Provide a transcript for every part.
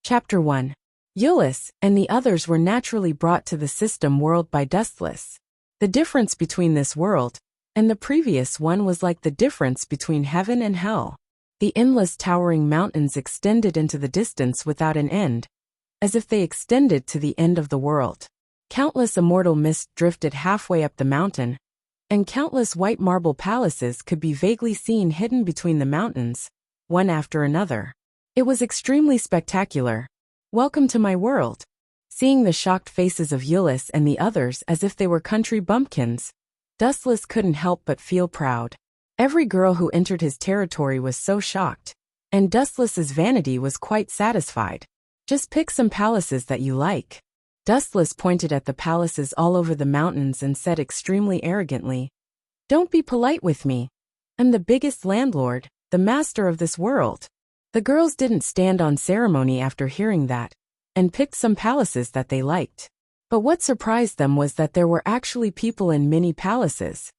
Chapter 1. Euless and the others were naturally brought to the system world by Dustless. The difference between this world and the previous one was like the difference between heaven and hell. The endless towering mountains extended into the distance without an end, as if they extended to the end of the world. Countless immortal mist drifted halfway up the mountain, and countless white marble palaces could be vaguely seen hidden between the mountains, one after another. It was extremely spectacular. Welcome to my world. Seeing the shocked faces of Euless and the others as if they were country bumpkins, Dustless couldn't help but feel proud. Every girl who entered his territory was so shocked, and Dustless's vanity was quite satisfied. Just pick some palaces that you like. Dustless pointed at the palaces all over the mountains and said extremely arrogantly, "Don't be polite with me. I'm the biggest landlord, the master of this world." The girls didn't stand on ceremony after hearing that, and picked some palaces that they liked. But what surprised them was that there were actually people in many palaces,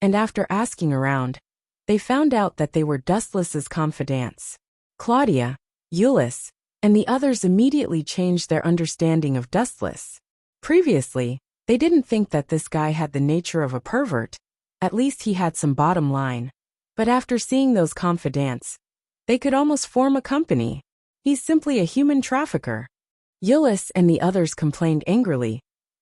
and after asking around, they found out that they were Dustless's confidants. Claudia, Euless, and the others immediately changed their understanding of Dustless. Previously, they didn't think that this guy had the nature of a pervert, at least he had some bottom line. But after seeing those confidants, they could almost form a company. He's simply a human trafficker. Euless and the others complained angrily,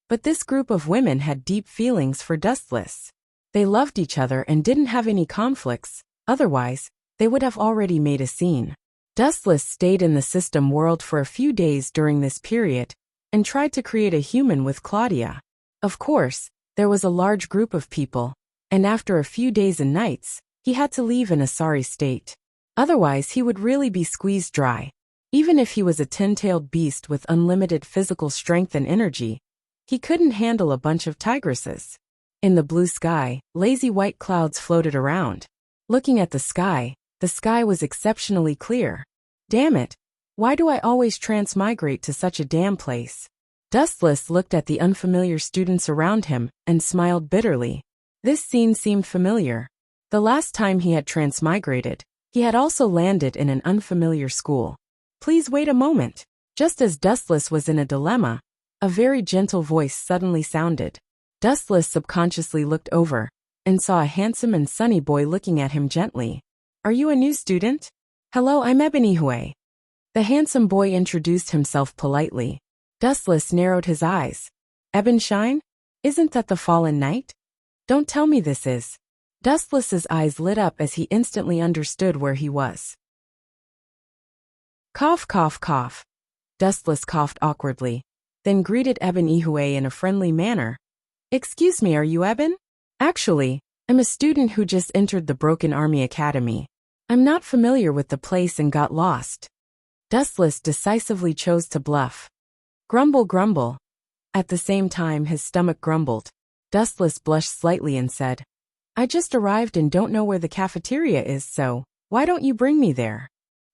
but this group of women had deep feelings for Dustless. They loved each other and didn't have any conflicts, otherwise, they would have already made a scene. Dustless stayed in the system world for a few days during this period, and tried to create a human with Claudia. Of course, there was a large group of people, and after a few days and nights, he had to leave in a sorry state. Otherwise he would really be squeezed dry. Even if he was a 10-tailed beast with unlimited physical strength and energy, he couldn't handle a bunch of tigresses. In the blue sky, lazy white clouds floated around. Looking at the sky was exceptionally clear. Damn it! Why do I always transmigrate to such a damn place? Dustless looked at the unfamiliar students around him and smiled bitterly. This scene seemed familiar. The last time he had transmigrated, he had also landed in an unfamiliar school. Please wait a moment. Just as Dustless was in a dilemma, a very gentle voice suddenly sounded. Dustless subconsciously looked over and saw a handsome and sunny boy looking at him gently. "Are you a new student?" "Hello, I'm Ebenihue." The handsome boy introduced himself politely. Dustless narrowed his eyes. "Ebenshine? Isn't that the fallen knight? Don't tell me this is." Dustless's eyes lit up as he instantly understood where he was. Cough, cough, cough. Dustless coughed awkwardly, then greeted Ebenihue in a friendly manner. "Excuse me, are you Eben?" "Actually, I'm a student who just entered the Broken Army Academy. I'm not familiar with the place and got lost." Dustless decisively chose to bluff. Grumble, grumble. At the same time his stomach grumbled. Dustless blushed slightly and said, "I just arrived and don't know where the cafeteria is, so why don't you bring me there?"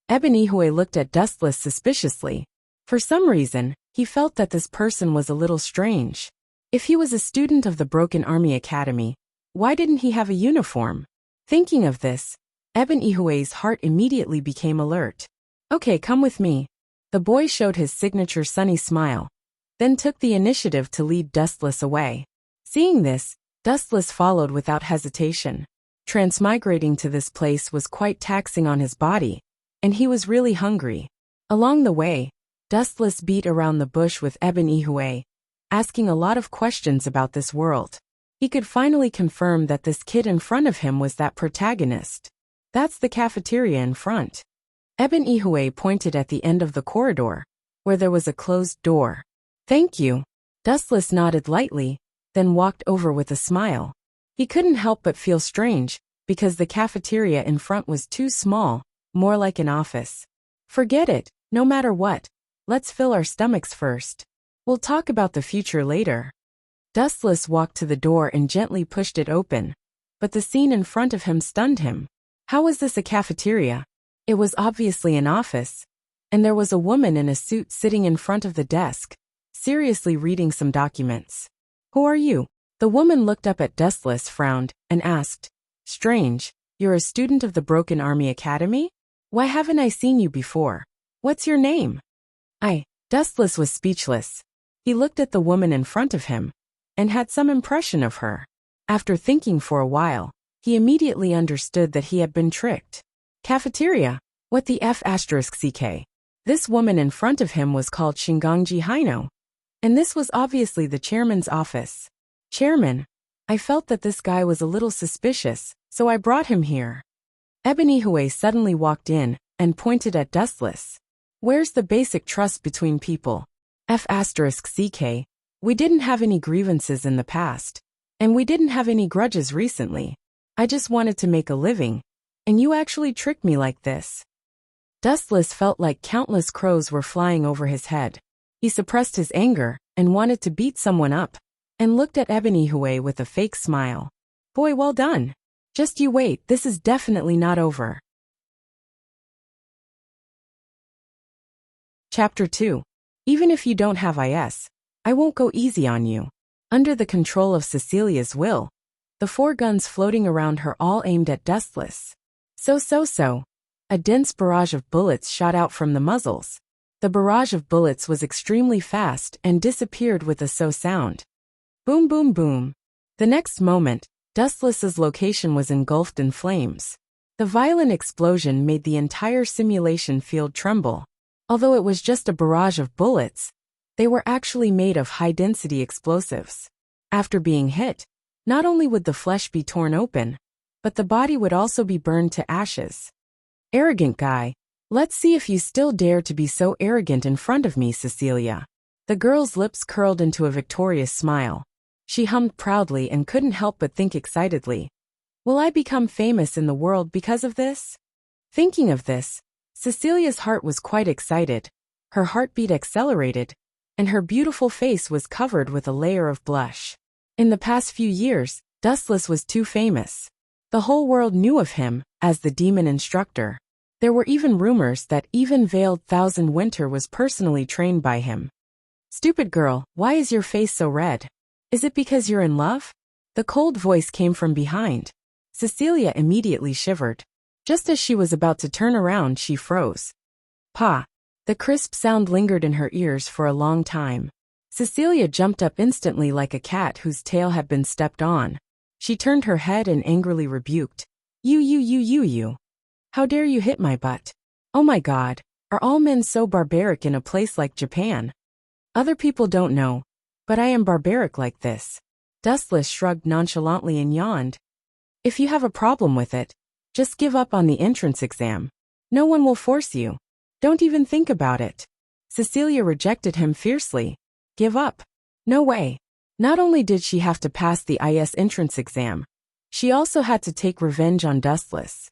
Ebenihue looked at Dustless suspiciously. For some reason, he felt that this person was a little strange. If he was a student of the Broken Army Academy, why didn't he have a uniform? Thinking of this, Ebenihue's heart immediately became alert. "Okay, come with me." The boy showed his signature sunny smile, then took the initiative to lead Dustless away. Seeing this, Dustless followed without hesitation. Transmigrating to this place was quite taxing on his body, and he was really hungry. Along the way, Dustless beat around the bush with Ebenihue, asking a lot of questions about this world. He could finally confirm that this kid in front of him was that protagonist. "That's the cafeteria in front." Ebenihue pointed at the end of the corridor, where there was a closed door. "Thank you." Dustless nodded lightly, then walked over with a smile. He couldn't help but feel strange, because the cafeteria in front was too small, more like an office. "Forget it, no matter what. Let's fill our stomachs first. We'll talk about the future later." Dustless walked to the door and gently pushed it open, but the scene in front of him stunned him. How was this a cafeteria? It was obviously an office, and there was a woman in a suit sitting in front of the desk, seriously reading some documents. "Who are you?" The woman looked up at Dustless, frowned, and asked, "Strange, you're a student of the Broken Army Academy? Why haven't I seen you before? What's your name?" Dustless was speechless. He looked at the woman in front of him and had some impression of her. After thinking for a while, he immediately understood that he had been tricked. Cafeteria? What the F***ck? This woman in front of him was called Shingangji Haino. And this was obviously the chairman's office. Chairman, I felt that this guy was a little suspicious, so I brought him here. Ebony Hui suddenly walked in and pointed at Dustless. Where's the basic trust between people? F***ck. We didn't have any grievances in the past. And we didn't have any grudges recently. I just wanted to make a living. And you actually tricked me like this. Dustless felt like countless crows were flying over his head. He suppressed his anger and wanted to beat someone up, and looked at Ebony Hui with a fake smile. Boy, well done. Just you wait, this is definitely not over. Chapter 2. Even if you don't have IS, I won't go easy on you. Under the control of Cecilia's will, the 4 guns floating around her all aimed at Dustless. So. A dense barrage of bullets shot out from the muzzles. The barrage of bullets was extremely fast and disappeared with a so sound. Boom, boom, boom. The next moment, Dustless's location was engulfed in flames. The violent explosion made the entire simulation field tremble. Although it was just a barrage of bullets, they were actually made of high-density explosives. After being hit, not only would the flesh be torn open, but the body would also be burned to ashes. Arrogant guy. Let's see if you still dare to be so arrogant in front of me, Cecilia. The girl's lips curled into a victorious smile. She hummed proudly and couldn't help but think excitedly. Will I become famous in the world because of this? Thinking of this, Cecilia's heart was quite excited. Her heartbeat accelerated, and her beautiful face was covered with a layer of blush. In the past few years, Dustless was too famous. The whole world knew of him as the demon instructor. There were even rumors that even veiled Thousand Winter was personally trained by him. Stupid girl, why is your face so red? Is it because you're in love? The cold voice came from behind. Cecilia immediately shivered. Just as she was about to turn around, she froze. Pa! The crisp sound lingered in her ears for a long time. Cecilia jumped up instantly like a cat whose tail had been stepped on. She turned her head and angrily rebuked. You. How dare you hit my butt? Oh my God, are all men so barbaric in a place like Japan? Other people don't know, but I am barbaric like this. Dustless shrugged nonchalantly and yawned. If you have a problem with it, just give up on the entrance exam. No one will force you. Don't even think about it. Cecilia rejected him fiercely. Give up? No way. Not only did she have to pass the IS entrance exam, she also had to take revenge on Dustless.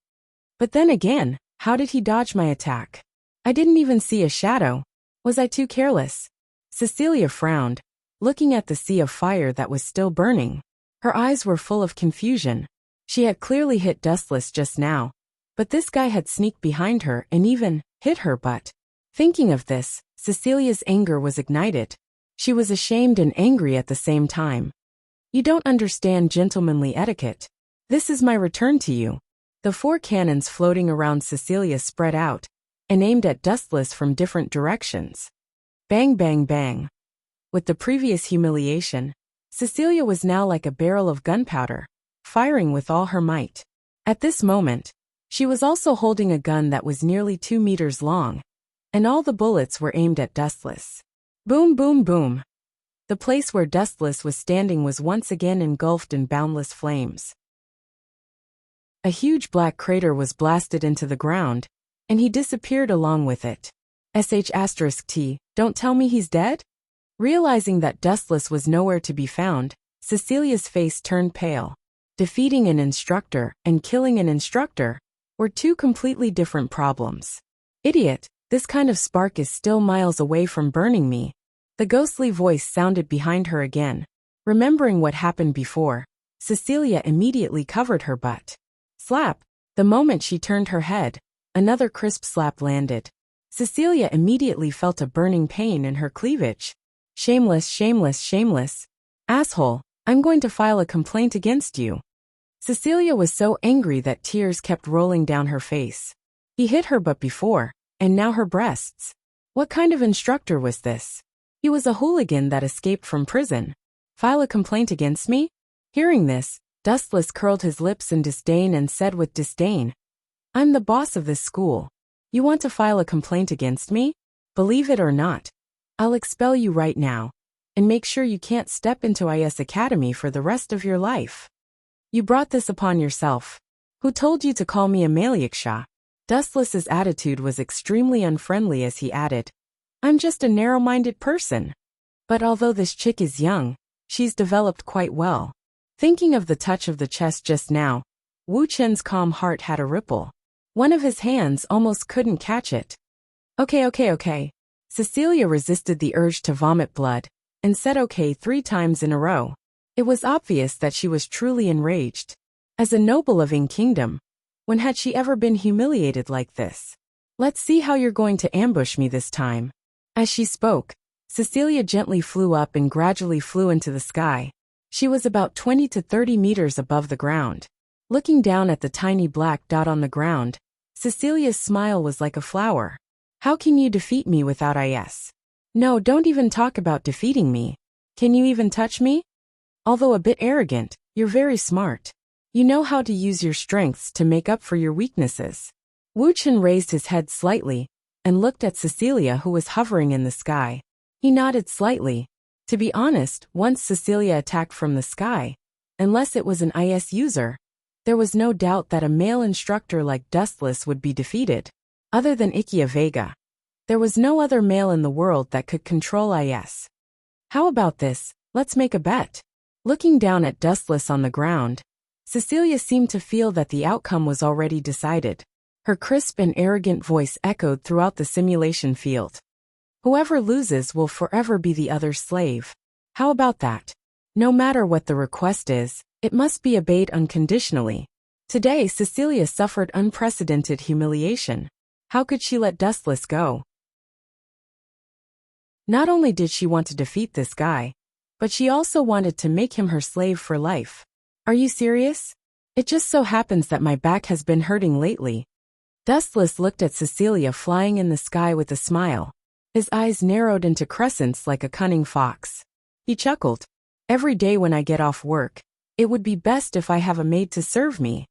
But then again, how did he dodge my attack? I didn't even see a shadow. Was I too careless? Cecilia frowned, looking at the sea of fire that was still burning. Her eyes were full of confusion. She had clearly hit Dustless just now, but this guy had sneaked behind her and even hit her butt. Thinking of this, Cecilia's anger was ignited. She was ashamed and angry at the same time. You don't understand gentlemanly etiquette. This is my return to you. The 4 cannons floating around Cecilia spread out and aimed at Dustless from different directions. Bang, bang, bang. With the previous humiliation, Cecilia was now like a barrel of gunpowder, firing with all her might. At this moment, she was also holding a gun that was nearly 2 meters long, and all the bullets were aimed at Dustless. Boom, boom, boom. The place where Dustless was standing was once again engulfed in boundless flames. A huge black crater was blasted into the ground, and he disappeared along with it. *T, don't tell me he's dead? Realizing that Dustless was nowhere to be found, Cecilia's face turned pale. Defeating an instructor and killing an instructor were 2 completely different problems. Idiot, this kind of spark is still miles away from burning me. The ghostly voice sounded behind her again. Remembering what happened before, Cecilia immediately covered her butt. Slap! The moment she turned her head, another crisp slap landed. Cecilia immediately felt a burning pain in her cleavage. Shameless, shameless, shameless. Asshole, I'm going to file a complaint against you. Cecilia was so angry that tears kept rolling down her face. He hit her butt before, and now her breasts. What kind of instructor was this? He was a hooligan that escaped from prison. File a complaint against me? Hearing this, Dustless curled his lips in disdain and said with disdain, I'm the boss of this school. You want to file a complaint against me? Believe it or not, I'll expel you right now, and make sure you can't step into IS Academy for the rest of your life. You brought this upon yourself. Who told you to call me a Maliksha? Dustless's attitude was extremely unfriendly as he added, I'm just a narrow-minded person. But although this chick is young, she's developed quite well. Thinking of the touch of the chest just now, Wu Chen's calm heart had a ripple. One of his hands almost couldn't catch it. Okay. Cecilia resisted the urge to vomit blood, and said okay 3 times in a row. It was obvious that she was truly enraged. As a noble of Ing Kingdom, when had she ever been humiliated like this? Let's see how you're going to ambush me this time. As she spoke, Cecilia gently flew up and gradually flew into the sky. She was about 20 to 30 meters above the ground. Looking down at the tiny black dot on the ground, Cecilia's smile was like a flower. How can you defeat me without IS? No, don't even talk about defeating me. Can you even touch me? Although a bit arrogant, you're very smart. You know how to use your strengths to make up for your weaknesses. Wu Chen raised his head slightly and looked at Cecilia, who was hovering in the sky. He nodded slightly. To be honest, once Cecilia attacked from the sky, unless it was an IS user, there was no doubt that a male instructor like Dustless would be defeated. Other than Ikia Vega, there was no other male in the world that could control IS. How about this? Let's make a bet. Looking down at Dustless on the ground, Cecilia seemed to feel that the outcome was already decided. Her crisp and arrogant voice echoed throughout the simulation field. Whoever loses will forever be the other's slave. How about that? No matter what the request is, it must be obeyed unconditionally. Today, Cecilia suffered unprecedented humiliation. How could she let Dustless go? Not only did she want to defeat this guy, but she also wanted to make him her slave for life. Are you serious? It just so happens that my back has been hurting lately. Dustless looked at Cecilia flying in the sky with a smile. His eyes narrowed into crescents like a cunning fox. He chuckled. Every day when I get off work, it would be best if I have a maid to serve me.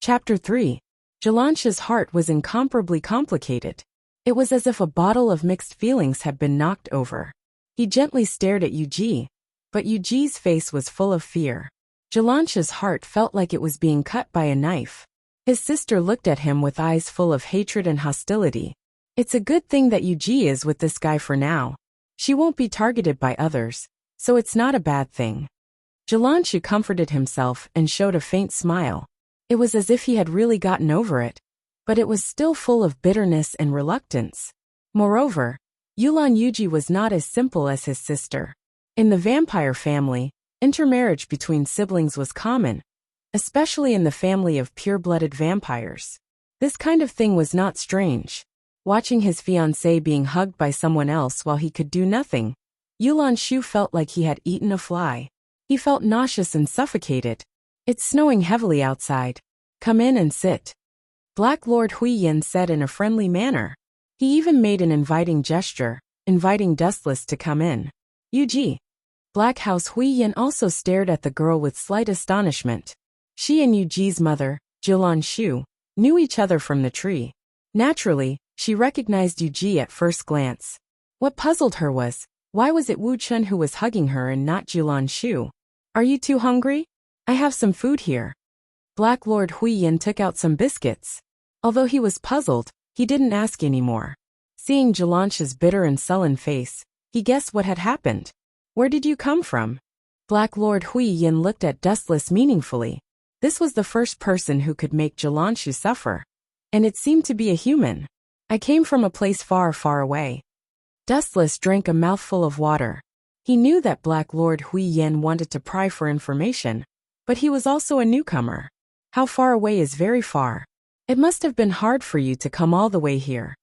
Chapter 3. Jalanche's heart was incomparably complicated. It was as if a bottle of mixed feelings had been knocked over. He gently stared at Yuji, but Yuji's face was full of fear. Jalanche's heart felt like it was being cut by a knife. His sister looked at him with eyes full of hatred and hostility. It's a good thing that Yuji is with this guy for now. She won't be targeted by others, so it's not a bad thing. Jalanche comforted himself and showed a faint smile. It was as if he had really gotten over it, but it was still full of bitterness and reluctance. Moreover, Yulan Yuji was not as simple as his sister. In the vampire family, intermarriage between siblings was common, especially in the family of pure-blooded vampires. This kind of thing was not strange. Watching his fiancée being hugged by someone else while he could do nothing, Yulan Shu felt like he had eaten a fly. He felt nauseous and suffocated. It's snowing heavily outside. Come in and sit. Black Lord Huiyin said in a friendly manner. He even made an inviting gesture, inviting Dustless to come in. Yuji. Black House Huiyin also stared at the girl with slight astonishment. She and Yuji's mother, Jilan Shu, knew each other from the tree. Naturally, she recognized Yuji at first glance. What puzzled her was, why was it Wu Chun who was hugging her and not Jilan Shu? Are you too hungry? I have some food here. Black Lord Huiyin took out some biscuits. Although he was puzzled, he didn't ask anymore. Seeing Jalanche's bitter and sullen face, he guessed what had happened. Where did you come from? Black Lord Huiyin looked at Dustless meaningfully. This was the first person who could make Jalanche suffer. And it seemed to be a human. I came from a place far, far away. Dustless drank a mouthful of water. He knew that Black Lord Huiyin wanted to pry for information, but he was also a newcomer. How far away is very far? It must have been hard for you to come all the way here.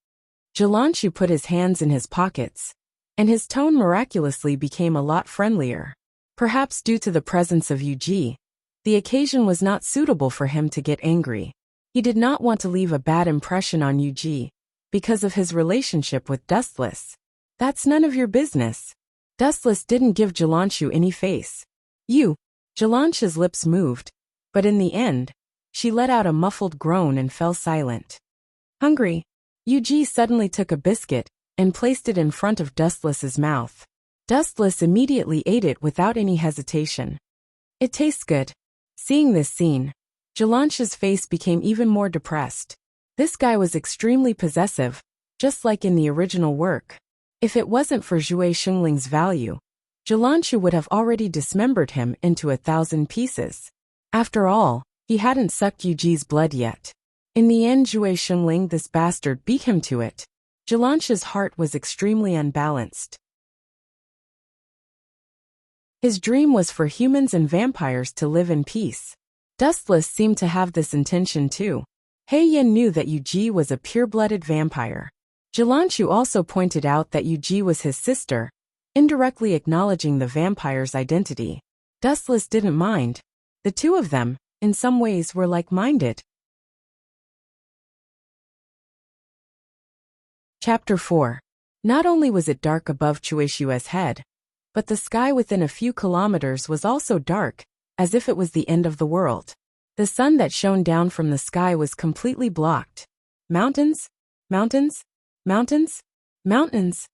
Jalanche put his hands in his pockets, and his tone miraculously became a lot friendlier. Perhaps due to the presence of Yuji, the occasion was not suitable for him to get angry. He did not want to leave a bad impression on Yuji because of his relationship with Dustless. That's none of your business. Dustless didn't give Jalanshu any face. Jalanshu's lips moved, but in the end, she let out a muffled groan and fell silent. Hungry, Yuji suddenly took a biscuit and placed it in front of Dustless's mouth. Dustless immediately ate it without any hesitation. It tastes good. Seeing this scene, Jalanshu's face became even more depressed. This guy was extremely possessive, just like in the original work. If it wasn't for Zhui Xingling's value, Jalanshu would have already dismembered him into 1,000 pieces. After all, he hadn't sucked Yuji's blood yet. In the end, Zhui Xingling, this bastard, beat him to it. Jalanshu's heart was extremely unbalanced. His dream was for humans and vampires to live in peace. Dustless seemed to have this intention too. Hei Yin knew that Yuji was a pure-blooded vampire. Jalanshu also pointed out that Yuji was his sister, indirectly acknowledging the vampire's identity. Dustless didn't mind. The two of them, in some ways, were like-minded. Chapter 4. Not only was it dark above Chueshua's head, but the sky within a few kilometers was also dark, as if it was the end of the world. The sun that shone down from the sky was completely blocked. Mountains? Mountains? Mountains? Mountains?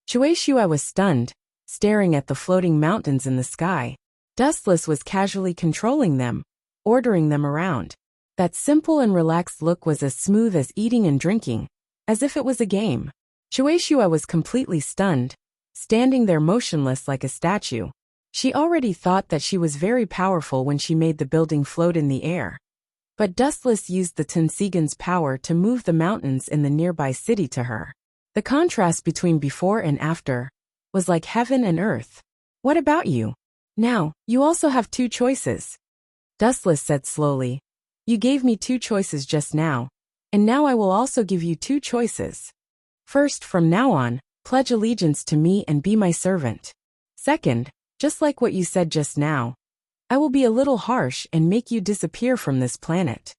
Chueshua was stunned, staring at the floating mountains in the sky. Dustless was casually controlling them, ordering them around. That simple and relaxed look was as smooth as eating and drinking, as if it was a game. Chueshua was completely stunned, standing there motionless like a statue. She already thought that she was very powerful when she made the building float in the air. But Dustless used the Tensigan's power to move the mountains in the nearby city to her. The contrast between before and after was like heaven and earth. What about you? Now, you also have two choices. Dustless said slowly. You gave me two choices just now, and now I will also give you two choices. First, from now on, pledge allegiance to me and be my servant. Second, just like what you said just now, I will be a little harsh and make you disappear from this planet.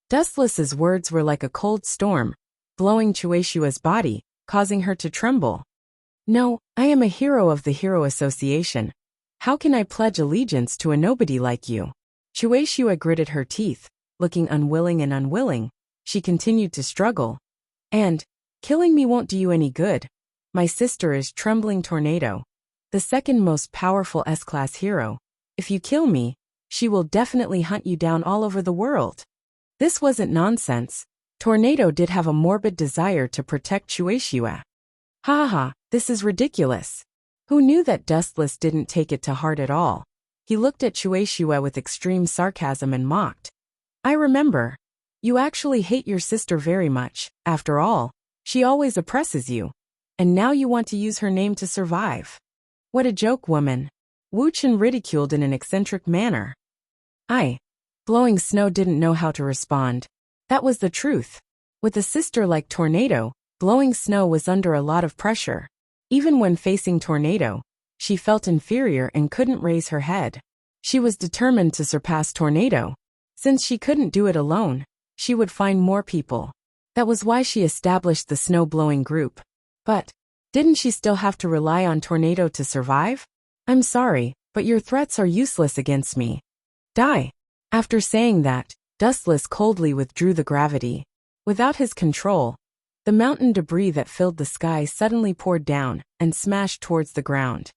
Dustless's words were like a cold storm, blowing Chueshua's body, causing her to tremble. No, I am a hero of the Hero Association. How can I pledge allegiance to a nobody like you? Chueshua gritted her teeth, looking unwilling and unwilling. She continued to struggle. And, killing me won't do you any good. My sister is Trembling Tornado, the second most powerful S-class hero. If you kill me, she will definitely hunt you down all over the world. This wasn't nonsense. Tornado did have a morbid desire to protect Chueshua. Ha ha, this is ridiculous. Who knew that Dustless didn't take it to heart at all? He looked at Chueshua with extreme sarcasm and mocked. I remember. You actually hate your sister very much. After all, she always oppresses you. And now you want to use her name to survive. What a joke, woman. Wu Chen ridiculed in an eccentric manner. Blowing Snow didn't know how to respond. That was the truth. With a sister like Tornado, Blowing Snow was under a lot of pressure. Even when facing Tornado, she felt inferior and couldn't raise her head. She was determined to surpass Tornado. Since she couldn't do it alone, she would find more people. That was why she established the snow-blowing group. But, didn't she still have to rely on Tornado to survive? I'm sorry, but your threats are useless against me. Die. After saying that, Dustless coldly withdrew the gravity. Without his control, the mountain debris that filled the sky suddenly poured down and smashed towards the ground.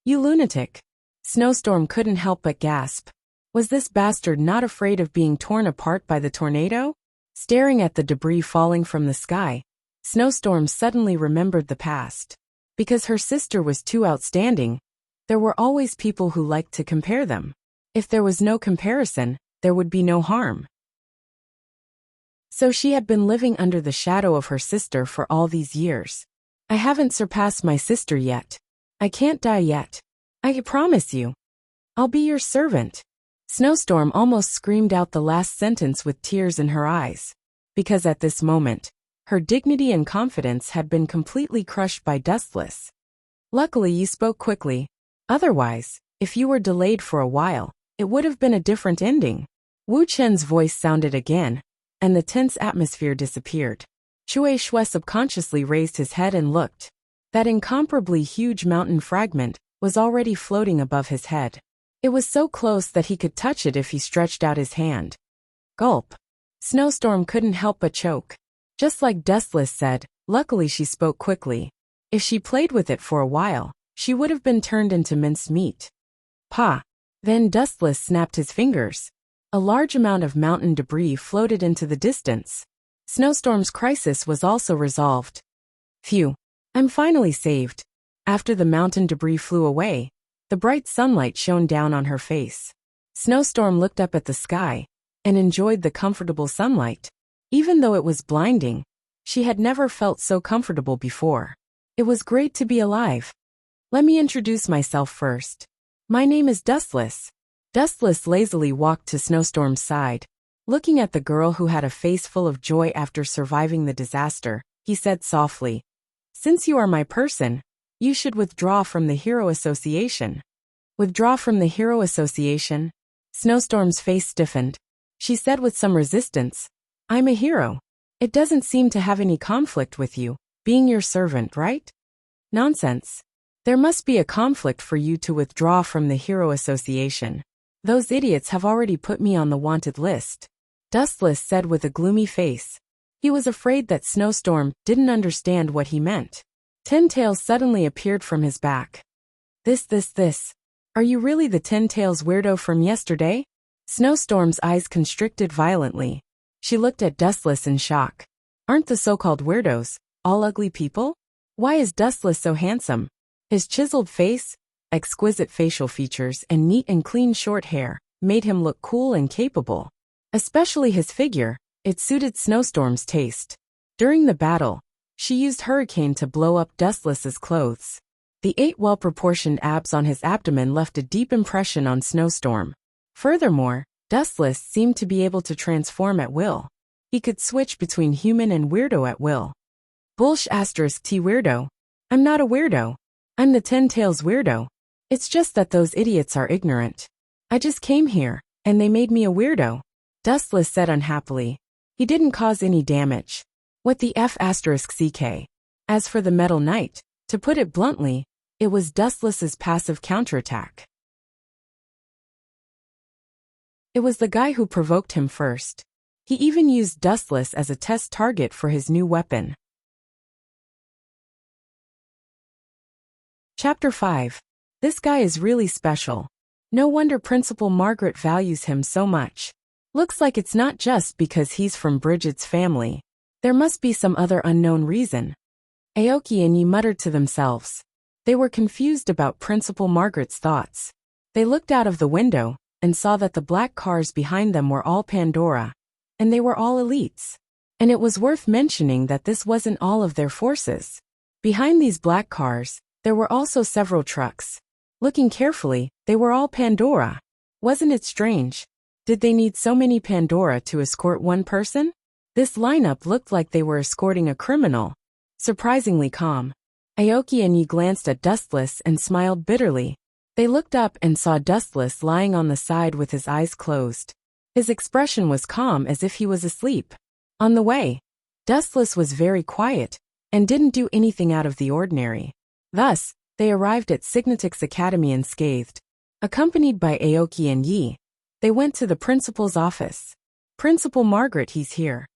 You lunatic. Snowstorm couldn't help but gasp. Was this bastard not afraid of being torn apart by the tornado? Staring at the debris falling from the sky, Snowstorm suddenly remembered the past. Because her sister was too outstanding, there were always people who liked to compare them. If there was no comparison, there would be no harm. So she had been living under the shadow of her sister for all these years. I haven't surpassed my sister yet. I can't die yet. I promise you. I'll be your servant. Snowstorm almost screamed out the last sentence with tears in her eyes. Because at this moment, her dignity and confidence had been completely crushed by Dustless. Luckily you spoke quickly. Otherwise, if you were delayed for a while, it would have been a different ending. Wu Chen's voice sounded again, and the tense atmosphere disappeared. Shui Shui subconsciously raised his head and looked. That incomparably huge mountain fragment was already floating above his head. It was so close that he could touch it if he stretched out his hand. Gulp. Snowstorm couldn't help but choke. Just like Dustless said, luckily she spoke quickly. If she played with it for a while, she would have been turned into minced meat. Pa. Then Dustless snapped his fingers. A large amount of mountain debris floated into the distance. Snowstorm's crisis was also resolved. Phew. I'm finally saved. After the mountain debris flew away, the bright sunlight shone down on her face. Snowstorm looked up at the sky and enjoyed the comfortable sunlight. Even though it was blinding, she had never felt so comfortable before. It was great to be alive. Let me introduce myself first. My name is Dustless. Dustless lazily walked to Snowstorm's side. Looking at the girl who had a face full of joy after surviving the disaster, he said softly, "Since you are my person, you should withdraw from the Hero Association." Withdraw from the Hero Association? Snowstorm's face stiffened. She said with some resistance, "I'm a hero. It doesn't seem to have any conflict with you, being your servant, right?" Nonsense. There must be a conflict for you to withdraw from the Hero Association. Those idiots have already put me on the wanted list. Dustless said with a gloomy face. He was afraid that Snowstorm didn't understand what he meant. 10 Tails suddenly appeared from his back. This. Are you really the 10 Tails weirdo from yesterday? Snowstorm's eyes constricted violently. She looked at Dustless in shock. Aren't the so-called weirdos all ugly people? Why is Dustless so handsome? His chiseled face, exquisite facial features, and neat and clean short hair made him look cool and capable. Especially his figure, it suited Snowstorm's taste. During the battle, she used Hurricane to blow up Dustless's clothes. The 8 well-proportioned abs on his abdomen left a deep impression on Snowstorm. Furthermore, Dustless seemed to be able to transform at will. He could switch between human and weirdo at will. T weirdo. I'm not a weirdo. I'm the 10 Tails weirdo. It's just that those idiots are ignorant. I just came here, and they made me a weirdo. Dustless said unhappily. He didn't cause any damage. What the F***ck? As for the Metal Knight, to put it bluntly, it was Dustless's passive counterattack. It was the guy who provoked him first. He even used Dustless as a test target for his new weapon. Chapter 5. This guy is really special. No wonder Principal Margaret values him so much. Looks like it's not just because he's from Bridget's family. There must be some other unknown reason. Aoki and Yi muttered to themselves. They were confused about Principal Margaret's thoughts. They looked out of the window and saw that the black cars behind them were all Pandora, and they were all elites. And it was worth mentioning that this wasn't all of their forces. Behind these black cars, there were also several trucks. Looking carefully, they were all Pandora. Wasn't it strange? Did they need so many Pandora to escort one person? This lineup looked like they were escorting a criminal. Surprisingly calm. Aoki and Yi glanced at Dustless and smiled bitterly. They looked up and saw Dustless lying on the side with his eyes closed. His expression was calm as if he was asleep. On the way, Dustless was very quiet and didn't do anything out of the ordinary. Thus, they arrived at Signetix Academy unscathed. Accompanied by Aoki and Yi, they went to the principal's office. Principal Margaret, he's here.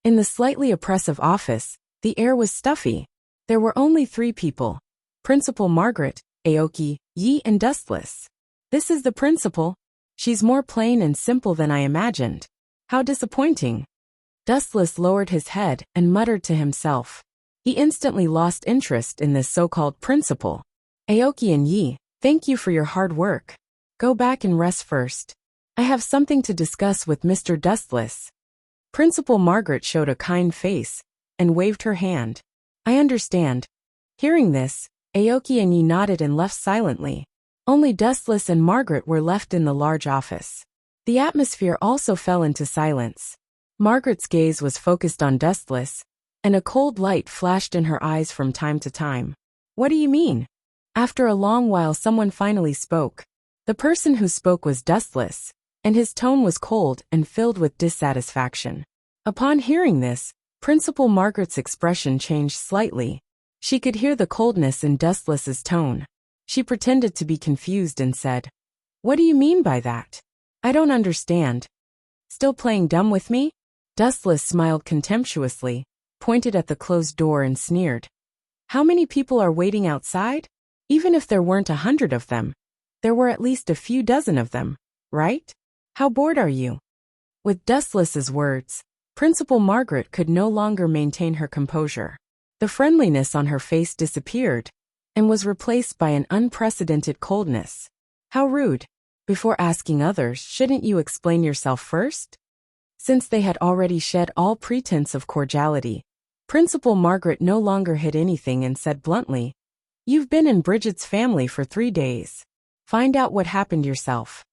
In the slightly oppressive office, the air was stuffy. There were only 3 people. Principal Margaret, Aoki, Yi, and Dustless. This is the principal. She's more plain and simple than I imagined. How disappointing. Dustless lowered his head and muttered to himself. He instantly lost interest in this so-called principal. Aoki and Yi, thank you for your hard work. Go back and rest first. I have something to discuss with Mr. Dustless. Principal Margaret showed a kind face and waved her hand. I understand. Hearing this, Aoki and Yi nodded and left silently. Only Dustless and Margaret were left in the large office. The atmosphere also fell into silence. Margaret's gaze was focused on Dustless, and a cold light flashed in her eyes from time to time. What do you mean? After a long while someone finally spoke. The person who spoke was Dustless, and his tone was cold and filled with dissatisfaction. Upon hearing this, Principal Margaret's expression changed slightly. She could hear the coldness in Dustless's tone. She pretended to be confused and said, "What do you mean by that? I don't understand. Still playing dumb with me?" Dustless smiled contemptuously, pointed at the closed door and sneered. "How many people are waiting outside? Even if there weren't 100 of them, there were at least a few dozen of them, right? How bored are you?" With Dustless's words, Principal Margaret could no longer maintain her composure. The friendliness on her face disappeared and was replaced by an unprecedented coldness. "How rude. Before asking others, shouldn't you explain yourself first?" Since they had already shed all pretense of cordiality, Principal Margaret no longer hid anything and said bluntly, "You've been in Bridget's family for 3 days. Find out what happened yourself."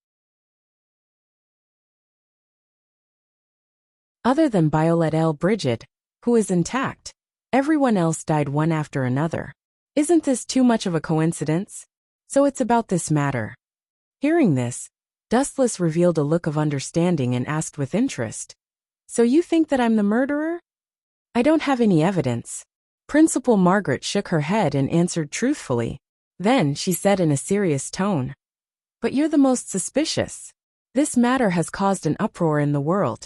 Other than Violet L. Bridget, who is intact, everyone else died one after another. Isn't this too much of a coincidence? So it's about this matter. Hearing this, Dustless revealed a look of understanding and asked with interest, "So you think that I'm the murderer?" "I don't have any evidence." Principal Margaret shook her head and answered truthfully. Then she said in a serious tone, "But you're the most suspicious. This matter has caused an uproar in the world."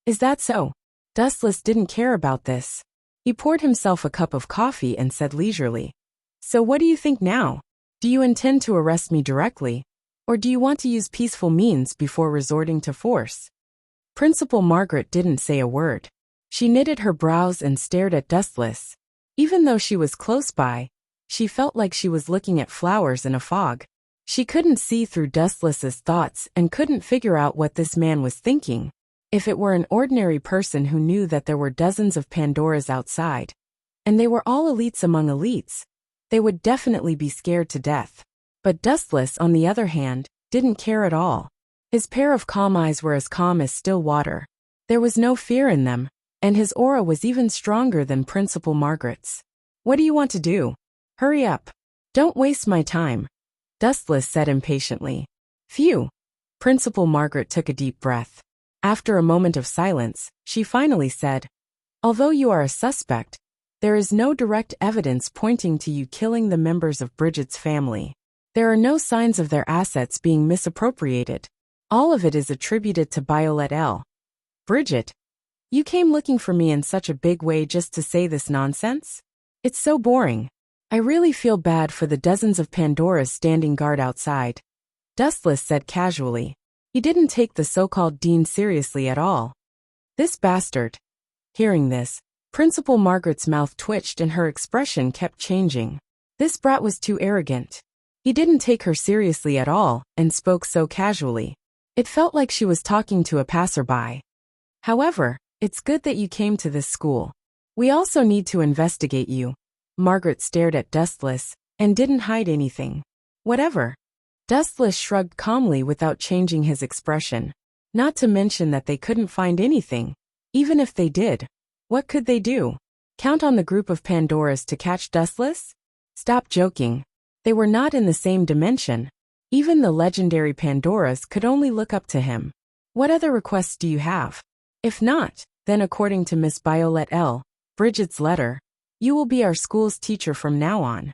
"Is that so?" Dustless didn't care about this. He poured himself a cup of coffee and said leisurely, "So what do you think now? Do you intend to arrest me directly, or do you want to use peaceful means before resorting to force?" Principal Margaret didn't say a word. She knitted her brows and stared at Dustless. Even though she was close by, she felt like she was looking at flowers in a fog. She couldn't see through Dustless's thoughts and couldn't figure out what this man was thinking. If it were an ordinary person who knew that there were dozens of Pandoras outside, and they were all elites among elites, they would definitely be scared to death. But Dustless, on the other hand, didn't care at all. His pair of calm eyes were as calm as still water. There was no fear in them, and his aura was even stronger than Principal Margaret's. "What do you want to do? Hurry up. Don't waste my time," Dustless said impatiently. "Phew." Principal Margaret took a deep breath. After a moment of silence, she finally said, "Although you are a suspect, there is no direct evidence pointing to you killing the members of Bridget's family. There are no signs of their assets being misappropriated. All of it is attributed to Violet L. Bridget, you came looking for me in such a big way just to say this nonsense? It's so boring. I really feel bad for the dozens of Pandoras standing guard outside," Dustless said casually. He didn't take the so-called dean seriously at all. "This bastard." Hearing this, Principal Margaret's mouth twitched and her expression kept changing. This brat was too arrogant. He didn't take her seriously at all and spoke so casually. It felt like she was talking to a passerby. "However, it's good that you came to this school. We also need to investigate you." Margaret stared at Dustless and didn't hide anything. "Whatever." Dustless shrugged calmly without changing his expression. Not to mention that they couldn't find anything. Even if they did, what could they do? Count on the group of Pandoras to catch Dustless? Stop joking. They were not in the same dimension. Even the legendary Pandoras could only look up to him. "What other requests do you have? If not, then according to Miss Violet L. Bridget's letter, you will be our school's teacher from now on."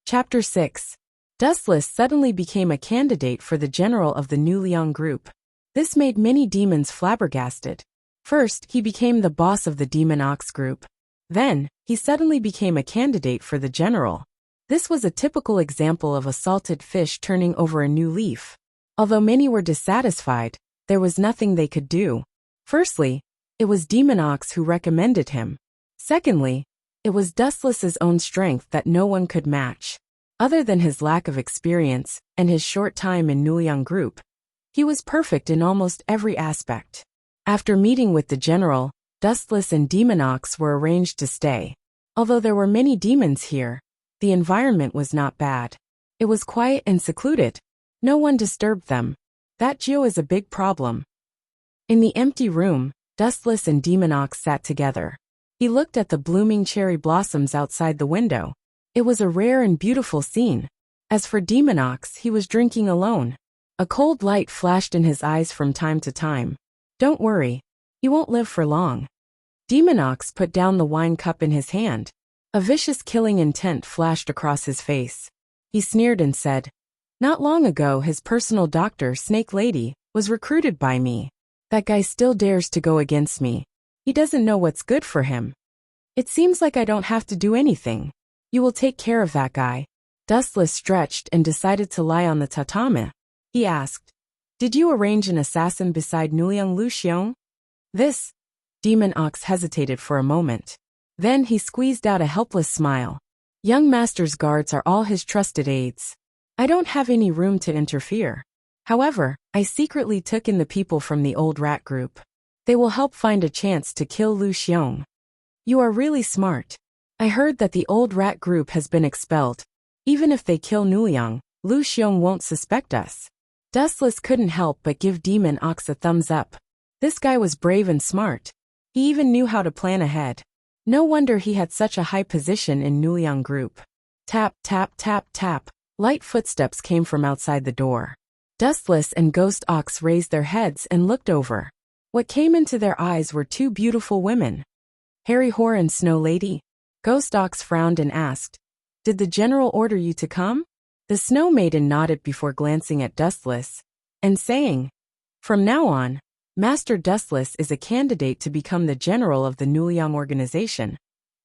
Chapter 6. Dustless suddenly became a candidate for the general of the New Liang group. This made many demons flabbergasted. First, he became the boss of the Demon Ox group. Then, he suddenly became a candidate for the general. This was a typical example of a salted fish turning over a new leaf. Although many were dissatisfied, there was nothing they could do. Firstly, it was Demon Ox who recommended him. Secondly, it was Dustless's own strength that no one could match. Other than his lack of experience and his short time in Nuliang group, he was perfect in almost every aspect. After meeting with the general, Dustless and Demon Ox were arranged to stay. Although there were many demons here, the environment was not bad. It was quiet and secluded. No one disturbed them. That Geo is a big problem. In the empty room, Dustless and Demon Ox sat together. He looked at the blooming cherry blossoms outside the window. It was a rare and beautiful scene. As for Demon Ox, he was drinking alone. A cold light flashed in his eyes from time to time. Don't worry. He won't live for long. Demon Ox put down the wine cup in his hand. A vicious killing intent flashed across his face. He sneered and said, "Not long ago his personal doctor, Snake Lady, was recruited by me. That guy still dares to go against me. He doesn't know what's good for him. It seems like I don't have to do anything. You will take care of that guy." Dustless stretched and decided to lie on the tatami. He asked, "Did you arrange an assassin beside Nuliang Luxiong?" This Demon Ox hesitated for a moment. Then he squeezed out a helpless smile. "Young Master's guards are all his trusted aides. I don't have any room to interfere. However, I secretly took in the people from the old rat group. They will help find a chance to kill Lu Xiong." "You are really smart. I heard that the old rat group has been expelled. Even if they kill Nuliang, Lu Xiong won't suspect us." Dustless couldn't help but give Demon Ox a thumbs up. This guy was brave and smart. He even knew how to plan ahead. No wonder he had such a high position in Nuliang group. Tap, tap, tap, tap. Light footsteps came from outside the door. Dustless and Ghost Ox raised their heads and looked over. What came into their eyes were two beautiful women. "Harry Hoare and Snow Lady?" Ghost Ox frowned and asked, "Did the general order you to come?" The Snow Maiden nodded before glancing at Dustless and saying, "From now on, Master Dustless is a candidate to become the general of the Nuliang organization.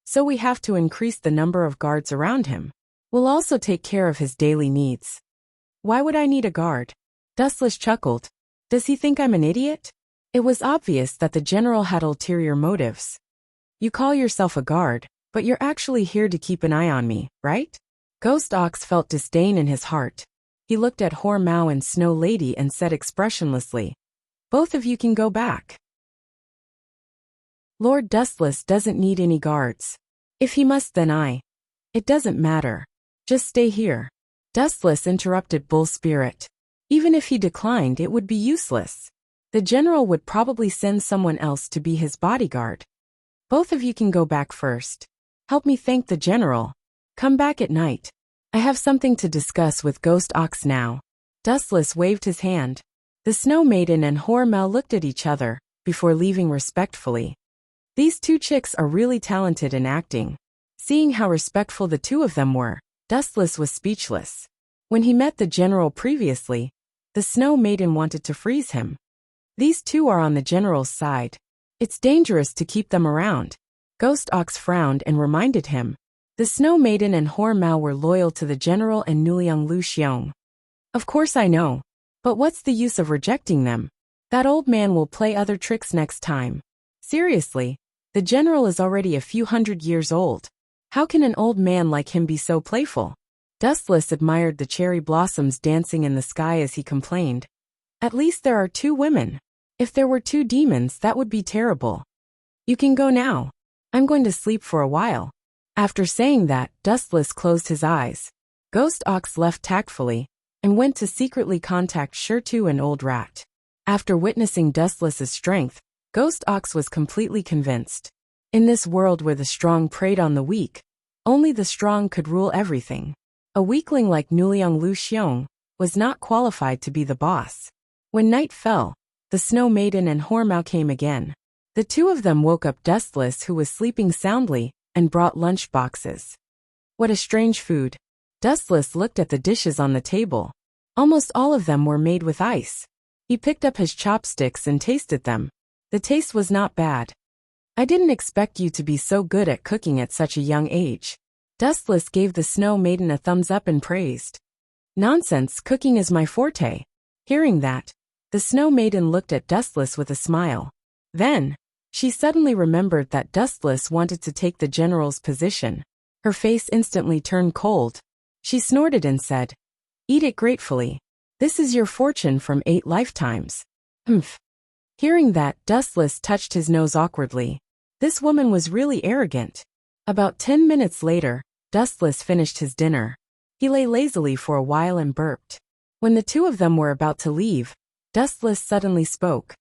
So we have to increase the number of guards around him. We'll also take care of his daily needs." "Why would I need a guard?" Dustless chuckled. "Does he think I'm an idiot?" It was obvious that the general had ulterior motives. "You call yourself a guard, but you're actually here to keep an eye on me, right?" Ghost Ox felt disdain in his heart. He looked at Hoare Mao and Snow Lady and said expressionlessly, "Both of you can go back. Lord Dustless doesn't need any guards. If he must, then It doesn't matter. Just stay here." Dustless interrupted Bull Spirit. Even if he declined, it would be useless. The general would probably send someone else to be his bodyguard. "Both of you can go back first. Help me thank the general. Come back at night. I have something to discuss with Ghost Ox now." Dustless waved his hand. The Snow Maiden and Hoare Mao looked at each other before leaving respectfully. These two chicks are really talented in acting. Seeing how respectful the two of them were, Dustless was speechless. When he met the general previously, the Snow Maiden wanted to freeze him. These two are on the general's side. It's dangerous to keep them around. Ghost Ox frowned and reminded him. The Snow Maiden and Hoare Mao were loyal to the general and Nuliang Lu Xiong. "Of course I know. But what's the use of rejecting them? That old man will play other tricks next time. Seriously, the general is already a few hundred years old. How can an old man like him be so playful?" Dustless admired the cherry blossoms dancing in the sky as he complained. "At least there are two women. If there were two demons, that would be terrible. You can go now. I'm going to sleep for a while." After saying that, Dustless closed his eyes. Ghost Ox left tactfully and went to secretly contact Shirtu and Old Rat. After witnessing Dustless's strength, Ghost Ox was completely convinced. In this world where the strong preyed on the weak, only the strong could rule everything. A weakling like Nuliang Lu Xiong was not qualified to be the boss. When night fell, the Snow Maiden and Hoare Mao came again. The two of them woke up Dustless, who was sleeping soundly, and brought lunch boxes. What a strange food. Dustless looked at the dishes on the table. Almost all of them were made with ice. He picked up his chopsticks and tasted them. The taste was not bad. "I didn't expect you to be so good at cooking at such a young age." Dustless gave the Snow Maiden a thumbs up and praised. "Nonsense, cooking is my forte." Hearing that, the Snow Maiden looked at Dustless with a smile. Then, she suddenly remembered that Dustless wanted to take the general's position. Her face instantly turned cold. She snorted and said, "Eat it gratefully. This is your fortune from 8 lifetimes." Humph. Hearing that, Dustless touched his nose awkwardly. This woman was really arrogant. About 10 minutes later, Dustless finished his dinner. He lay lazily for a while and burped. When the two of them were about to leave, Dustless suddenly spoke.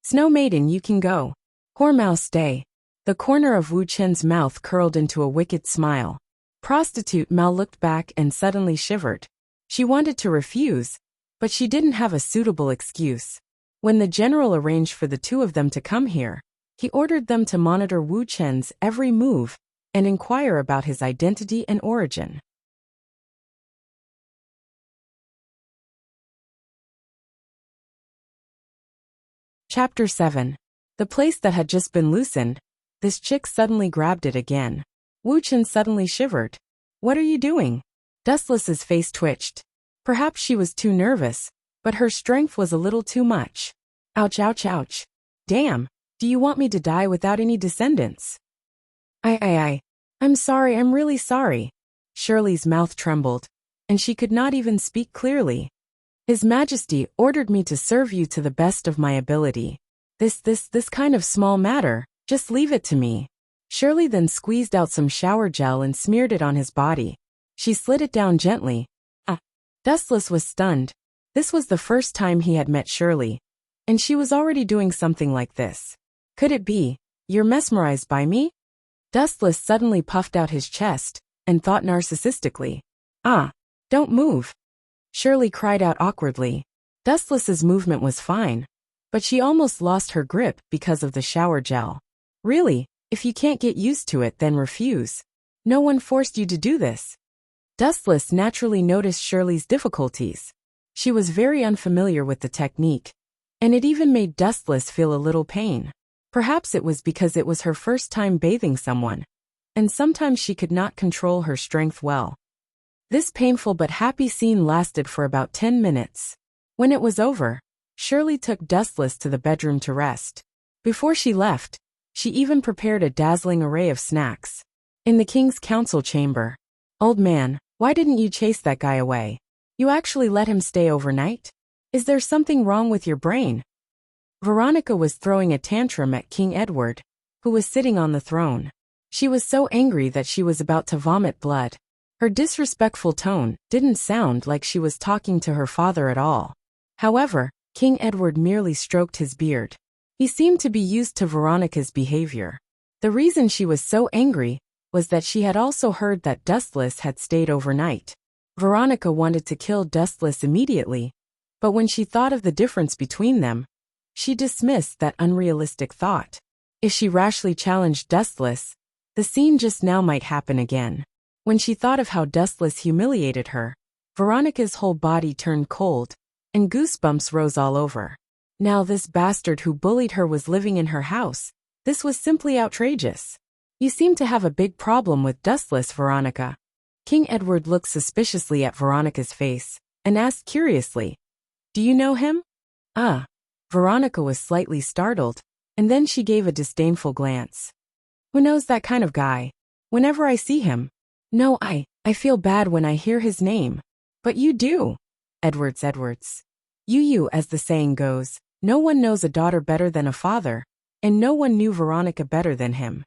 "Snow Maiden, you can go. Hoare Mao, stay." The corner of Wu Chen's mouth curled into a wicked smile. Prostitute Mao looked back and suddenly shivered. She wanted to refuse, But she didn't have a suitable excuse. When the general arranged for the two of them to come here, he ordered them to monitor Wu Chen's every move and inquire about his identity and origin. Chapter 7. The place that had just been loosened. This chick suddenly grabbed it again. Wu Chen suddenly shivered. "What are you doing?" Dustless's face twitched. Perhaps she was too nervous, but her strength was a little too much. Ouch, ouch, ouch. Damn, do you want me to die without any descendants? I'm sorry, I'm really sorry. Shirley's mouth trembled, and she could not even speak clearly. His Majesty ordered me to serve you to the best of my ability. This kind of small matter, just leave it to me. Shirley then squeezed out some shower gel and smeared it on his body. She slid it down gently. Dustless was stunned. This was the first time he had met Shirley, and she was already doing something like this. Could it be, you're mesmerized by me? Dustless suddenly puffed out his chest and thought narcissistically. Don't move. Shirley cried out awkwardly. Dustless's movement was fine, but she almost lost her grip because of the shower gel. Really, if you can't get used to it, then refuse. No one forced you to do this. Dustless naturally noticed Shirley's difficulties. She was very unfamiliar with the technique, and it even made Dustless feel a little pain. Perhaps it was because it was her first time bathing someone, and sometimes she could not control her strength well. This painful but happy scene lasted for about 10 minutes. When it was over, Shirley took Dustless to the bedroom to rest. Before she left, she even prepared a dazzling array of snacks. In the king's council chamber. "Old man, why didn't you chase that guy away? You actually let him stay overnight? Is there something wrong with your brain?" Veronica was throwing a tantrum at King Edward, who was sitting on the throne. She was so angry that she was about to vomit blood. Her disrespectful tone didn't sound like she was talking to her father at all. However, King Edward merely stroked his beard. He seemed to be used to Veronica's behavior. The reason she was so angry was that she had also heard that Dustless had stayed overnight. Veronica wanted to kill Dustless immediately, but when she thought of the difference between them, she dismissed that unrealistic thought. If she rashly challenged Dustless, the scene just now might happen again. When she thought of how Dustless humiliated her, Veronica's whole body turned cold, and goosebumps rose all over. Now this bastard who bullied her was living in her house. This was simply outrageous. "You seem to have a big problem with Dustless, Veronica." King Edward looked suspiciously at Veronica's face and asked curiously, "Do you know him?" Veronica was slightly startled, and then she gave a disdainful glance. "Who knows that kind of guy? Whenever I see him. No, I feel bad when I hear his name. But you do. Edwards. You, as the saying goes. No one knows a daughter better than a father, and no one knew Veronica better than him.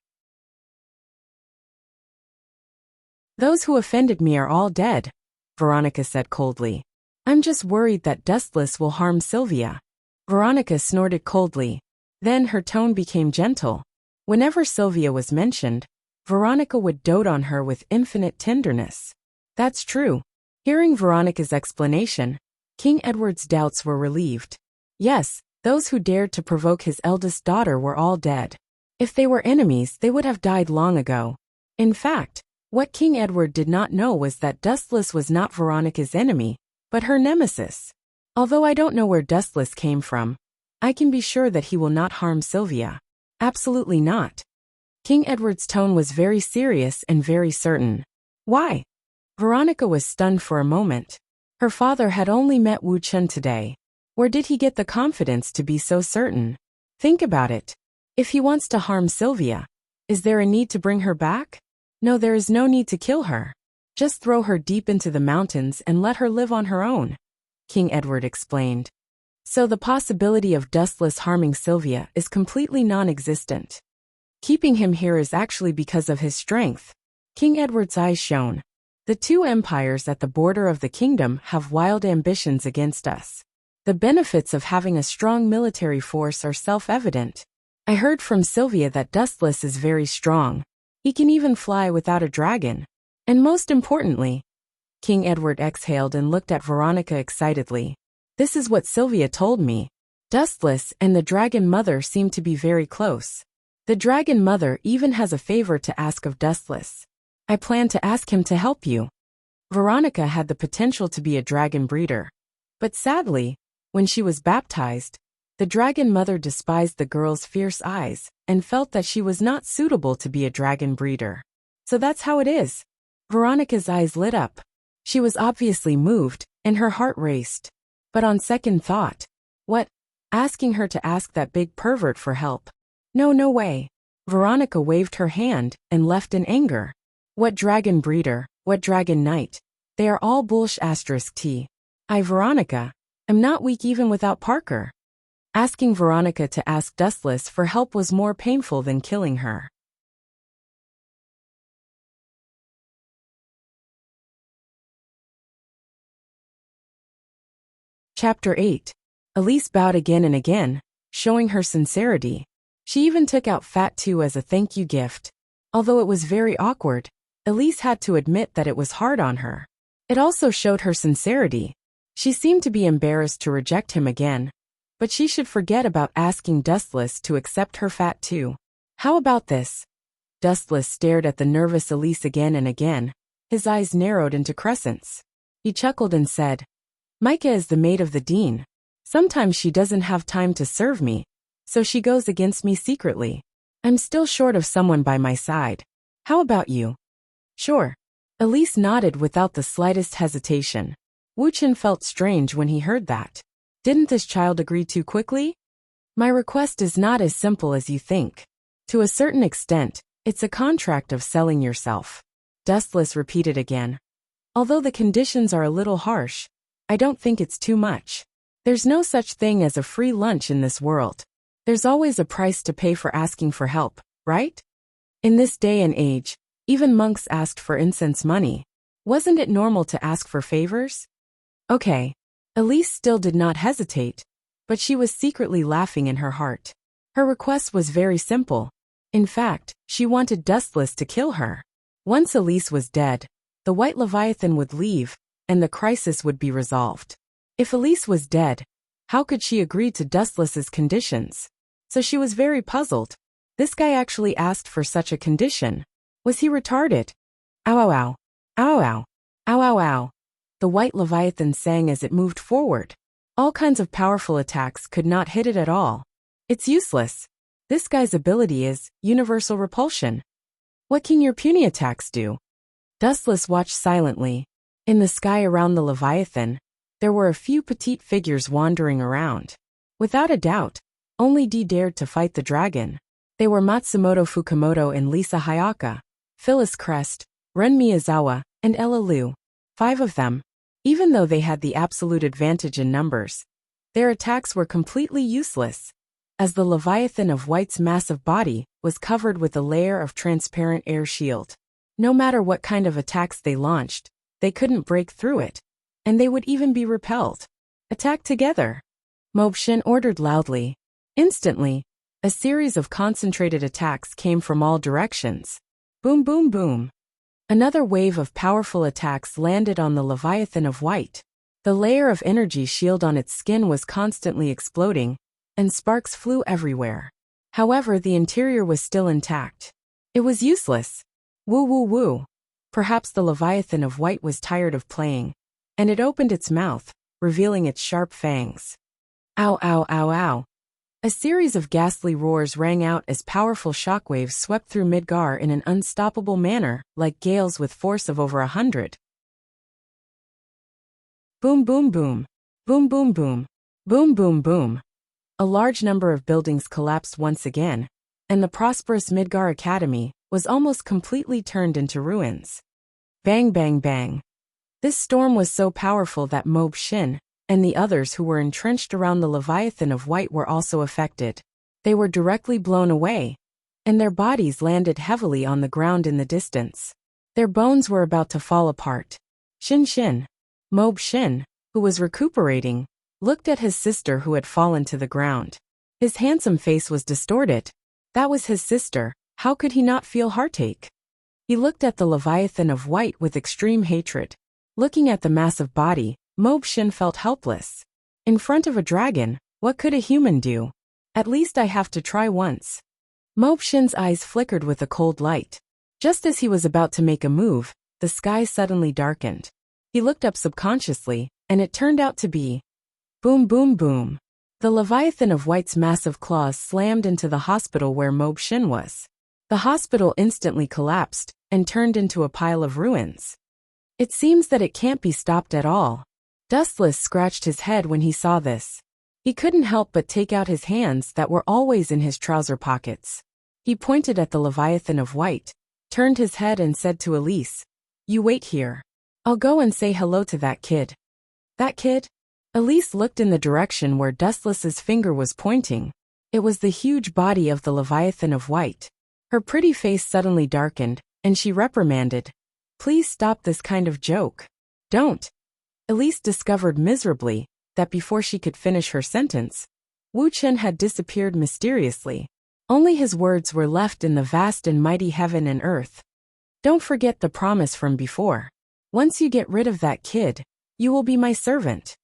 Those who offended me are all dead," Veronica said coldly. "I'm just worried that Dustless will harm Sylvia." Veronica snorted coldly. Then her tone became gentle. Whenever Sylvia was mentioned, Veronica would dote on her with infinite tenderness. That's true. Hearing Veronica's explanation, King Edward's doubts were relieved. Yes, those who dared to provoke his eldest daughter were all dead. If they were enemies, they would have died long ago. In fact, what King Edward did not know was that Dustless was not Veronica's enemy, but her nemesis. Although I don't know where Dustless came from, I can be sure that he will not harm Sylvia. Absolutely not. King Edward's tone was very serious and very certain. Why? Veronica was stunned for a moment. Her father had only met Wu Chen today. Where did he get the confidence to be so certain? Think about it. If he wants to harm Sylvia, is there a need to bring her back? No, there is no need to kill her. Just throw her deep into the mountains and let her live on her own, King Edward explained. So the possibility of Dustless harming Sylvia is completely non-existent. Keeping him here is actually because of his strength. King Edward's eyes shone. The two empires at the border of the kingdom have wild ambitions against us. The benefits of having a strong military force are self-evident. I heard from Sylvia that Dustless is very strong. He can even fly without a dragon. And most importantly, King Edward exhaled and looked at Veronica excitedly. This is what Sylvia told me. Dustless and the Dragon Mother seem to be very close. The Dragon Mother even has a favor to ask of Dustless. I plan to ask him to help you. Veronica had the potential to be a dragon breeder. But sadly, when she was baptized, the Dragon Mother despised the girl's fierce eyes and felt that she was not suitable to be a dragon breeder. So that's how it is. Veronica's eyes lit up. She was obviously moved, and her heart raced. But on second thought, what? Asking her to ask that big pervert for help? No way. Veronica waved her hand and left in anger. What dragon breeder, what dragon knight? They are all **T. I, Veronica, am not weak even without Parker. Asking Veronica to ask Dustless for help was more painful than killing her. Chapter 8. Elise bowed again and again, showing her sincerity. She even took out Fat 2 as a thank you gift. Although it was very awkward, Elise had to admit that it was hard on her. It also showed her sincerity. She seemed to be embarrassed to reject him again, but she should forget about asking Dustless to accept her Fat 2. How about this? Dustless stared at the nervous Elise again and again. His eyes narrowed into crescents. He chuckled and said, Micah is the maid of the dean. Sometimes she doesn't have time to serve me, so she goes against me secretly. I'm still short of someone by my side. How about you? Sure. Elise nodded without the slightest hesitation. Wu-Chin felt strange when he heard that. Didn't this child agree too quickly? My request is not as simple as you think. To a certain extent, it's a contract of selling yourself. Dustless repeated again. Although the conditions are a little harsh, I don't think it's too much. There's no such thing as a free lunch in this world. There's always a price to pay for asking for help, right? In this day and age, even monks asked for incense money. Wasn't it normal to ask for favors? Okay. Elise still did not hesitate, but she was secretly laughing in her heart. Her request was very simple. In fact, she wanted Dustless to kill her. Once Elise was dead, the White Leviathan would leave, and the crisis would be resolved. If Elise was dead, how could she agree to Dustless's conditions? So she was very puzzled. This guy actually asked for such a condition. Was he retarded? Ow ow ow. Ow ow. Ow ow ow. The White Leviathan sang as it moved forward. All kinds of powerful attacks could not hit it at all. It's useless. This guy's ability is universal repulsion. What can your puny attacks do? Dustless watched silently. In the sky around the Leviathan, there were a few petite figures wandering around. Without a doubt, only D dared to fight the dragon. They were Matsumoto Fukumoto and Lisa Hayaka, Phyllis Crest, Ren Miyazawa, and Ella Liu. 5 of them. Even though they had the absolute advantage in numbers, their attacks were completely useless, as the Leviathan of White's massive body was covered with a layer of transparent air shield. No matter what kind of attacks they launched, they couldn't break through it, and they would even be repelled. Attack together! Mobshin ordered loudly. Instantly, a series of concentrated attacks came from all directions. Boom boom boom. Another wave of powerful attacks landed on the Leviathan of White. The layer of energy shield on its skin was constantly exploding, and sparks flew everywhere. However, the interior was still intact. It was useless. Woo woo woo. Perhaps the Leviathan of White was tired of playing, and it opened its mouth, revealing its sharp fangs. Ow ow ow ow. A series of ghastly roars rang out as powerful shockwaves swept through Midgar in an unstoppable manner, like gales with force of over 100. Boom boom boom. Boom boom boom. Boom boom boom. A large number of buildings collapsed once again, and the prosperous Midgar Academy was almost completely turned into ruins. Bang bang bang. This storm was so powerful that Mob Shin and the others who were entrenched around the Leviathan of White were also affected. They were directly blown away, and their bodies landed heavily on the ground in the distance. Their bones were about to fall apart. Shin Shin, Mob Shin, who was recuperating, looked at his sister who had fallen to the ground. His handsome face was distorted. That was his sister. How could he not feel heartache? He looked at the Leviathan of White with extreme hatred. Looking at the massive body, Mob Shin felt helpless. In front of a dragon, what could a human do? At least I have to try once. Mo Xin's eyes flickered with a cold light. Just as he was about to make a move, the sky suddenly darkened. He looked up subconsciously, and it turned out to be boom boom boom. The Leviathan of White's massive claws slammed into the hospital where Mo Xin was. The hospital instantly collapsed and turned into a pile of ruins. It seems that it can't be stopped at all. Dustless scratched his head when he saw this. He couldn't help but take out his hands that were always in his trouser pockets. He pointed at the Leviathan of White, turned his head and said to Elise, "You wait here. I'll go and say hello to that kid." That kid? Elise looked in the direction where Dustless's finger was pointing. It was the huge body of the Leviathan of White. Her pretty face suddenly darkened, and she reprimanded, "Please stop this kind of joke. Don't." Elise discovered miserably that before she could finish her sentence, Wu Chen had disappeared mysteriously. Only his words were left in the vast and mighty heaven and earth. "Don't forget the promise from before. Once you get rid of that kid, you will be my servant."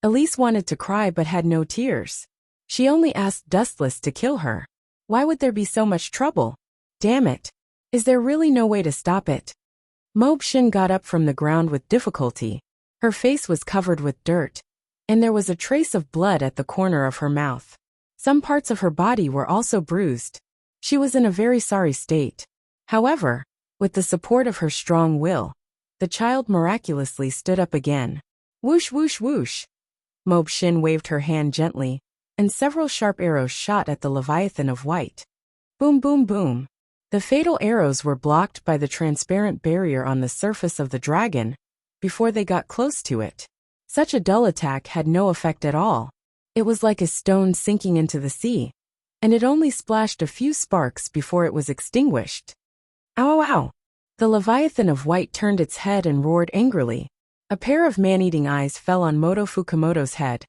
Elise wanted to cry but had no tears. She only asked Dustless to kill her. Why would there be so much trouble? Damn it. Is there really no way to stop it? Mo Xin got up from the ground with difficulty. Her face was covered with dirt, and there was a trace of blood at the corner of her mouth. Some parts of her body were also bruised. She was in a very sorry state. However, with the support of her strong will, the child miraculously stood up again. Whoosh whoosh whoosh. Mo Xin waved her hand gently, and several sharp arrows shot at the Leviathan of White. Boom boom boom. The fatal arrows were blocked by the transparent barrier on the surface of the dragon before they got close to it. Such a dull attack had no effect at all. It was like a stone sinking into the sea, and it only splashed a few sparks before it was extinguished. Ow ow! The Leviathan of White turned its head and roared angrily. A pair of man-eating eyes fell on Moto Fukamoto's head.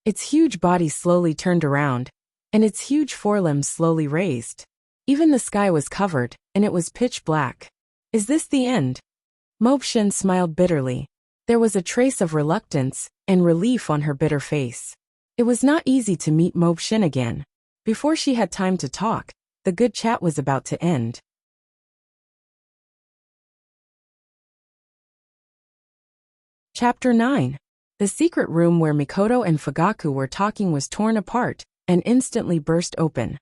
Its huge body slowly turned around, and its huge forelimbs slowly raised. Even the sky was covered, and it was pitch black. Is this the end? Mo Xin smiled bitterly. There was a trace of reluctance and relief on her bitter face. It was not easy to meet Mo Xin again. Before she had time to talk, the good chat was about to end. Chapter 9. The secret room where Mikoto and Fugaku were talking was torn apart and instantly burst open,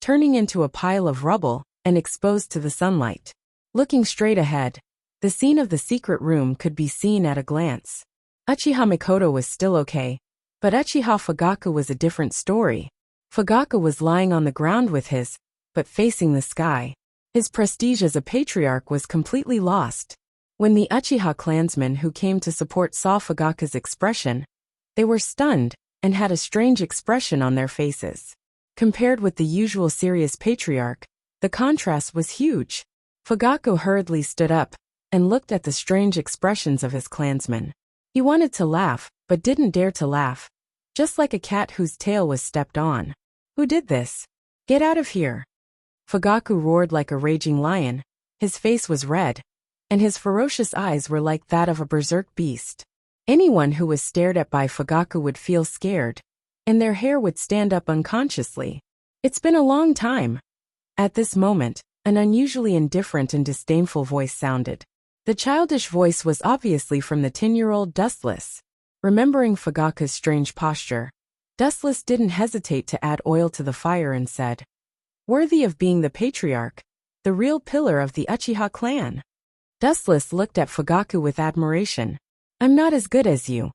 turning into a pile of rubble and exposed to the sunlight. Looking straight ahead, the scene of the secret room could be seen at a glance. Uchiha Mikoto was still okay, but Uchiha Fugaku was a different story. Fugaku was lying on the ground with his, but facing the sky. His prestige as a patriarch was completely lost. When the Uchiha clansmen who came to support saw Fugaku's expression, they were stunned and had a strange expression on their faces. Compared with the usual serious patriarch, the contrast was huge. Fugaku hurriedly stood up and looked at the strange expressions of his clansmen. He wanted to laugh, but didn't dare to laugh, just like a cat whose tail was stepped on. Who did this? Get out of here! Fugaku roared like a raging lion. His face was red, and his ferocious eyes were like that of a berserk beast. Anyone who was stared at by Fugaku would feel scared, and their hair would stand up unconsciously. It's been a long time. At this moment, an unusually indifferent and disdainful voice sounded. The childish voice was obviously from the 10-year-old Dustless. Remembering Fugaku's strange posture, Dustless didn't hesitate to add oil to the fire and said, "Worthy of being the patriarch, the real pillar of the Uchiha clan." Dustless looked at Fugaku with admiration. "I'm not as good as you.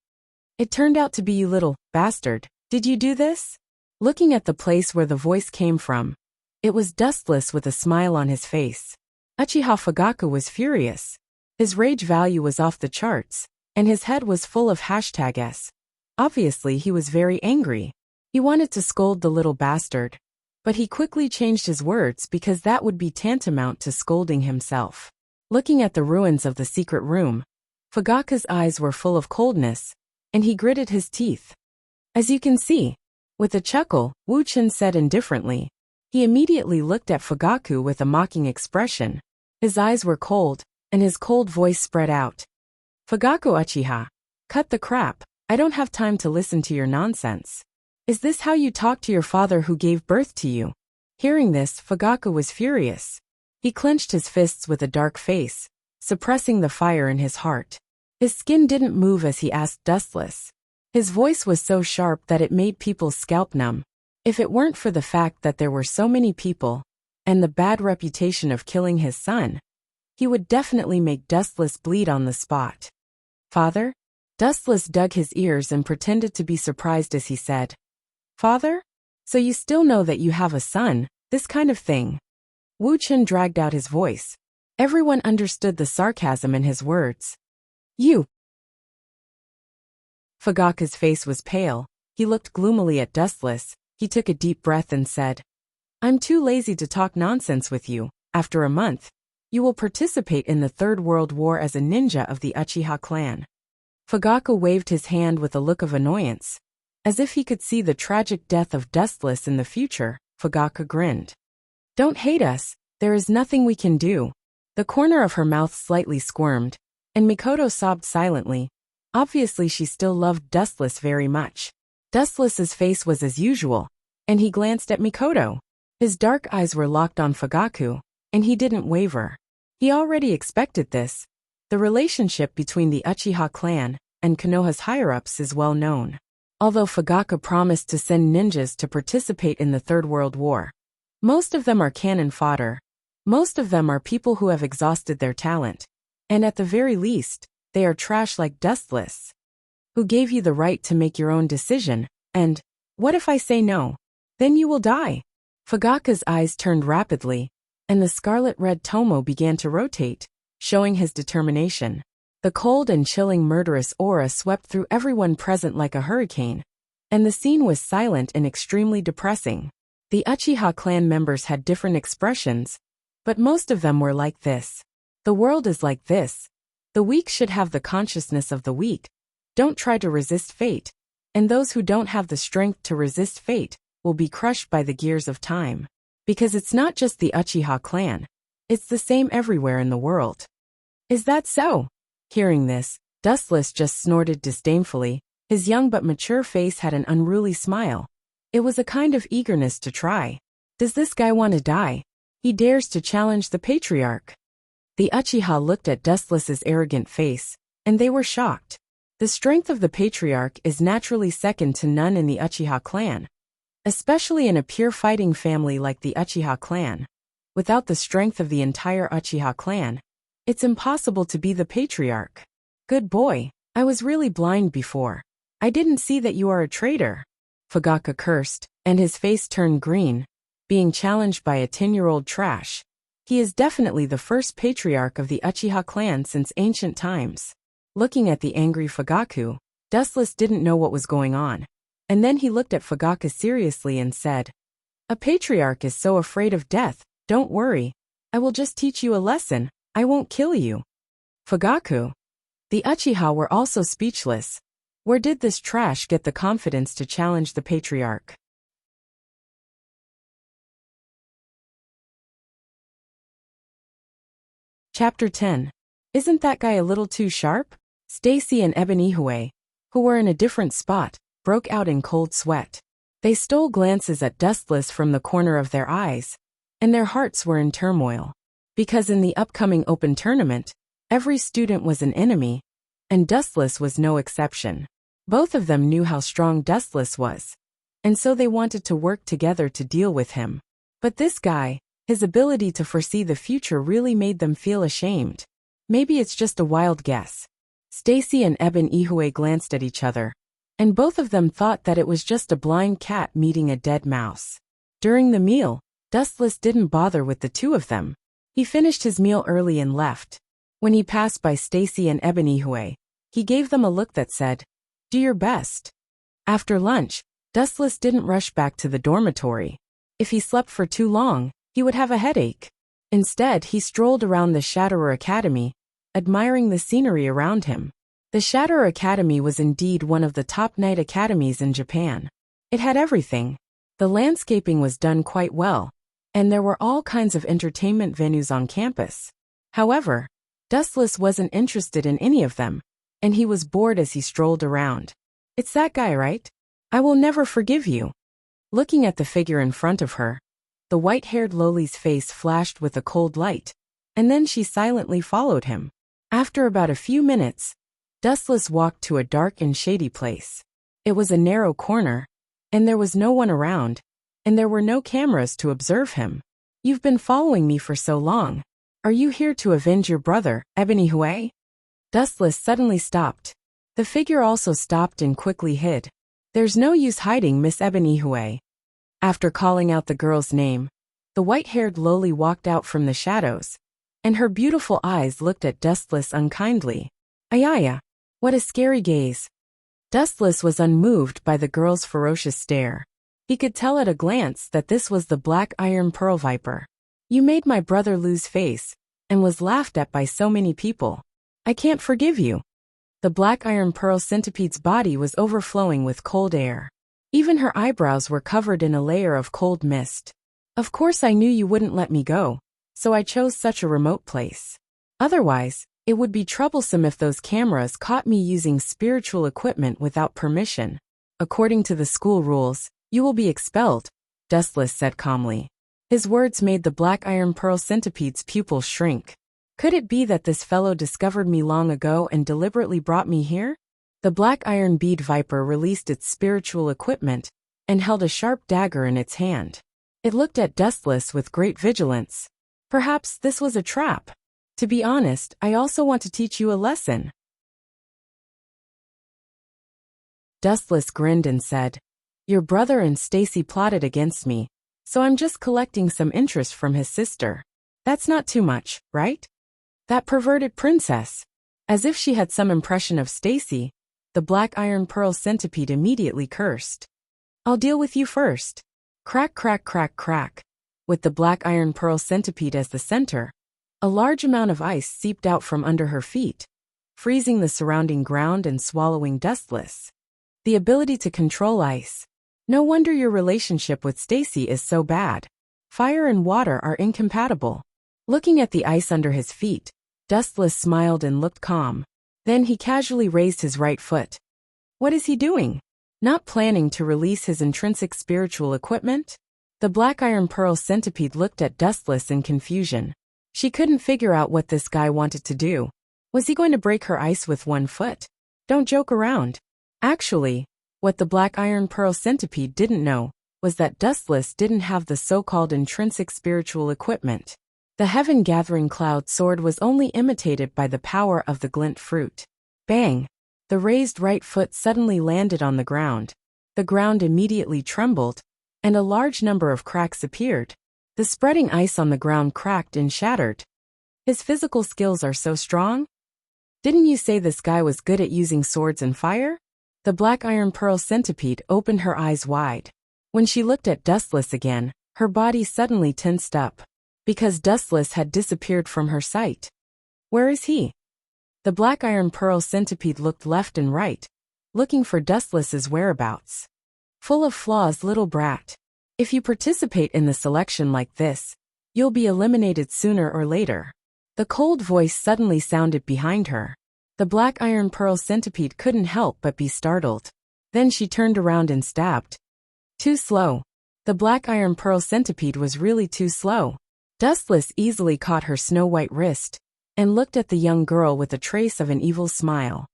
It turned out to be you little bastard. Did you do this?" Looking at the place where the voice came from, it was Dustless with a smile on his face. Uchiha Fugaku was furious. His rage value was off the charts, and his head was full of #S. Obviously he was very angry. He wanted to scold the little bastard, but he quickly changed his words because that would be tantamount to scolding himself. Looking at the ruins of the secret room, Fugaku's eyes were full of coldness, and he gritted his teeth. As you can see, with a chuckle, Wu Chen said indifferently, He immediately looked at Fugaku with a mocking expression. His eyes were cold, and his cold voice spread out. Fugaku Uchiha, cut the crap. I don't have time to listen to your nonsense. Is this how you talk to your father who gave birth to you? Hearing this, Fugaku was furious. He clenched his fists with a dark face, suppressing the fire in his heart. His skin didn't move as he asked Dustless. His voice was so sharp that it made people's scalp numb. If it weren't for the fact that there were so many people, and the bad reputation of killing his son, he would definitely make Dustless bleed on the spot. Father? Dustless dug his ears and pretended to be surprised as he said, Father? So you still know that you have a son, this kind of thing. Wu Chen dragged out his voice. Everyone understood the sarcasm in his words. You. Fugaku's face was pale. He looked gloomily at Dustless. He took a deep breath and said, I'm too lazy to talk nonsense with you. After a month, you will participate in the Third World War as a ninja of the Uchiha clan. Fugaku waved his hand with a look of annoyance. As if he could see the tragic death of Dustless in the future, Fugaku grinned. Don't hate us, there is nothing we can do. The corner of her mouth slightly squirmed, and Mikoto sobbed silently. Obviously she still loved Dustless very much. Dustless's face was as usual, and he glanced at Mikoto. His dark eyes were locked on Fugaku, and he didn't waver. He already expected this. The relationship between the Uchiha clan and Konoha's higher-ups is well known. Although Fugaku promised to send ninjas to participate in the Third World War, most of them are cannon fodder. Most of them are people who have exhausted their talent. And at the very least, they are trash like Dustless. Who gave you the right to make your own decision, and, what if I say no? Then you will die. Fugaku's eyes turned rapidly, and the scarlet-red tomo began to rotate, showing his determination. The cold and chilling murderous aura swept through everyone present like a hurricane, and the scene was silent and extremely depressing. The Uchiha clan members had different expressions, but most of them were like this. The world is like this. The weak should have the consciousness of the weak. Don't try to resist fate, and those who don't have the strength to resist fate will be crushed by the gears of time. Because it's not just the Uchiha clan. It's the same everywhere in the world. Is that so? Hearing this, Dustless just snorted disdainfully. His young but mature face had an unruly smile. It was a kind of eagerness to try. Does this guy want to die? He dares to challenge the patriarch. The Uchiha looked at Dustless's arrogant face, and they were shocked. The strength of the patriarch is naturally second to none in the Uchiha clan, especially in a pure fighting family like the Uchiha clan. Without the strength of the entire Uchiha clan, it's impossible to be the patriarch. Good boy, I was really blind before. I didn't see that you are a traitor. Fugaku cursed, and his face turned green. Being challenged by a 10-year-old trash. He is definitely the first patriarch of the Uchiha clan since ancient times. Looking at the angry Fugaku, Dustless didn't know what was going on. And then he looked at Fugaku seriously and said, A patriarch is so afraid of death, don't worry. I will just teach you a lesson, I won't kill you. Fugaku. The Uchiha were also speechless. Where did this trash get the confidence to challenge the patriarch? Chapter 10. Isn't that guy a little too sharp? Stacy and Ebonihue, who were in a different spot, broke out in cold sweat. They stole glances at Dustless from the corner of their eyes, and their hearts were in turmoil. Because in the upcoming open tournament, every student was an enemy, and Dustless was no exception. Both of them knew how strong Dustless was, and so they wanted to work together to deal with him. But this guy, his ability to foresee the future really made them feel ashamed. Maybe it's just a wild guess. Stacy and Ebonihue glanced at each other, and both of them thought that it was just a blind cat meeting a dead mouse. During the meal, Dustless didn't bother with the two of them. He finished his meal early and left. When he passed by Stacy and Ebonihue, he gave them a look that said, Do your best. After lunch, Dustless didn't rush back to the dormitory. If he slept for too long, he would have a headache. Instead, he strolled around the Shatterer Academy, admiring the scenery around him. The Shatterer Academy was indeed one of the top night academies in Japan. It had everything. The landscaping was done quite well, and there were all kinds of entertainment venues on campus. However, Dustless wasn't interested in any of them, and he was bored as he strolled around. "It's that guy, right? I will never forgive you." Looking at the figure in front of her, the white-haired lowly's face flashed with a cold light, and then she silently followed him. After about a few minutes, Dustless walked to a dark and shady place. It was a narrow corner, and there was no one around, and there were no cameras to observe him. "You've been following me for so long. Are you here to avenge your brother, Ebony Hue?" Dustless suddenly stopped. The figure also stopped and quickly hid. "There's no use hiding, Miss Ebony Hue." After calling out the girl's name, the white-haired lowly walked out from the shadows, and her beautiful eyes looked at Dustless unkindly. Ayaya, what a scary gaze. Dustless was unmoved by the girl's ferocious stare. He could tell at a glance that this was the black iron pearl viper. "You made my brother lose face, and was laughed at by so many people. I can't forgive you." The black iron pearl centipede's body was overflowing with cold air. Even her eyebrows were covered in a layer of cold mist. "Of course I knew you wouldn't let me go, so I chose such a remote place. Otherwise, it would be troublesome if those cameras caught me using spiritual equipment without permission. According to the school rules, you will be expelled," Dustless said calmly. His words made the black iron pearl centipede's pupils shrink. Could it be that this fellow discovered me long ago and deliberately brought me here? The black iron bead viper released its spiritual equipment and held a sharp dagger in its hand. It looked at Dustless with great vigilance. Perhaps this was a trap. "To be honest, I also want to teach you a lesson." Dustless grinned and said, "Your brother and Stacy plotted against me, so I'm just collecting some interest from his sister. That's not too much, right? That perverted princess." As if she had some impression of Stacy, the black iron pearl centipede immediately cursed. "I'll deal with you first." Crack, crack, crack, crack. With the black iron pearl centipede as the center, a large amount of ice seeped out from under her feet, freezing the surrounding ground and swallowing Dustless. The ability to control ice. No wonder your relationship with Stacy is so bad. Fire and water are incompatible. Looking at the ice under his feet, Dustless smiled and looked calm. Then he casually raised his right foot. What is he doing? Not planning to release his intrinsic spiritual equipment? The black iron pearl centipede looked at Dustless in confusion. She couldn't figure out what this guy wanted to do. Was he going to break her ice with one foot? Don't joke around. Actually, what the black iron pearl centipede didn't know was that Dustless didn't have the so-called intrinsic spiritual equipment. The heaven-gathering cloud sword was only imitated by the power of the glint fruit. Bang! The raised right foot suddenly landed on the ground. The ground immediately trembled, and a large number of cracks appeared. The spreading ice on the ground cracked and shattered. His physical skills are so strong? Didn't you say this guy was good at using swords and fire? The black iron pearl centipede opened her eyes wide. When she looked at Dustless again, her body suddenly tensed up, because Dustless had disappeared from her sight. Where is he? The black iron pearl centipede looked left and right, looking for Dustless's whereabouts. Full of flaws, little brat. If you participate in the selection like this, you'll be eliminated sooner or later. The cold voice suddenly sounded behind her. The black iron pearl centipede couldn't help but be startled. Then she turned around and stabbed. Too slow. The black iron pearl centipede was really too slow. Dustless easily caught her snow-white wrist and looked at the young girl with a trace of an evil smile.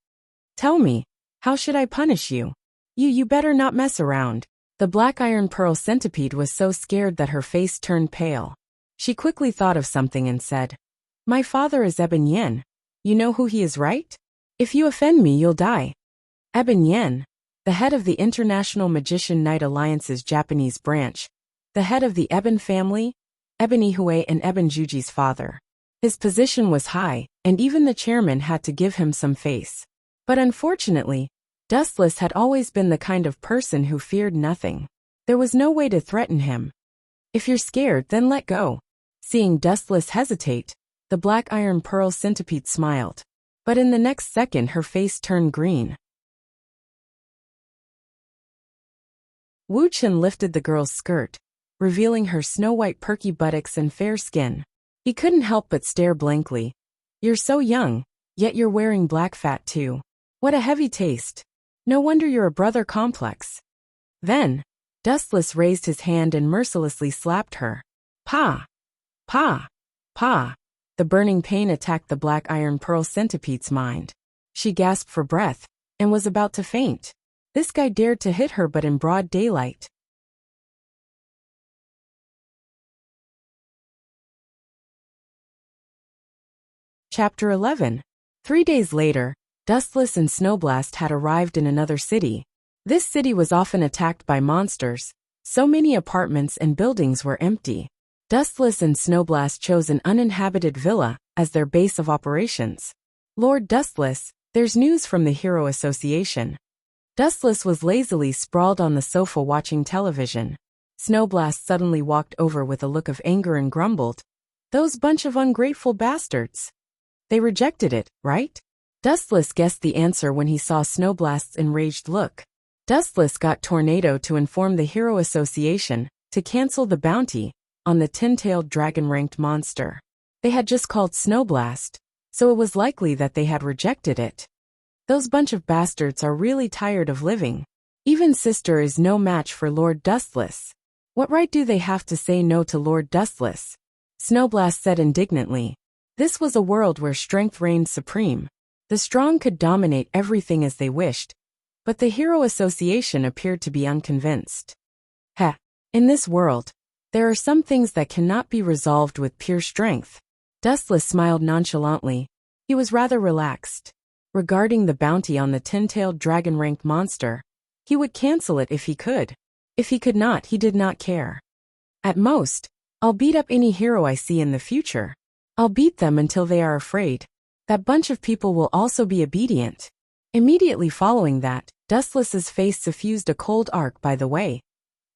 "Tell me, how should I punish you? You better not mess around." The black iron pearl centipede was so scared that her face turned pale. She quickly thought of something and said, "My father is Eben Yen. You know who he is, right? If you offend me, you'll die." Eben Yen, the head of the International Magician Knight Alliance's Japanese branch, the head of the Eben family, Ebony Hue and Eben Juji's father. His position was high, and even the chairman had to give him some face. But unfortunately, Dustless had always been the kind of person who feared nothing. There was no way to threaten him. "If you're scared, then let go." Seeing Dustless hesitate, the black iron pearl centipede smiled. But in the next second her face turned green. Wu Chen lifted the girl's skirt, revealing her snow-white perky buttocks and fair skin. He couldn't help but stare blankly. "You're so young, yet you're wearing black fat too. What a heavy taste. No wonder you're a brother complex." Then, Dustless raised his hand and mercilessly slapped her. Pa! Pa! Pa! The burning pain attacked the black iron pearl centipede's mind. She gasped for breath and was about to faint. This guy dared to hit her, but in broad daylight. Chapter 11. 3 days later, Dustless and Snowblast had arrived in another city. This city was often attacked by monsters. So many apartments and buildings were empty. Dustless and Snowblast chose an uninhabited villa as their base of operations. "Lord Dustless, there's news from the Hero Association." Dustless was lazily sprawled on the sofa watching television. Snowblast suddenly walked over with a look of anger and grumbled, "Those bunch of ungrateful bastards. They rejected it, right?" Dustless guessed the answer when he saw Snowblast's enraged look. Dustless got Tornado to inform the Hero Association to cancel the bounty on the tin-tailed dragon-ranked monster. They had just called Snowblast, so it was likely that they had rejected it. Those bunch of bastards are really tired of living. Even Sister is no match for Lord Dustless. What right do they have to say no to Lord Dustless? Snowblast said indignantly. This was a world where strength reigned supreme. The strong could dominate everything as they wished, but the Hero Association appeared to be unconvinced. Heh, in this world, there are some things that cannot be resolved with pure strength. Dustless smiled nonchalantly. He was rather relaxed. Regarding the bounty on the tin-tailed dragon-ranked monster, he would cancel it if he could. If he could not, he did not care. At most, I'll beat up any hero I see in the future. I'll beat them until they are afraid. That bunch of people will also be obedient. Immediately following that, Dustless's face suffused a cold arc. By the way.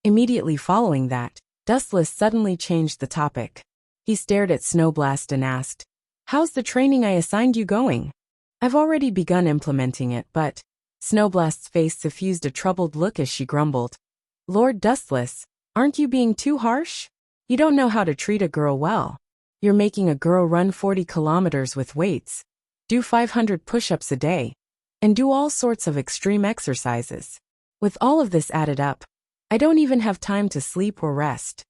Immediately following that, Dustless suddenly changed the topic. He stared at Snowblast and asked, "How's the training I assigned you going?" "I've already begun implementing it, but..." Snowblast's face suffused a troubled look as she grumbled. "Lord Dustless, aren't you being too harsh? You don't know how to treat a girl well. You're making a girl run 40 kilometers with weights, do 500 push-ups a day, and do all sorts of extreme exercises. With all of this added up, I don't even have time to sleep or rest.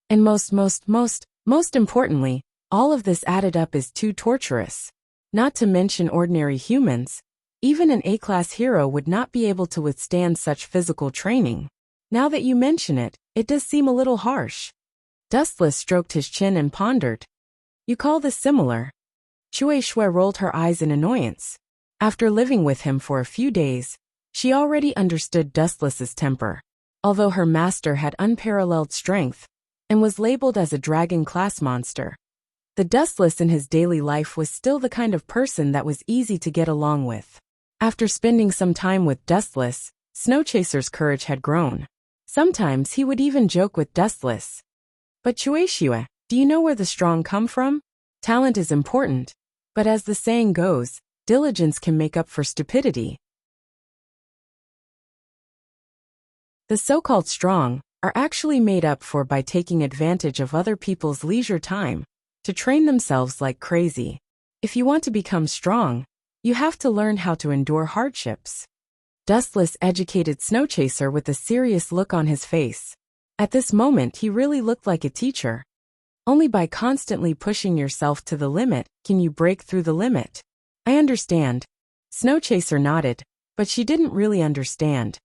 And most importantly, all of this added up is too torturous. Not to mention ordinary humans. Even an A-class hero would not be able to withstand such physical training. Now that you mention it, it does seem a little harsh." Dustless stroked his chin and pondered. "You call this similar?" Chue Shui rolled her eyes in annoyance. After living with him for a few days, she already understood Dustless's temper. Although her master had unparalleled strength and was labeled as a dragon-class monster, the Dustless in his daily life was still the kind of person that was easy to get along with. After spending some time with Dustless, Snowchaser's courage had grown. Sometimes he would even joke with Dustless. "But Chueshue, do you know where the strong come from? Talent is important, but as the saying goes, diligence can make up for stupidity." The so-called strong are actually made up for by taking advantage of other people's leisure time to train themselves like crazy. If you want to become strong, you have to learn how to endure hardships. Dustless educated Snowchaser with a serious look on his face. At this moment he really looked like a teacher. Only by constantly pushing yourself to the limit can you break through the limit. "I understand." Snowchaser nodded, but she didn't really understand.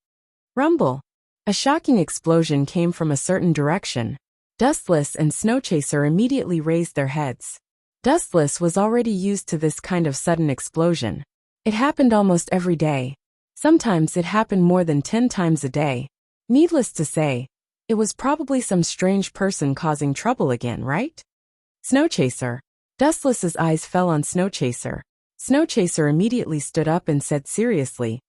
Rumble. A shocking explosion came from a certain direction. Dustless and Snowchaser immediately raised their heads. Dustless was already used to this kind of sudden explosion. It happened almost every day. Sometimes it happened more than 10 times a day. Needless to say, it was probably some strange person causing trouble again, right? Snowchaser. Dustless's eyes fell on Snowchaser. Snowchaser immediately stood up and said seriously,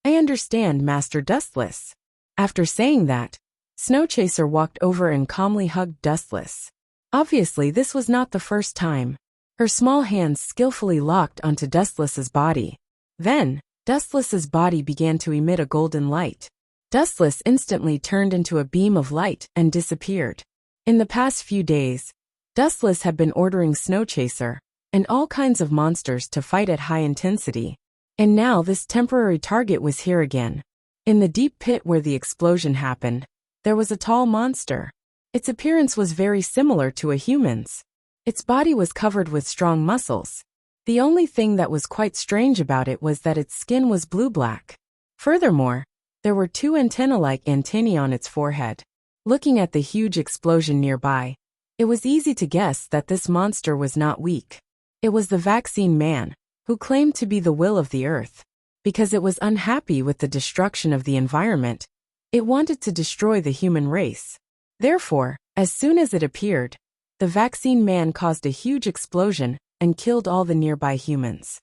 "I understand, Master Dustless." After saying that, Snowchaser walked over and calmly hugged Dustless. Obviously this was not the first time. Her small hands skillfully locked onto Dustless's body. Then, Dustless's body began to emit a golden light. Dustless instantly turned into a beam of light and disappeared. In the past few days, Dustless had been ordering Snow Chaser and all kinds of monsters to fight at high intensity. And now this temporary target was here again. In the deep pit where the explosion happened, there was a tall monster. Its appearance was very similar to a human's. Its body was covered with strong muscles. The only thing that was quite strange about it was that its skin was blue-black. Furthermore, there were two antenna-like antennae on its forehead. Looking at the huge explosion nearby, it was easy to guess that this monster was not weak. It was the Vaccine Man, who claimed to be the will of the earth. Because it was unhappy with the destruction of the environment, it wanted to destroy the human race. Therefore, as soon as it appeared, the Vaccine Man caused a huge explosion and killed all the nearby humans.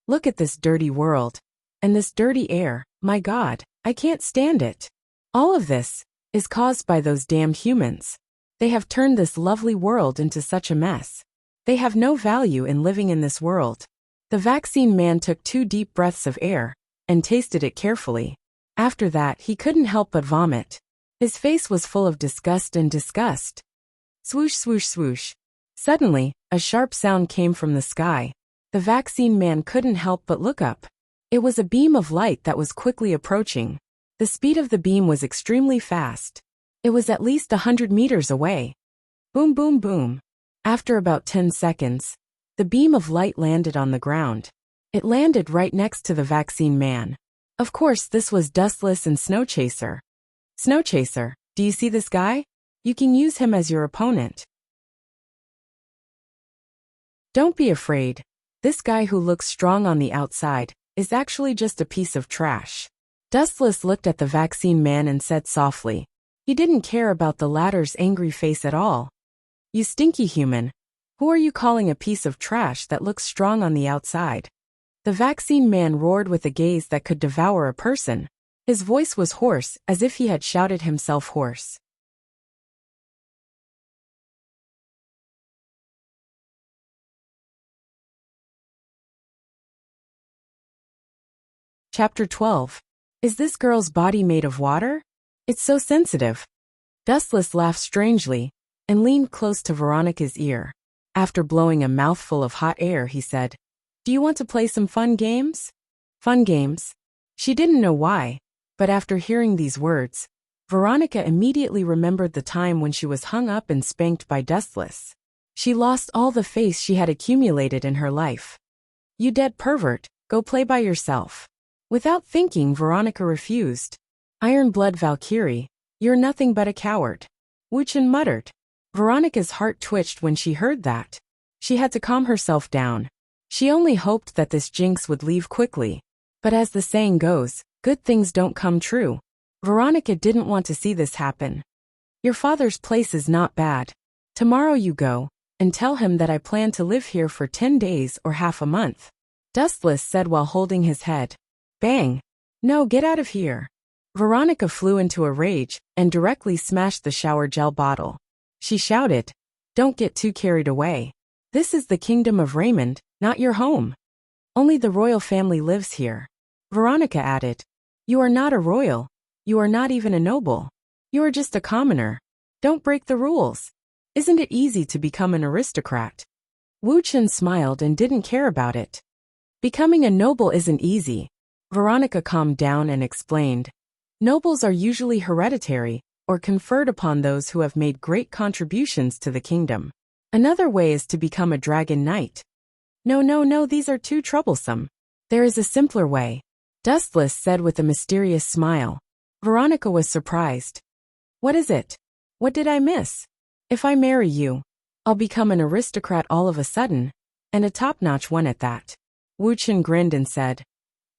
Look at this dirty world. And this dirty air, my God, I can't stand it. All of this is caused by those damned humans. They have turned this lovely world into such a mess. They have no value in living in this world. The Vaccine Man took 2 deep breaths of air and tasted it carefully. After that, he couldn't help but vomit. His face was full of disgust and disgust. Swoosh, swoosh, swoosh. Suddenly, a sharp sound came from the sky. The Vaccine Man couldn't help but look up. It was a beam of light that was quickly approaching. The speed of the beam was extremely fast. It was at least 100 meters away. Boom, boom, boom. After about 10 seconds, the beam of light landed on the ground. It landed right next to the Vaccine Man. Of course, this was Dustless and Snow Chaser. Snow Chaser, do you see this guy? You can use him as your opponent. Don't be afraid. This guy who looks strong on the outside is actually just a piece of trash. Dustless looked at the Vaccine Man and said softly. He didn't care about the latter's angry face at all. You stinky human. Who are you calling a piece of trash that looks strong on the outside? The Vaccine Man roared with a gaze that could devour a person. His voice was hoarse, as if he had shouted himself hoarse. Chapter 12. Is this girl's body made of water? It's so sensitive. Dustless laughed strangely and leaned close to Veronica's ear. After blowing a mouthful of hot air, he said, "Do you want to play some fun games?" Fun games? She didn't know why, but after hearing these words, Veronica immediately remembered the time when she was hung up and spanked by Dustless. She lost all the faith she had accumulated in her life. You dead pervert, go play by yourself. Without thinking, Veronica refused. Iron-blood Valkyrie, you're nothing but a coward. Wuchen muttered. Veronica's heart twitched when she heard that. She had to calm herself down. She only hoped that this jinx would leave quickly. But as the saying goes, good things don't come true. Veronica didn't want to see this happen. Your father's place is not bad. Tomorrow you go and tell him that I plan to live here for 10 days or half a month. Dustless said while holding his head. Bang! No, get out of here. Veronica flew into a rage and directly smashed the shower gel bottle. She shouted, "Don't get too carried away. This is the kingdom of Raymond, not your home. Only the royal family lives here." Veronica added, "You are not a royal. You are not even a noble. You are just a commoner. Don't break the rules. Isn't it easy to become an aristocrat?" Wu Chen smiled and didn't care about it. Becoming a noble isn't easy. Veronica calmed down and explained. Nobles are usually hereditary or conferred upon those who have made great contributions to the kingdom. Another way is to become a dragon knight. No, these are too troublesome. There is a simpler way. Dustless said with a mysterious smile. Veronica was surprised. What is it? What did I miss? If I marry you, I'll become an aristocrat all of a sudden, and a top-notch one at that. Wu Chen grinned and said,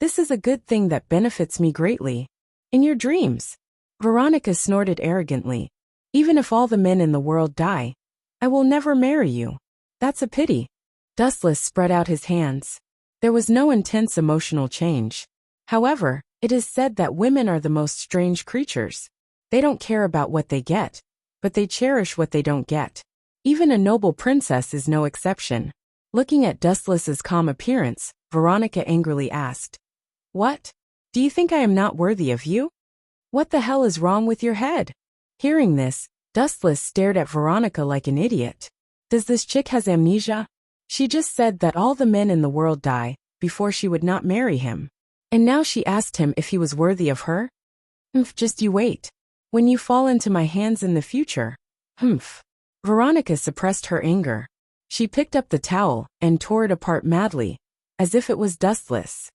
"This is a good thing that benefits me greatly. In your dreams." Veronica snorted arrogantly. "Even if all the men in the world die, I will never marry you. That's a pity." Dustless spread out his hands. There was no intense emotional change. However, it is said that women are the most strange creatures. They don't care about what they get, but they cherish what they don't get. Even a noble princess is no exception. Looking at Dustless's calm appearance, Veronica angrily asked, "What? Do you think I am not worthy of you?" What the hell is wrong with your head? Hearing this, Dustless stared at Veronica like an idiot. Does this chick has amnesia? She just said that all the men in the world die before she would not marry him. And now she asked him if he was worthy of her? Just you wait. When you fall into my hands in the future. Veronica suppressed her anger. She picked up the towel and tore it apart madly, as if it was Dustless.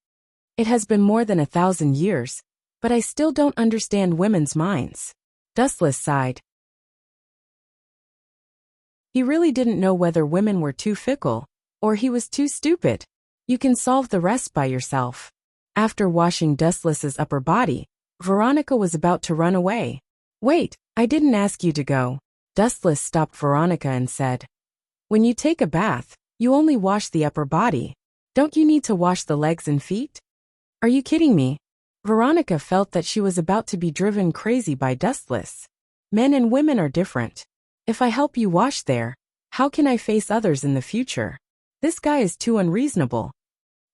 It has been more than 1,000 years, but I still don't understand women's minds. Dustless sighed. He really didn't know whether women were too fickle, or he was too stupid. You can solve the rest by yourself. After washing Dustless's upper body, Veronica was about to run away. Wait, I didn't ask you to go. Dustless stopped Veronica and said, when you take a bath, you only wash the upper body. Don't you need to wash the legs and feet? Are you kidding me? Veronica felt that she was about to be driven crazy by Dustless. Men and women are different. If I help you wash there, how can I face others in the future? This guy is too unreasonable.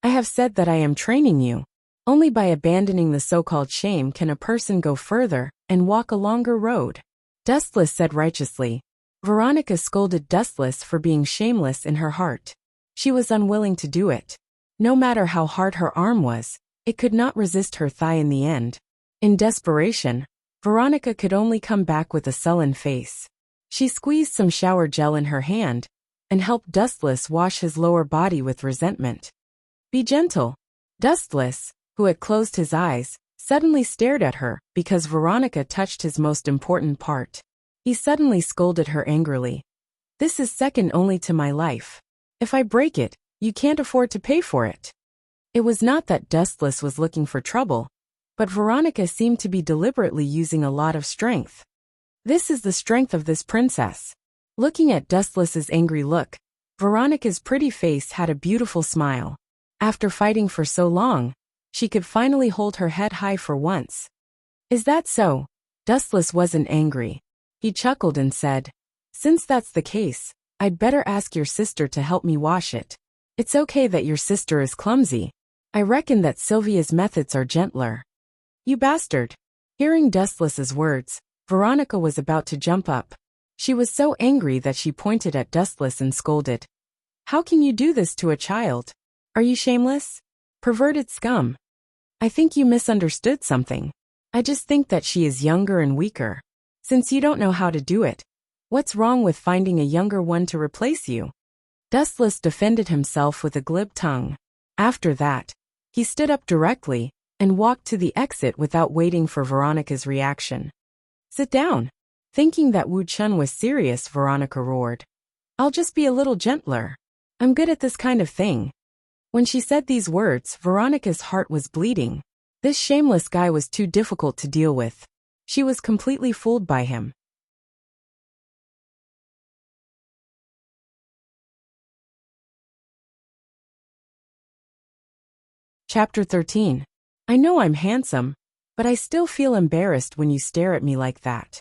I have said that I am training you. Only by abandoning the so-called shame can a person go further and walk a longer road. Dustless said righteously. Veronica scolded Dustless for being shameless in her heart. She was unwilling to do it. No matter how hard her arm was, it could not resist her thigh in the end. In desperation, Veronica could only come back with a sullen face. She squeezed some shower gel in her hand and helped Dustless wash his lower body with resentment. Be gentle. Dustless, who had closed his eyes, suddenly stared at her because Veronica touched his most important part. He suddenly scolded her angrily. This is second only to my life. If I break it, you can't afford to pay for it. It was not that Dustless was looking for trouble, but Veronica seemed to be deliberately using a lot of strength. This is the strength of this princess. Looking at Dustless's angry look, Veronica's pretty face had a beautiful smile. After fighting for so long, she could finally hold her head high for once. Is that so? Dustless wasn't angry. He chuckled and said, since that's the case, I'd better ask your sister to help me wash it. It's okay that your sister is clumsy. I reckon that Sylvia's methods are gentler. You bastard. Hearing Dustless's words, Veronica was about to jump up. She was so angry that she pointed at Dustless and scolded. How can you do this to a child? Are you shameless? Perverted scum. I think you misunderstood something. I just think that she is younger and weaker. Since you don't know how to do it, what's wrong with finding a younger one to replace you? Dustless defended himself with a glib tongue. After that, he stood up directly and walked to the exit without waiting for Veronica's reaction. Sit down. Thinking that Wu Chun was serious, Veronica roared. I'll just be a little gentler. I'm good at this kind of thing. When she said these words, Veronica's heart was bleeding. This shameless guy was too difficult to deal with. She was completely fooled by him. Chapter 13. I know I'm handsome, but I still feel embarrassed when you stare at me like that.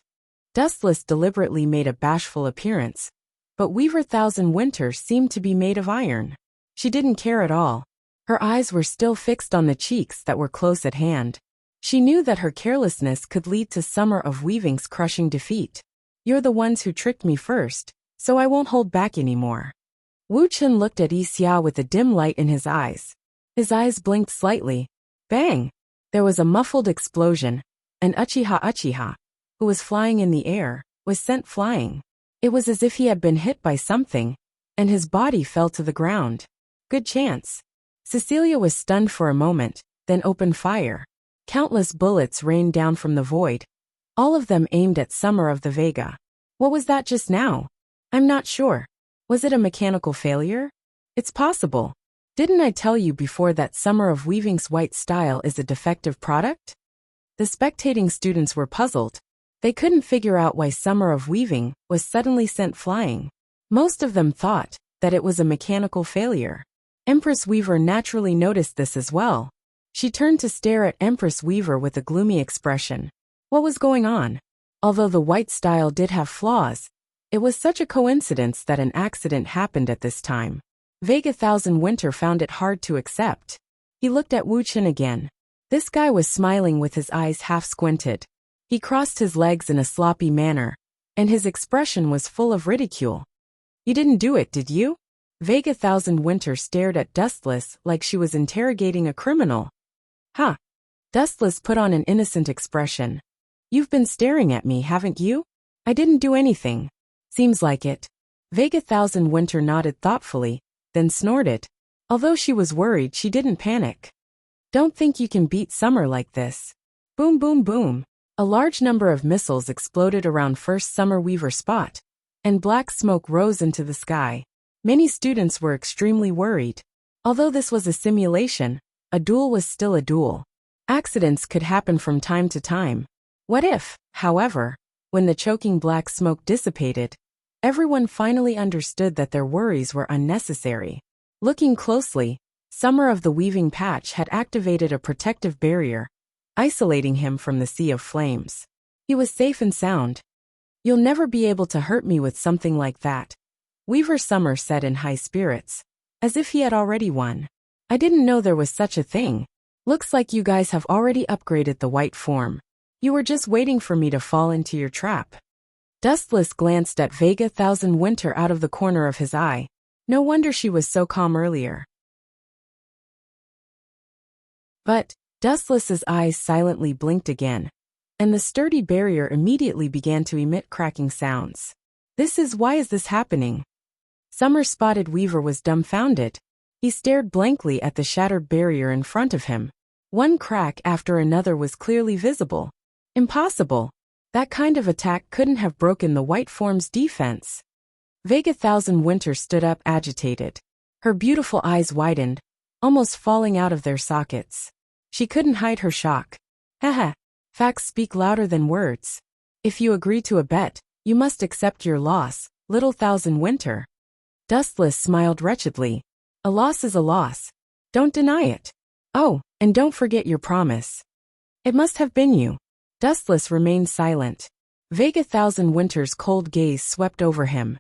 Dustless deliberately made a bashful appearance, but Weaver Thousand Winter seemed to be made of iron. She didn't care at all. Her eyes were still fixed on the cheeks that were close at hand. She knew that her carelessness could lead to Summer of Weaving's crushing defeat. You're the ones who tricked me first, so I won't hold back anymore. Wu Chun looked at Yi Xia with a dim light in his eyes. His eyes blinked slightly. Bang! There was a muffled explosion, and Uchiha, who was flying in the air, was sent flying. It was as if he had been hit by something, and his body fell to the ground. Good chance. Cecilia was stunned for a moment, then opened fire. Countless bullets rained down from the void, all of them aimed at Summer of the Vega. What was that just now? I'm not sure. Was it a mechanical failure? It's possible. Didn't I tell you before that Summer of Weaving's white style is a defective product? The spectating students were puzzled. They couldn't figure out why Summer of Weaving was suddenly sent flying. Most of them thought that it was a mechanical failure. Empress Weaver naturally noticed this as well. She turned to stare at Empress Weaver with a gloomy expression. What was going on? Although the white style did have flaws, it was such a coincidence that an accident happened at this time. Vega Thousand Winter found it hard to accept. He looked at Wu Chun again. This guy was smiling with his eyes half squinted. He crossed his legs in a sloppy manner, and his expression was full of ridicule. You didn't do it, did you? Vega Thousand Winter stared at Dustless like she was interrogating a criminal. Huh. Dustless put on an innocent expression. You've been staring at me, haven't you? I didn't do anything. Seems like it. Vega Thousand Winter nodded thoughtfully, then snorted. Although she was worried, she didn't panic. Don't think you can beat Summer like this. Boom boom boom. A large number of missiles exploded around First Summer Weaver spot, and black smoke rose into the sky. Many students were extremely worried. Although this was a simulation, a duel was still a duel. Accidents could happen from time to time. What if, however, when the choking black smoke dissipated, everyone finally understood that their worries were unnecessary? Looking closely, Summer of the Weaving Patch had activated a protective barrier, isolating him from the sea of flames. He was safe and sound. You'll never be able to hurt me with something like that, Weaver Summer said in high spirits, as if he had already won. I didn't know there was such a thing. Looks like you guys have already upgraded the white form. You were just waiting for me to fall into your trap. Dustless glanced at Vega Thousand Winter out of the corner of his eye. No wonder she was so calm earlier. But Dustless's eyes silently blinked again, and the sturdy barrier immediately began to emit cracking sounds. Why is this happening? Summer Spotted Weaver was dumbfounded. He stared blankly at the shattered barrier in front of him. One crack after another was clearly visible. Impossible. That kind of attack couldn't have broken the white form's defense. Vega Thousand Winter stood up agitated. Her beautiful eyes widened, almost falling out of their sockets. She couldn't hide her shock. Haha, facts speak louder than words. If you agree to a bet, you must accept your loss, little Thousand Winter. Dustless smiled wretchedly. A loss is a loss. Don't deny it. Oh, and don't forget your promise. It must have been you. Dustless remained silent. Vega Thousand Winter's cold gaze swept over him.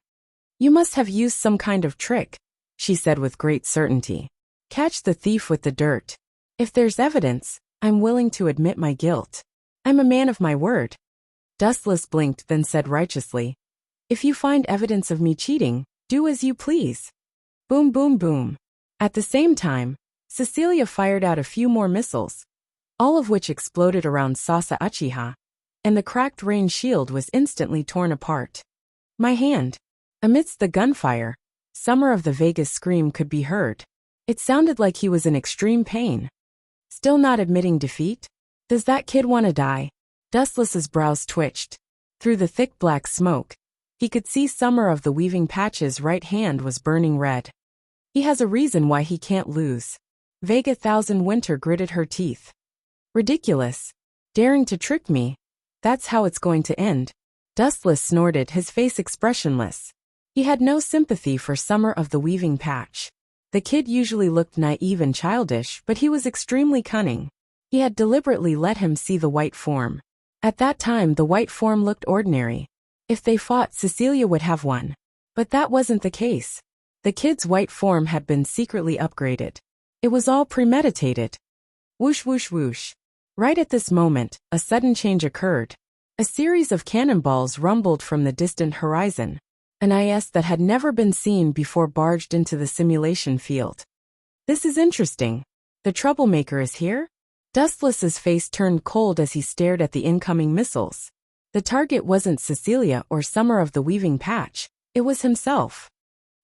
You must have used some kind of trick, she said with great certainty. Catch the thief with the dirt. If there's evidence, I'm willing to admit my guilt. I'm a man of my word. Dustless blinked, then said righteously, if you find evidence of me cheating, do as you please. Boom boom boom. At the same time, Cecilia fired out a few more missiles, all of which exploded around Sasa Uchiha, and the cracked rain shield was instantly torn apart. My hand. Amidst the gunfire, Summer of the Vegas scream could be heard. It sounded like he was in extreme pain. Still not admitting defeat? Does that kid want to die? Dustless's brows twitched. Through the thick black smoke, he could see Summer of the Weaving Patch's right hand was burning red. He has a reason why he can't lose. Vega Thousand Winter gritted her teeth. Ridiculous. Daring to trick me. That's how it's going to end. Dustless snorted, his face expressionless. He had no sympathy for Summer of the Weaving Patch. The kid usually looked naive and childish, but he was extremely cunning. He had deliberately let him see the white form. At that time, the white form looked ordinary. If they fought, Cecilia would have won. But that wasn't the case. The kid's white form had been secretly upgraded. It was all premeditated. Whoosh whoosh whoosh. Right at this moment, a sudden change occurred. A series of cannonballs rumbled from the distant horizon. An IS that had never been seen before barged into the simulation field. This is interesting. The troublemaker is here? Dustless's face turned cold as he stared at the incoming missiles. The target wasn't Cecilia or Summer of the Weaving Patch. It was himself.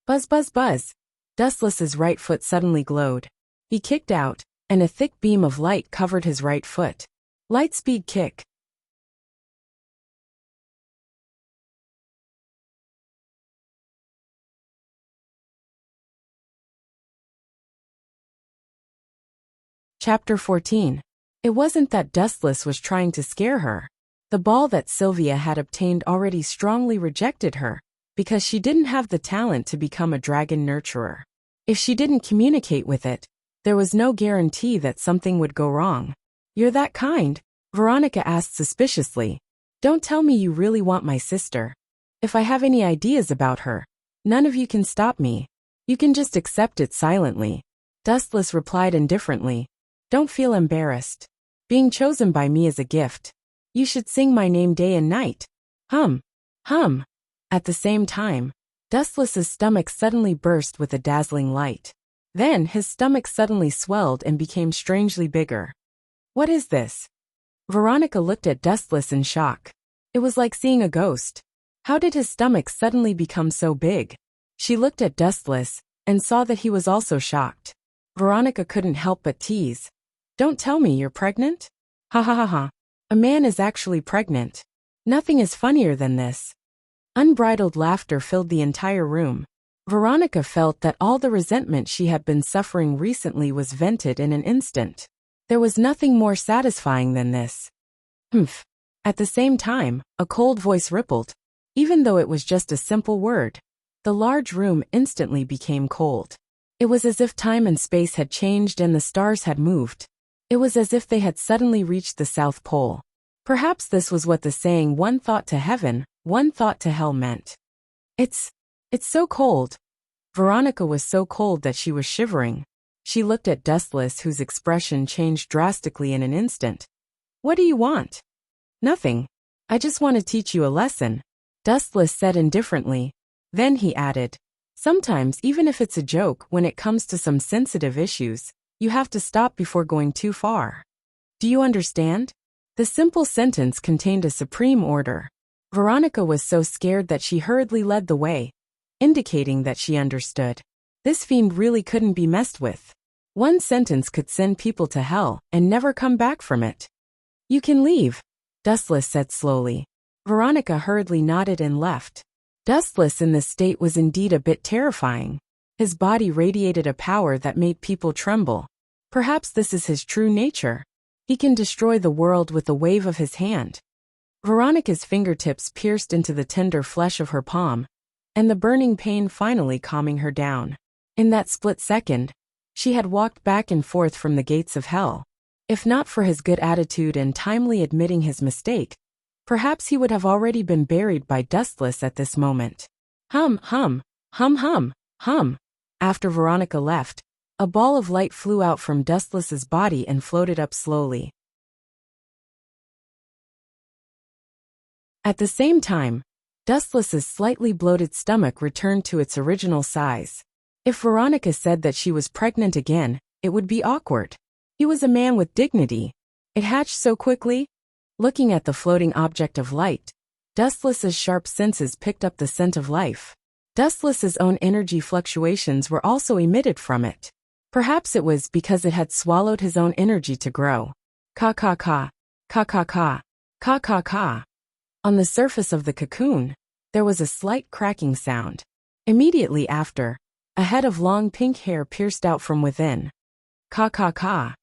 Buzz buzz buzz. Dustless's right foot suddenly glowed. He kicked out, and a thick beam of light covered his right foot. Lightspeed kick. Chapter 14. It wasn't that Dustless was trying to scare her. The ball that Sylvia had obtained already strongly rejected her, because she didn't have the talent to become a dragon nurturer. If she didn't communicate with it, there was no guarantee that something would go wrong. You're that kind? Veronica asked suspiciously. Don't tell me you really want my sister. If I have any ideas about her, none of you can stop me. You can just accept it silently. Dustless replied indifferently. Don't feel embarrassed. Being chosen by me is a gift. You should sing my name day and night. Hum. Hum. At the same time, Dustless's stomach suddenly burst with a dazzling light. Then his stomach suddenly swelled and became strangely bigger. What is this? Veronica looked at Dustless in shock. It was like seeing a ghost. How did his stomach suddenly become so big? She looked at Dustless and saw that he was also shocked. Veronica couldn't help but tease. Don't tell me you're pregnant? Ha ha ha ha. A man is actually pregnant. Nothing is funnier than this. Unbridled laughter filled the entire room. Veronica felt that all the resentment she had been suffering recently was vented in an instant. There was nothing more satisfying than this. Humph. At the same time, a cold voice rippled. Even though it was just a simple word, the large room instantly became cold. It was as if time and space had changed and the stars had moved. It was as if they had suddenly reached the South Pole. Perhaps this was what the saying "one thought to heaven, one thought to hell" meant. It's so cold. Veronica was so cold that she was shivering. She looked at Dustless, whose expression changed drastically in an instant. What do you want? Nothing. I just want to teach you a lesson, Dustless said indifferently. Then he added, sometimes even if it's a joke, when it comes to some sensitive issues, you have to stop before going too far. Do you understand? The simple sentence contained a supreme order. Veronica was so scared that she hurriedly led the way, indicating that she understood. This fiend really couldn't be messed with. One sentence could send people to hell and never come back from it. You can leave, Dustless said slowly. Veronica hurriedly nodded and left. Dustless in this state was indeed a bit terrifying. His body radiated a power that made people tremble. Perhaps this is his true nature. He can destroy the world with a wave of his hand. Veronica's fingertips pierced into the tender flesh of her palm, and the burning pain finally calming her down. In that split second, she had walked back and forth from the gates of hell. If not for his good attitude and timely admitting his mistake, perhaps he would have already been buried by Dustless at this moment. Hum, hum, hum, hum, hum. After Veronica left, a ball of light flew out from Dustless's body and floated up slowly. At the same time, Dustless's slightly bloated stomach returned to its original size. If Veronica said that she was pregnant again, it would be awkward. He was a man with dignity. It hatched so quickly. Looking at the floating object of light, Dustless's sharp senses picked up the scent of life. Dustless's own energy fluctuations were also emitted from it. Perhaps it was because it had swallowed his own energy to grow. Ka-ka-ka, ka-ka-ka, ka-ka-ka. On the surface of the cocoon, there was a slight cracking sound. Immediately after, a head of long pink hair pierced out from within. Ka-ka-ka.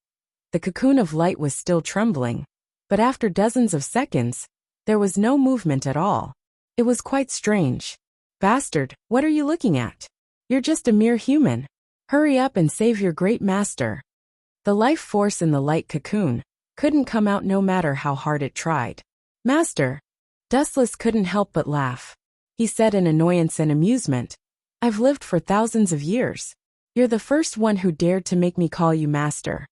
The cocoon of light was still trembling, but after dozens of seconds, there was no movement at all. It was quite strange. Bastard, what are you looking at? You're just a mere human. Hurry up and save your great master. The life force in the light cocoon couldn't come out no matter how hard it tried. Master. Dustless couldn't help but laugh. He said in annoyance and amusement, I've lived for thousands of years. You're the first one who dared to make me call you master.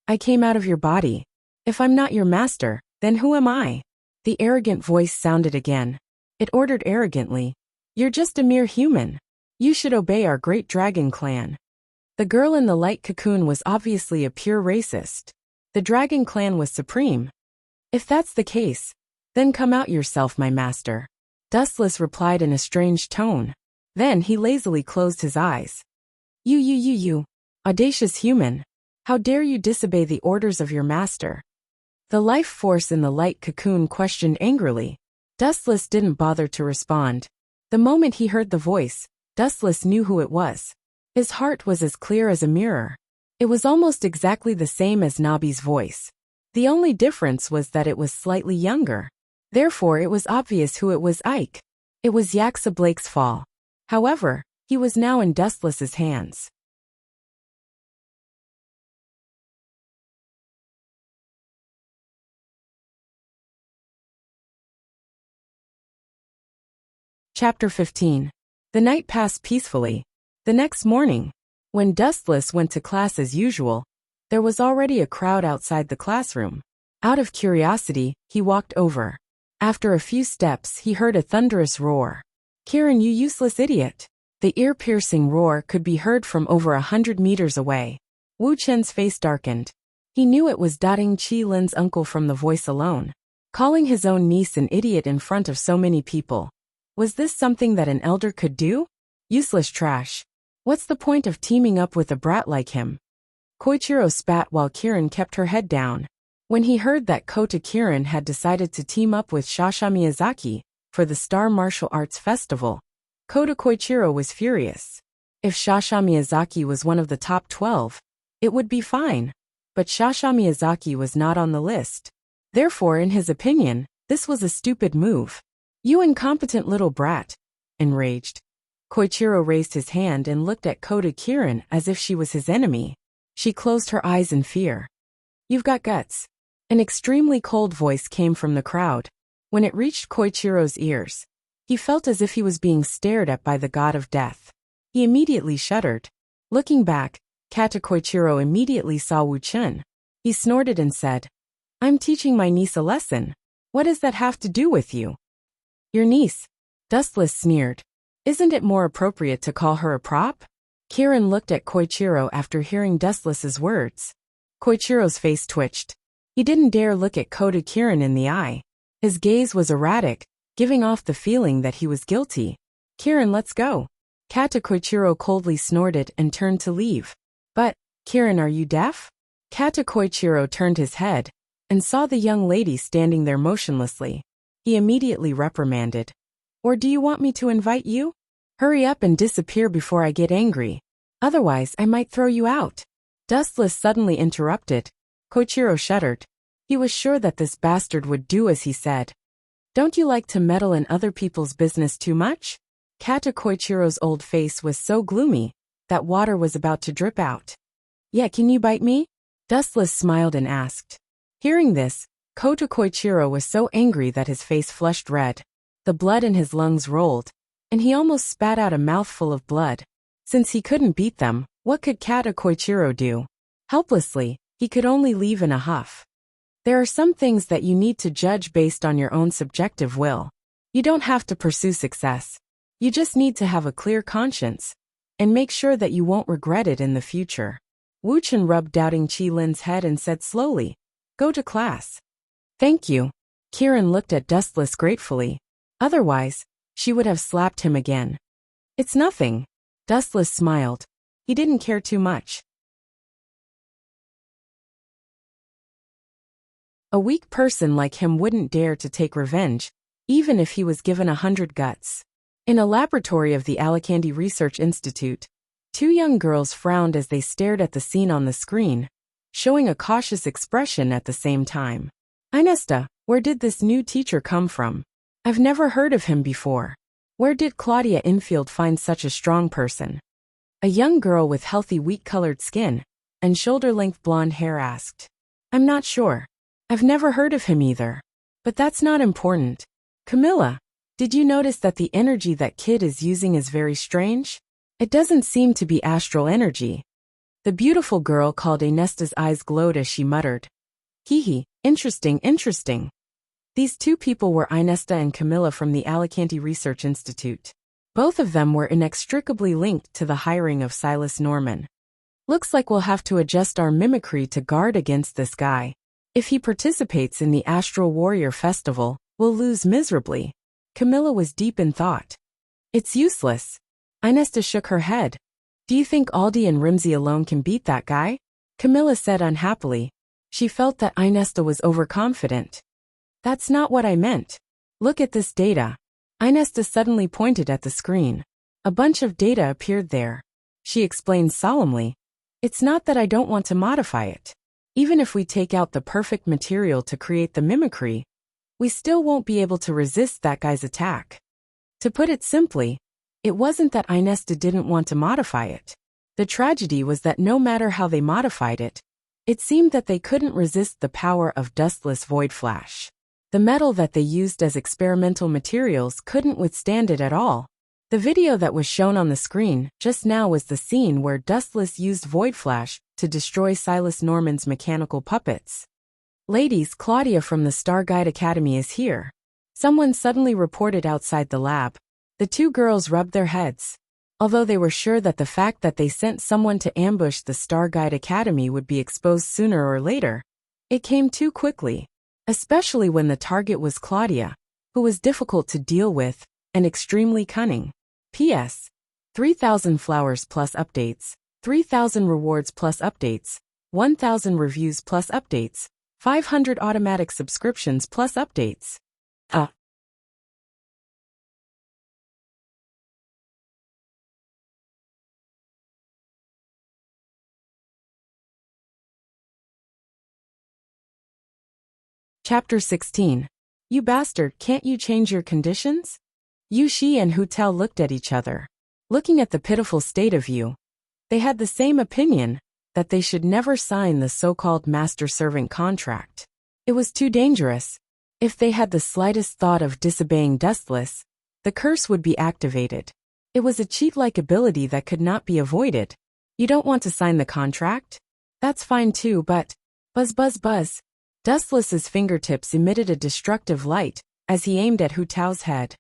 I came out of your body. If I'm not your master, then who am I? The arrogant voice sounded again. It ordered arrogantly, you're just a mere human. You should obey our great dragon clan. The girl in the light cocoon was obviously a pure racist. The dragon clan was supreme. If that's the case, then come out yourself, my master. Dustless replied in a strange tone. Then he lazily closed his eyes. You, audacious human. How dare you disobey the orders of your master? The life force in the light cocoon questioned angrily. Dustless didn't bother to respond. The moment he heard the voice, Dustless knew who it was. His heart was as clear as a mirror. It was almost exactly the same as Nobby's voice. The only difference was that it was slightly younger. Therefore it was obvious who it was. Ike. It was Yaksa Blake's fall. However, he was now in Dustless's hands. Chapter 15. The night passed peacefully. The next morning, when Dustless went to class as usual, There was already a crowd outside the classroom. Out of curiosity, he walked over. After a few steps, he heard a thunderous roar. "Kieran, you useless idiot!" The ear-piercing roar could be heard from over 100 meters away. Wu Chen's face darkened. He knew it was Dating Qi Lin's uncle from the voice alone. Calling his own niece an idiot in front of so many people. Was this something that an elder could do? Useless trash. What's the point of teaming up with a brat like him? Koichiro spat while Kieran kept her head down. When he heard that Kota Kieran had decided to team up with Shasha Miyazaki for the Star Martial Arts Festival, Kota Koichiro was furious. If Shasha Miyazaki was one of the top 12, it would be fine. But Shasha Miyazaki was not on the list. Therefore, in his opinion, this was a stupid move. "You incompetent little brat." Enraged, Koichiro raised his hand and looked at Kota Kieran as if she was his enemy. She closed her eyes in fear. "You've got guts." An extremely cold voice came from the crowd. When it reached Koichiro's ears, he felt as if he was being stared at by the god of death. He immediately shuddered. Looking back, Kata Koichiro immediately saw Wu Chen. He snorted and said, "I'm teaching my niece a lesson. What does that have to do with you?" "Your niece?" Dustless sneered. "Isn't it more appropriate to call her a prop?" Kieran looked at Koichiro after hearing Dustless's words. Koichiro's face twitched. He didn't dare look at Kota Kieran in the eye. His gaze was erratic, giving off the feeling that he was guilty. "Kieran, let's go." Kata Koichiro coldly snorted and turned to leave. "But, Kieran, are you deaf?" Kata Koichiro turned his head and saw the young lady standing there motionlessly. He immediately reprimanded. "Or do you want me to invite you? Hurry up and disappear before I get angry. Otherwise, I might throw you out." Dustless suddenly interrupted. Koichiro shuddered. He was sure that this bastard would do as he said. "Don't you like to meddle in other people's business too much?" Kata Koichiro's old face was so gloomy that water was about to drip out. "Yeah, can you bite me?" Dustless smiled and asked. Hearing this, Kota Koichiro was so angry that his face flushed red. The blood in his lungs rolled, and he almost spat out a mouthful of blood. Since he couldn't beat them, what could Kata Koichiro do? Helplessly, he could only leave in a huff. There are some things that you need to judge based on your own subjective will. You don't have to pursue success. You just need to have a clear conscience and make sure that you won't regret it in the future. Wu Chen rubbed Doubting Qi Lin's head and said slowly, "Go to class." "Thank you." Kieran looked at Dustless gratefully. Otherwise, she would have slapped him again. "It's nothing." Dustless smiled. He didn't care too much. A weak person like him wouldn't dare to take revenge, even if he was given 100 guts. In a laboratory of the Alicante Research Institute, two young girls frowned as they stared at the scene on the screen, showing a cautious expression at the same time. "Inesta, where did this new teacher come from? I've never heard of him before. Where did Claudia Infield find such a strong person?" A young girl with healthy wheat-colored skin and shoulder-length blonde hair asked. "I'm not sure. I've never heard of him either. But that's not important. Camilla, did you notice that the energy that kid is using is very strange? It doesn't seem to be astral energy." The beautiful girl called Inesta's eyes glowed as she muttered. "Hee, interesting, interesting." These two people were Inesta and Camilla from the Alicante Research Institute. Both of them were inextricably linked to the hiring of Silas Norman. "Looks like we'll have to adjust our mimicry to guard against this guy. If he participates in the Astral Warrior Festival, we'll lose miserably." Camilla was deep in thought. "It's useless." Inesta shook her head. "Do you think Aldi and Rimsey alone can beat that guy?" Camilla said unhappily. She felt that Inesta was overconfident. "That's not what I meant. Look at this data." Inesta suddenly pointed at the screen. A bunch of data appeared there. She explained solemnly. "It's not that I don't want to modify it. Even if we take out the perfect material to create the mimicry, we still won't be able to resist that guy's attack." To put it simply, it wasn't that Inesta didn't want to modify it. The tragedy was that no matter how they modified it, it seemed that they couldn't resist the power of Dustless Void Flash. The metal that they used as experimental materials couldn't withstand it at all. The video that was shown on the screen just now was the scene where Dustless used Void Flash to destroy Silas Norman's mechanical puppets. "Ladies, Claudia from the Star Guide Academy is here," someone suddenly reported outside the lab. The two girls rubbed their heads. Although they were sure that the fact that they sent someone to ambush the Star Guide Academy would be exposed sooner or later, it came too quickly, especially when the target was Claudia, who was difficult to deal with and extremely cunning. P.S. 3,000 flowers plus updates, 3,000 rewards plus updates, 1,000 reviews plus updates, 500 automatic subscriptions plus updates. Chapter 16. You bastard, can't you change your conditions? Yushi and Hu Tao looked at each other. Looking at the pitiful state of Yu, they had the same opinion, that they should never sign the so-called master-servant contract. It was too dangerous. If they had the slightest thought of disobeying Dustless, the curse would be activated. It was a cheat-like ability that could not be avoided. You don't want to sign the contract? That's fine too, but... Buzz buzz buzz. Dustless's fingertips emitted a destructive light as he aimed at Hu Tao's head.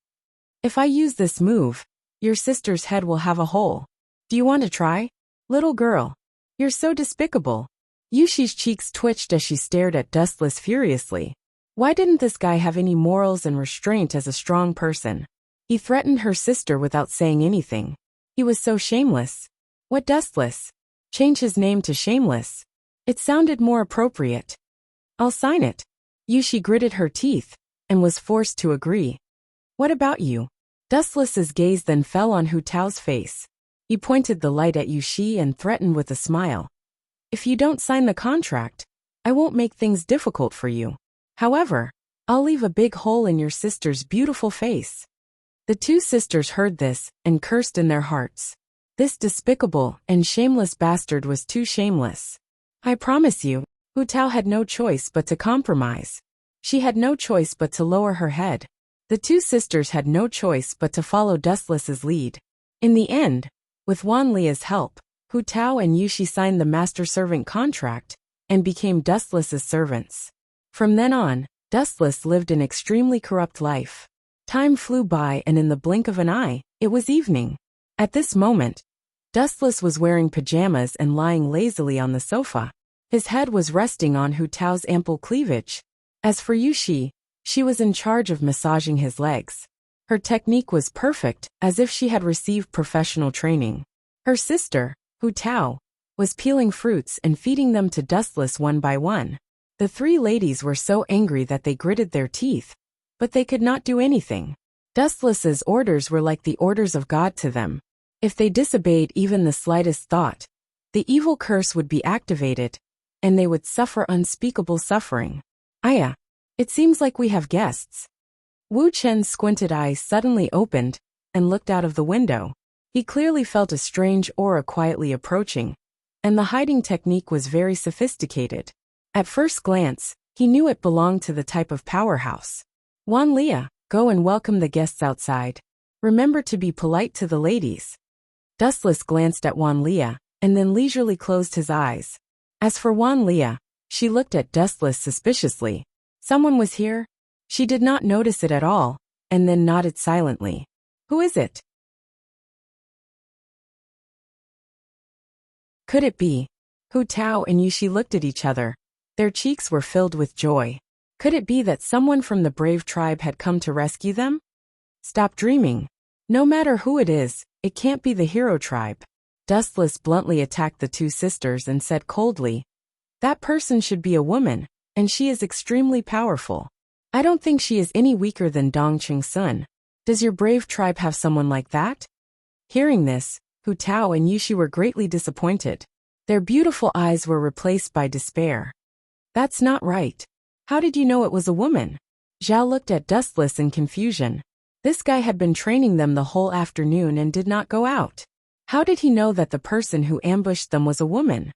If I use this move, your sister's head will have a hole. Do you want to try? Little girl. You're so despicable. Yushi's cheeks twitched as she stared at Dustless furiously. Why didn't this guy have any morals and restraint as a strong person? He threatened her sister without saying anything. He was so shameless. What Dustless? Change his name to Shameless. It sounded more appropriate. I'll sign it. Yushi gritted her teeth and was forced to agree. What about you? Dustless's gaze then fell on Hu Tao's face. He pointed the light at Yushi and threatened with a smile. If you don't sign the contract, I won't make things difficult for you. However, I'll leave a big hole in your sister's beautiful face. The two sisters heard this and cursed in their hearts. This despicable and shameless bastard was too shameless. I promise you, Hu Tao had no choice but to compromise. She had no choice but to lower her head. The two sisters had no choice but to follow Dustless's lead. In the end, with Wan Lia's help, Hu Tao and Yushi signed the master-servant contract and became Dustless's servants. From then on, Dustless lived an extremely corrupt life. Time flew by and in the blink of an eye, it was evening. At this moment, Dustless was wearing pajamas and lying lazily on the sofa. His head was resting on Hu Tao's ample cleavage. As for Yushi, she was in charge of massaging his legs. Her technique was perfect, as if she had received professional training. Her sister, Hu Tao, was peeling fruits and feeding them to Dustless one by one. The three ladies were so angry that they gritted their teeth, but they could not do anything. Dustless's orders were like the orders of God to them. If they disobeyed even the slightest thought, the evil curse would be activated, and they would suffer unspeakable suffering. Aya, it seems like we have guests. Wu Chen's squinted eyes suddenly opened and looked out of the window. He clearly felt a strange aura quietly approaching, and the hiding technique was very sophisticated. At first glance, he knew it belonged to the type of powerhouse. Wan Lia, go and welcome the guests outside. Remember to be polite to the ladies. Dustless glanced at Wan Lia and then leisurely closed his eyes. As for Wan Lia, she looked at Dustless suspiciously. Someone was here? She did not notice it at all, and then nodded silently. Who is it? Could it be? Hu Tao and Yushi looked at each other. Their cheeks were filled with joy. Could it be that someone from the brave tribe had come to rescue them? Stop dreaming. No matter who it is, it can't be the hero tribe. Dustless bluntly attacked the two sisters and said coldly, that person should be a woman, and she is extremely powerful. I don't think she is any weaker than Dong Ching Sun. Does your brave tribe have someone like that? Hearing this, Hu Tao and Yushi were greatly disappointed. Their beautiful eyes were replaced by despair. That's not right. How did you know it was a woman? Zhao looked at Dustless in confusion. This guy had been training them the whole afternoon and did not go out. How did he know that the person who ambushed them was a woman?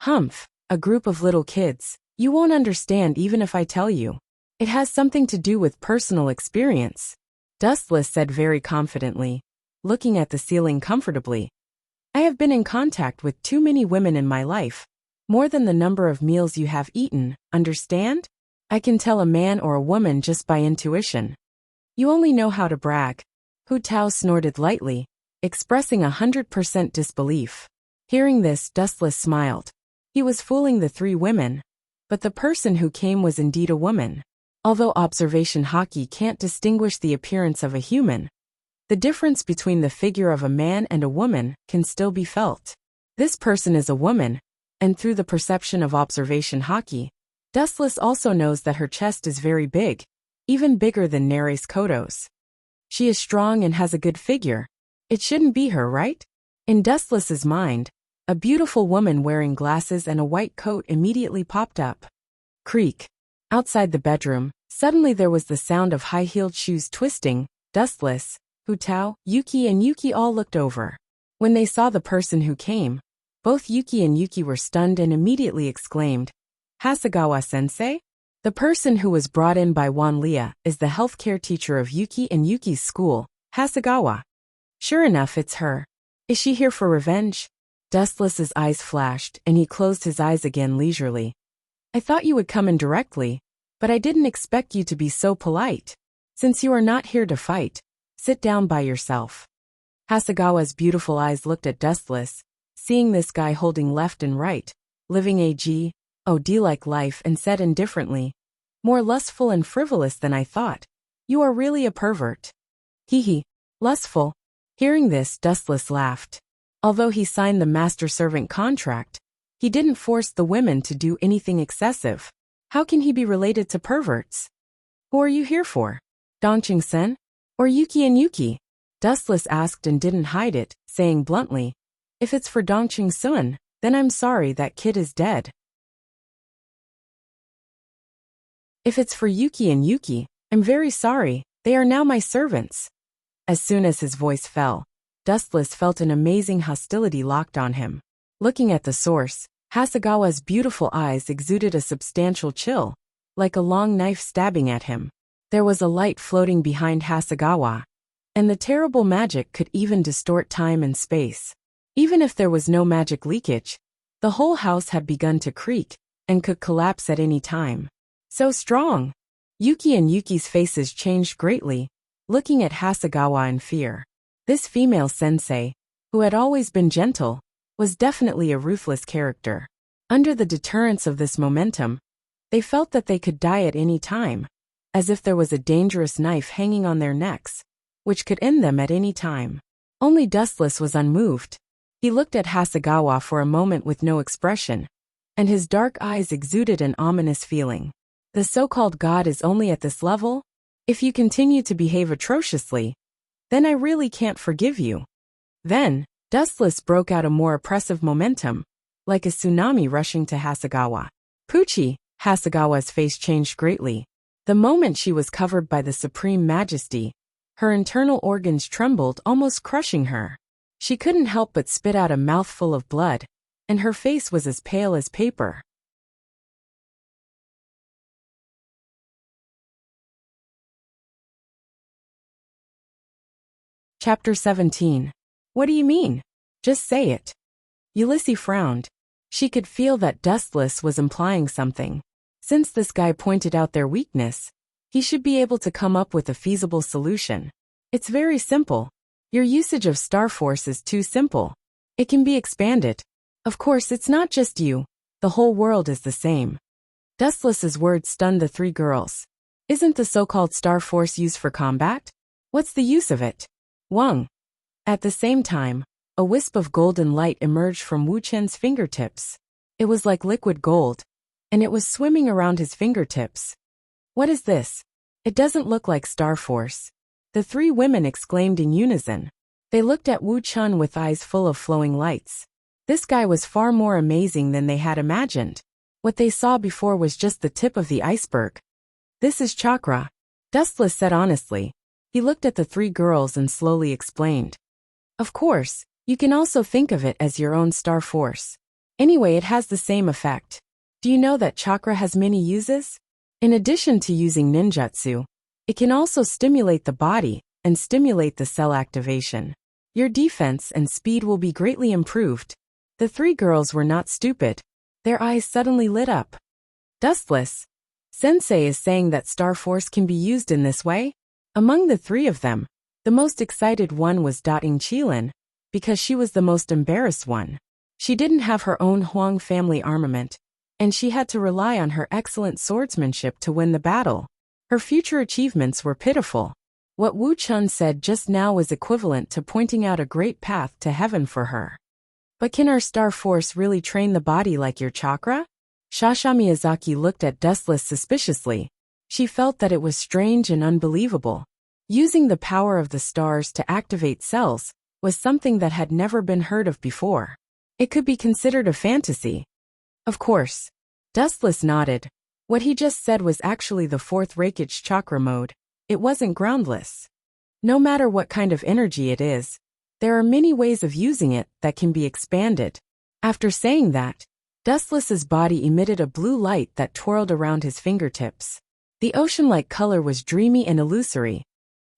Humph, a group of little kids. You won't understand even if I tell you. It has something to do with personal experience. Dustless said very confidently, looking at the ceiling comfortably. I have been in contact with too many women in my life, More than the number of meals you have eaten, understand? I can tell a man or a woman just by intuition. You only know how to brag. Hu Tao snorted lightly, expressing 100% disbelief. Hearing this, Dustless smiled. He was fooling the three women, but the person who came was indeed a woman. Although observation hockey can't distinguish the appearance of a human, the difference between the figure of a man and a woman can still be felt. This person is a woman, and through the perception of observation hockey, Dustless also knows that her chest is very big, even bigger than Nere's Koto's. She is strong and has a good figure. It shouldn't be her, right? In Dustless's mind, a beautiful woman wearing glasses and a white coat immediately popped up. Creak. Outside the bedroom, suddenly there was the sound of high-heeled shoes twisting. Dustless, Hu Tao, Yuki and Yuki all looked over. When they saw the person who came, both Yuki and Yuki were stunned and immediately exclaimed, "Hasegawa-sensei?" The person who was brought in by Wanlia is the healthcare teacher of Yuki and Yuki's school, Hasegawa. Sure enough, it's her. Is she here for revenge? Dustless's eyes flashed, and he closed his eyes again leisurely. I thought you would come in directly, but I didn't expect you to be so polite. Since you are not here to fight, sit down by yourself. Hasegawa's beautiful eyes looked at Dustless, seeing this guy holding left and right, living a G.O.D. like life, and said indifferently, more lustful and frivolous than I thought. You are really a pervert. Hee. Lustful. Hearing this, Dustless laughed. Although he signed the master-servant contract, he didn't force the women to do anything excessive. How can he be related to perverts? Who are you here for? Dongqing-sen? Or Yuki and Yuki? Dustless asked and didn't hide it, saying bluntly, if it's for Dongqing-sen, then I'm sorry, that kid is dead. If it's for Yuki and Yuki, I'm very sorry, they are now my servants. As soon as his voice fell, Dustless felt an amazing hostility locked on him. Looking at the source, Hasegawa's beautiful eyes exuded a substantial chill, like a long knife stabbing at him. There was a light floating behind Hasegawa, and the terrible magic could even distort time and space. Even if there was no magic leakage, the whole house had begun to creak, and could collapse at any time. So strong! Yuki and Yuki's faces changed greatly, looking at Hasegawa in fear. This female sensei, who had always been gentle, was definitely a ruthless character. Under the deterrence of this momentum, they felt that they could die at any time, as if there was a dangerous knife hanging on their necks, which could end them at any time. Only Dustless was unmoved. He looked at Hasegawa for a moment with no expression, and his dark eyes exuded an ominous feeling. The so-called god is only at this level? If you continue to behave atrociously, then I really can't forgive you. Then, Dustless broke out a more oppressive momentum, like a tsunami rushing to Hasegawa. Poochie! Hasegawa's face changed greatly. The moment she was covered by the supreme majesty, her internal organs trembled, almost crushing her. She couldn't help but spit out a mouthful of blood, and her face was as pale as paper. Chapter 17. What do you mean? Just say it. Ulysses frowned. She could feel that Dustless was implying something. Since this guy pointed out their weakness, he should be able to come up with a feasible solution. It's very simple. Your usage of Star Force is too simple. It can be expanded. Of course, it's not just you. The whole world is the same. Dustless's words stunned the three girls. Isn't the so-called Star Force used for combat? What's the use of it? Wang. At the same time, a wisp of golden light emerged from Wu Chen's fingertips. It was like liquid gold, and it was swimming around his fingertips. What is this? It doesn't look like Star Force. The three women exclaimed in unison. They looked at Wu Chen with eyes full of flowing lights. This guy was far more amazing than they had imagined. What they saw before was just the tip of the iceberg. This is chakra, Dustless said honestly. He looked at the three girls and slowly explained. Of course, you can also think of it as your own Star Force. Anyway, it has the same effect. Do you know that chakra has many uses? In addition to using ninjutsu, it can also stimulate the body and stimulate the cell activation. Your defense and speed will be greatly improved. The three girls were not stupid. Their eyes suddenly lit up. Dustless. Sensei is saying that Star Force can be used in this way? Among the three of them, the most excited one was Dating Qilin, because she was the most embarrassed one. She didn't have her own Huang family armament, and she had to rely on her excellent swordsmanship to win the battle. Her future achievements were pitiful. What Wu Chun said just now was equivalent to pointing out a great path to heaven for her. But can our Star Force really train the body like your chakra? Shasha Miyazaki looked at Dustless suspiciously. She felt that it was strange and unbelievable. Using the power of the stars to activate cells was something that had never been heard of before. It could be considered a fantasy. Of course. Dustless nodded. What he just said was actually the fourth Reikage chakra mode. It wasn't groundless. No matter what kind of energy it is, there are many ways of using it that can be expanded. After saying that, Dustless's body emitted a blue light that twirled around his fingertips. The ocean-like color was dreamy and illusory.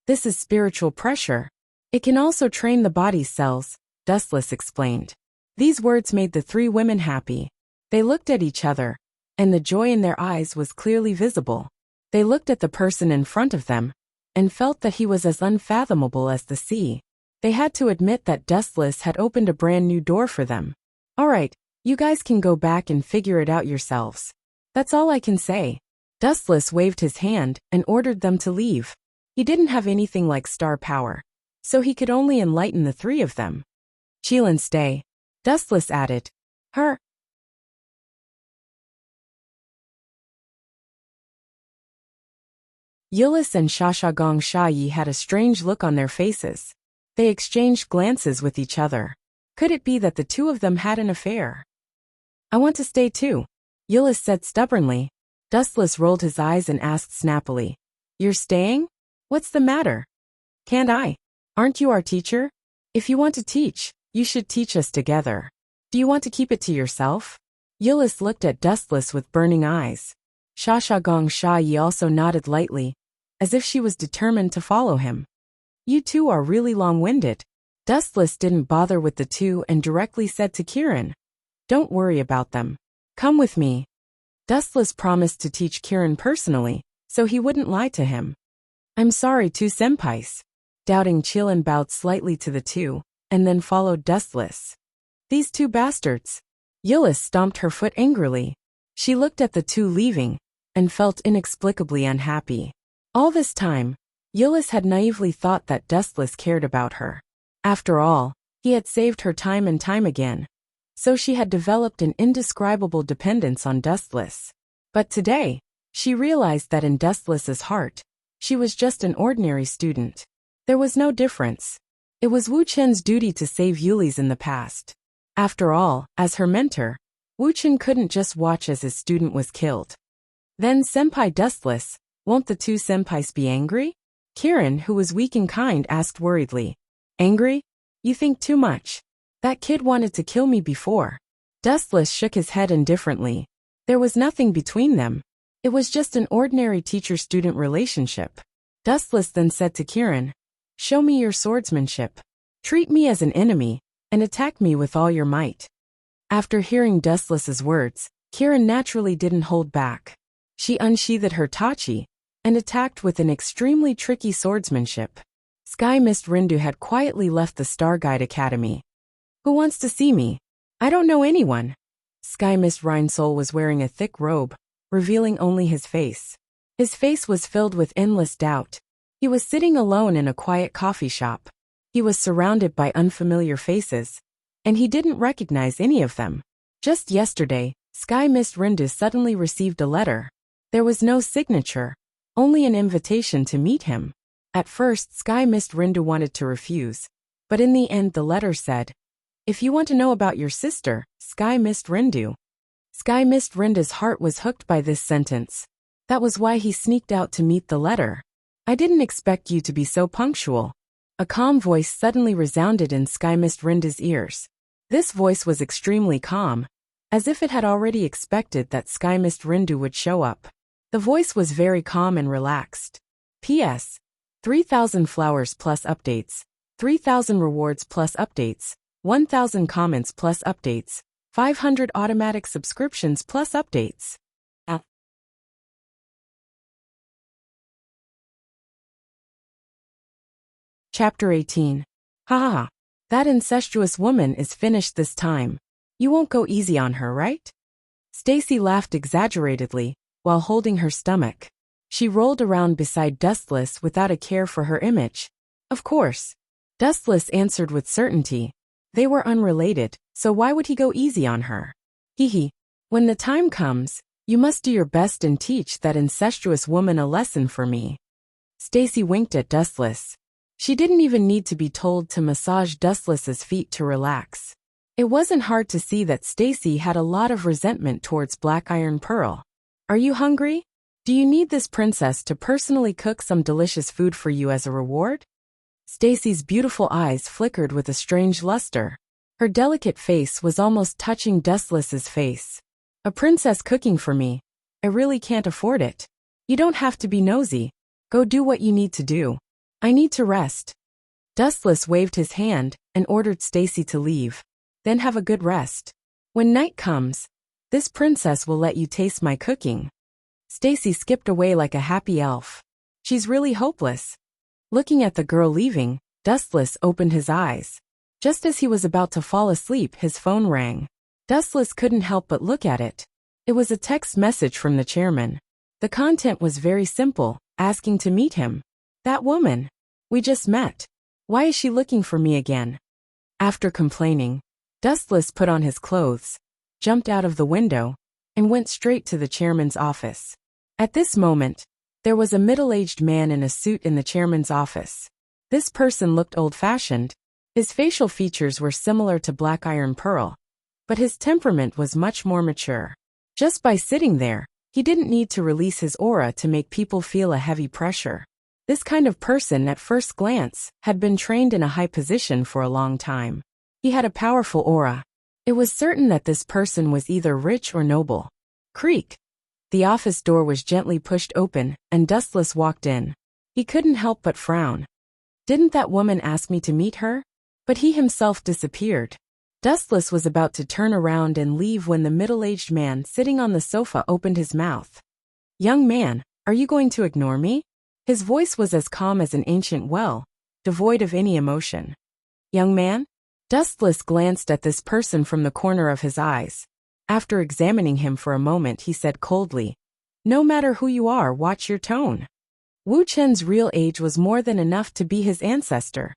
This is spiritual pressure. It can also train the body's cells, Dustless explained. These words made the three women happy. They looked at each other, and the joy in their eyes was clearly visible. They looked at the person in front of them, and felt that he was as unfathomable as the sea. They had to admit that Dustless had opened a brand new door for them. All right, you guys can go back and figure it out yourselves. That's all I can say. Dustless waved his hand and ordered them to leave. He didn't have anything like star power, so he could only enlighten the three of them. Qilin, stay. Dustless added. Her. Yulis and Shashagong Shayi had a strange look on their faces. They exchanged glances with each other. Could it be that the two of them had an affair? I want to stay too, Yulis said stubbornly. Dustless rolled his eyes and asked snappily. You're staying? What's the matter? Can't I? Aren't you our teacher? If you want to teach, you should teach us together. Do you want to keep it to yourself? Yulis looked at Dustless with burning eyes. Shashagong Shayi also nodded lightly, as if she was determined to follow him. You two are really long-winded. Dustless didn't bother with the two and directly said to Kirin. Don't worry about them. Come with me. Dustless promised to teach Kirin personally, so he wouldn't lie to him. I'm sorry, two senpais. Doubting Qilin bowed slightly to the two, and then followed Dustless. These two bastards. Yulis stomped her foot angrily. She looked at the two leaving, and felt inexplicably unhappy. All this time, Yulis had naively thought that Dustless cared about her. After all, he had saved her time and time again, so she had developed an indescribable dependence on Dustless. But today, she realized that in Dustless's heart, she was just an ordinary student. There was no difference. It was Wu Chen's duty to save Yulis in the past. After all, as her mentor, Wu Chen couldn't just watch as his student was killed. Then Senpai Dustless, won't the two senpais be angry? Kirin, who was weak and kind, asked worriedly. Angry? You think too much. That kid wanted to kill me before. Dustless shook his head indifferently. There was nothing between them. It was just an ordinary teacher-student relationship. Dustless then said to Kirin, show me your swordsmanship. Treat me as an enemy, and attack me with all your might. After hearing Dustless's words, Kirin naturally didn't hold back. She unsheathed her tachi, and attacked with an extremely tricky swordsmanship. Sky Mist Rindu had quietly left the Star Guide Academy. Who wants to see me? I don't know anyone. Sky Mist Rhinesol was wearing a thick robe, revealing only his face. His face was filled with endless doubt. He was sitting alone in a quiet coffee shop. He was surrounded by unfamiliar faces, and he didn't recognize any of them. Just yesterday, Sky Mist Rindu suddenly received a letter. There was no signature, only an invitation to meet him. At first, Sky Mist Rindu wanted to refuse, but in the end the letter said, if you want to know about your sister, Sky Mist Rindu. Sky Mist Rindu's heart was hooked by this sentence. That was why he sneaked out to meet the letter. I didn't expect you to be so punctual. A calm voice suddenly resounded in Sky Mist Rindu's ears. This voice was extremely calm, as if it had already expected that Sky Mist Rindu would show up. The voice was very calm and relaxed. P.S. 3,000 flowers plus updates, 3,000 rewards plus updates, 1,000 comments plus updates, 500 automatic subscriptions plus updates. Chapter 18. Ha ha ha. That incestuous woman is finished this time. You won't go easy on her, right? Stacy laughed exaggeratedly while holding her stomach. She rolled around beside Dustless without a care for her image. Of course. Dustless answered with certainty. They were unrelated, so why would he go easy on her? Hee hee. When the time comes, you must do your best and teach that incestuous woman a lesson for me. Stacy winked at Dustless. She didn't even need to be told to massage Dustless's feet to relax. It wasn't hard to see that Stacy had a lot of resentment towards Black Iron Pearl. Are you hungry? Do you need this princess to personally cook some delicious food for you as a reward? Stacy's beautiful eyes flickered with a strange luster. Her delicate face was almost touching Dustless's face. A princess cooking for me. I really can't afford it. You don't have to be nosy. Go do what you need to do. I need to rest. Dustless waved his hand and ordered Stacy to leave. Then have a good rest. When night comes, this princess will let you taste my cooking. Stacy skipped away like a happy elf. She's really hopeless. Looking at the girl leaving, Dustless opened his eyes. Just as he was about to fall asleep, his phone rang. Dustless couldn't help but look at it. It was a text message from the chairman. The content was very simple, asking to meet him. That woman. We just met. Why is she looking for me again? After complaining, Dustless put on his clothes, jumped out of the window, and went straight to the chairman's office. At this moment, there was a middle-aged man in a suit in the chairman's office. This person looked old-fashioned. His facial features were similar to Black Iron Pearl, but his temperament was much more mature. Just by sitting there, he didn't need to release his aura to make people feel a heavy pressure. This kind of person at first glance had been trained in a high position for a long time. He had a powerful aura. It was certain that this person was either rich or noble. Creak. The office door was gently pushed open, and Dustless walked in. He couldn't help but frown. Didn't that woman ask me to meet her? But he himself disappeared. Dustless was about to turn around and leave when the middle-aged man sitting on the sofa opened his mouth. Young man, are you going to ignore me? His voice was as calm as an ancient well, devoid of any emotion. Young man? Dustless glanced at this person from the corner of his eyes. After examining him for a moment, he said coldly, No matter who you are, watch your tone. Wu Chen's real age was more than enough to be his ancestor.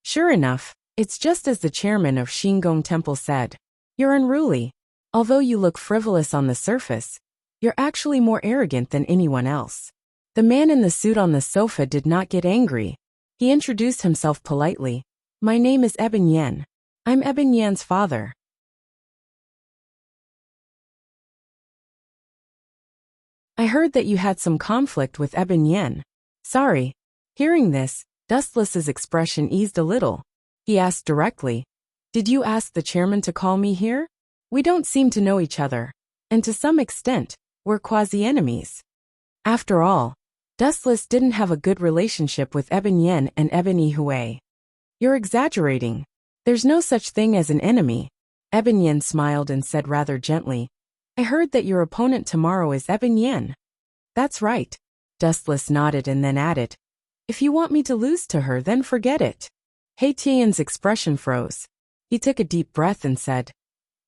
Sure enough, it's just as the chairman of Xingong Temple said. You're unruly. Although you look frivolous on the surface, you're actually more arrogant than anyone else. The man in the suit on the sofa did not get angry. He introduced himself politely. My name is Eben Yen. I'm Eben Yan's father. I heard that you had some conflict with Eben Yen. Sorry. Hearing this, Dustless's expression eased a little. He asked directly, Did you ask the chairman to call me here? We don't seem to know each other, and to some extent, we're quasi-enemies. After all, Dustless didn't have a good relationship with Eben Yen and Eben Hui. You're exaggerating. There's no such thing as an enemy. Eben Yen smiled and said rather gently, I heard that your opponent tomorrow is Eben Yen. That's right. Dustless nodded and then added, If you want me to lose to her, then forget it. He Tian's expression froze. He took a deep breath and said,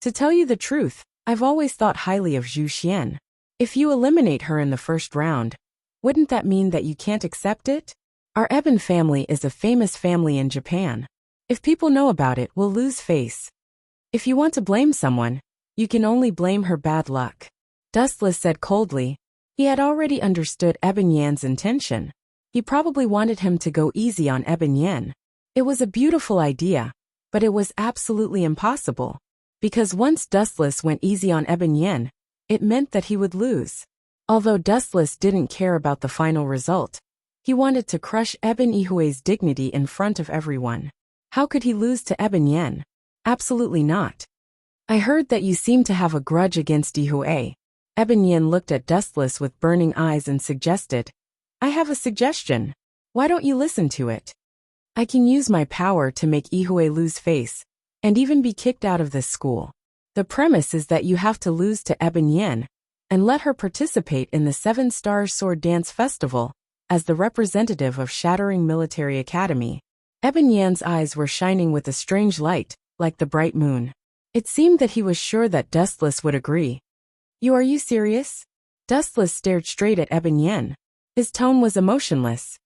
To tell you the truth, I've always thought highly of Zhu Xian. If you eliminate her in the first round, wouldn't that mean that you can't accept it? Our Eben family is a famous family in Japan. If people know about it, we'll lose face. If you want to blame someone, you can only blame her bad luck. Dustless said coldly. He had already understood Eben Yan's intention. He probably wanted him to go easy on Eben Yan. It was a beautiful idea, but it was absolutely impossible. Because once Dustless went easy on Eben Yan, it meant that he would lose. Although Dustless didn't care about the final result, he wanted to crush Eben Ihui's dignity in front of everyone. How could he lose to Eben Yan? Absolutely not. I heard that you seem to have a grudge against Ihui. Eben Yan looked at Dustless with burning eyes and suggested, I have a suggestion. Why don't you listen to it? I can use my power to make Ihui lose face, and even be kicked out of this school. The premise is that you have to lose to Eben Yen and let her participate in the Seven Stars Sword Dance Festival as the representative of Shattering Military Academy. Eben Yan's eyes were shining with a strange light, like the bright moon. It seemed that he was sure that Dustless would agree. Are you serious? Dustless stared straight at Eben Yen. His tone was emotionless.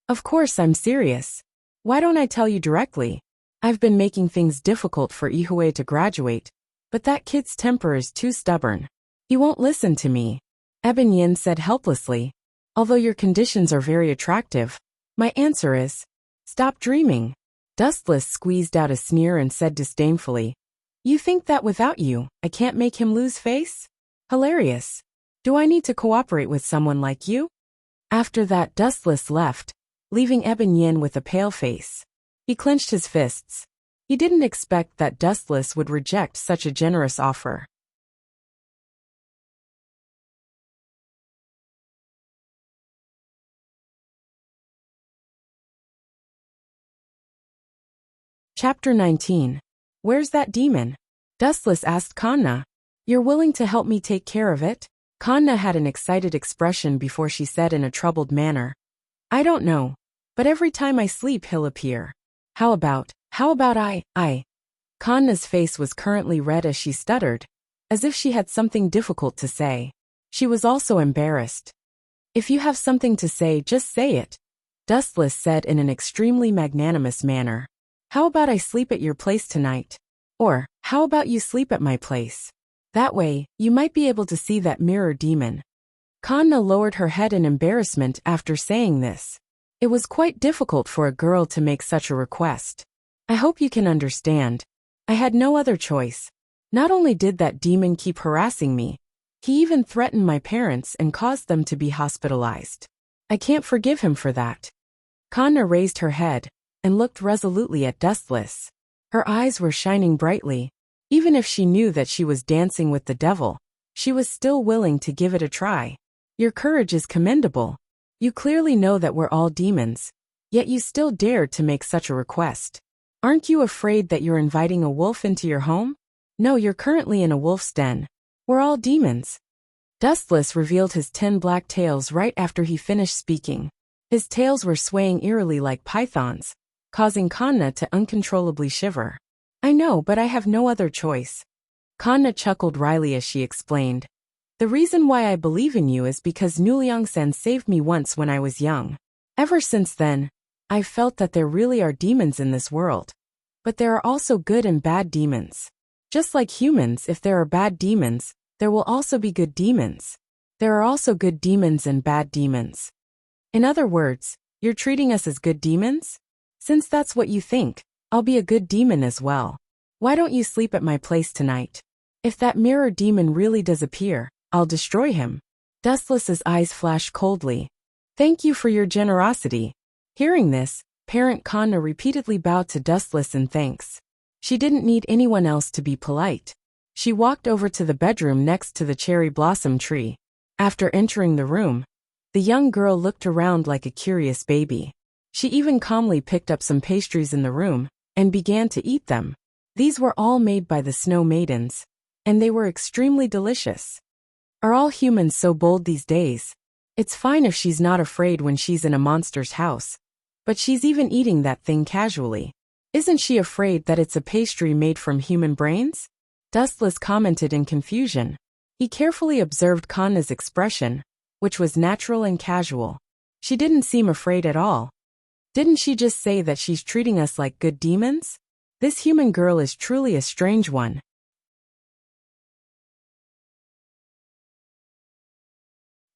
Of course I'm serious. Why don't I tell you directly? I've been making things difficult for Ihue to graduate, but that kid's temper is too stubborn. He won't listen to me. Eben Yen said helplessly. Although your conditions are very attractive, my answer is, stop dreaming. Dustless squeezed out a sneer and said disdainfully, you think that without you, I can't make him lose face? Hilarious. Do I need to cooperate with someone like you? After that, Dustless left, leaving Eben Yen with a pale face. He clenched his fists. He didn't expect that Dustless would reject such a generous offer. Chapter 19. Where's that demon? Dustless asked Kanna. You're willing to help me take care of it? Kanna had an excited expression before she said in a troubled manner. I don't know. But every time I sleep he'll appear. How about I? Kanna's face was currently red as she stuttered, as if she had something difficult to say. She was also embarrassed. If you have something to say, just say it, Dustless said in an extremely magnanimous manner. How about I sleep at your place tonight? Or, how about you sleep at my place? That way, you might be able to see that mirror demon. Kanna lowered her head in embarrassment after saying this. It was quite difficult for a girl to make such a request. I hope you can understand. I had no other choice. Not only did that demon keep harassing me, he even threatened my parents and caused them to be hospitalized. I can't forgive him for that. Kanna raised her head and looked resolutely at Dustless. Her eyes were shining brightly. Even if she knew that she was dancing with the devil, she was still willing to give it a try. Your courage is commendable. You clearly know that we're all demons, yet you still dared to make such a request. Aren't you afraid that you're inviting a wolf into your home? No, you're currently in a wolf's den. We're all demons. Dustless revealed his 10 black tails right after he finished speaking. His tails were swaying eerily like pythons, causing Kanna to uncontrollably shiver. I know, but I have no other choice. Kanna chuckled wryly as she explained. The reason why I believe in you is because Nuliang-sen saved me once when I was young. Ever since then, I've felt that there really are demons in this world. But there are also good and bad demons. Just like humans, if there are bad demons, there will also be good demons. There are also good demons and bad demons. In other words, you're treating us as good demons? Since that's what you think, I'll be a good demon as well. Why don't you sleep at my place tonight? If that mirror demon really does appear, I'll destroy him. Dustless's eyes flashed coldly. Thank you for your generosity. Hearing this, Parent Kanna repeatedly bowed to Dustless in thanks. She didn't need anyone else to be polite. She walked over to the bedroom next to the cherry blossom tree. After entering the room, the young girl looked around like a curious baby. She even calmly picked up some pastries in the room and began to eat them. These were all made by the Snow Maidens, and they were extremely delicious. Are all humans so bold these days? It's fine if she's not afraid when she's in a monster's house, but she's even eating that thing casually. Isn't she afraid that it's a pastry made from human brains? Dustless commented in confusion. He carefully observed Kanna's expression, which was natural and casual. She didn't seem afraid at all. Didn't she just say that she's treating us like good demons? This human girl is truly a strange one.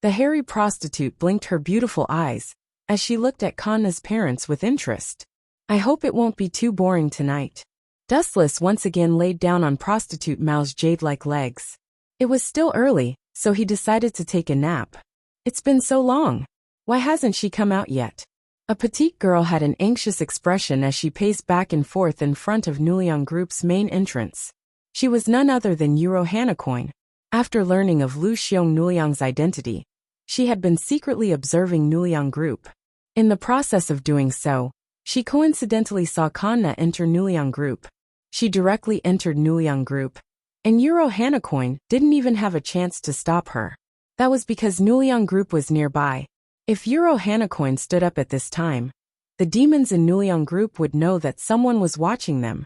The hairy prostitute blinked her beautiful eyes as she looked at Kanna's parents with interest. I hope it won't be too boring tonight. Dustless once again laid down on prostitute Mao's jade-like legs. It was still early, so he decided to take a nap. It's been so long. Why hasn't she come out yet? A petite girl had an anxious expression as she paced back and forth in front of Nuliang Group's main entrance. She was none other than Yuro Hanacoin. After learning of Lu Xiong Nuliang's identity, she had been secretly observing Nuliang Group. In the process of doing so, she coincidentally saw Kanna enter Nuliang Group. She directly entered Nuliang Group, And Euro Hanacoin didn't even have a chance to stop her. That was because Nuliang Group was nearby. If Euro Hanacoin stood up at this time, the demons in Nuliang Group would know that someone was watching them,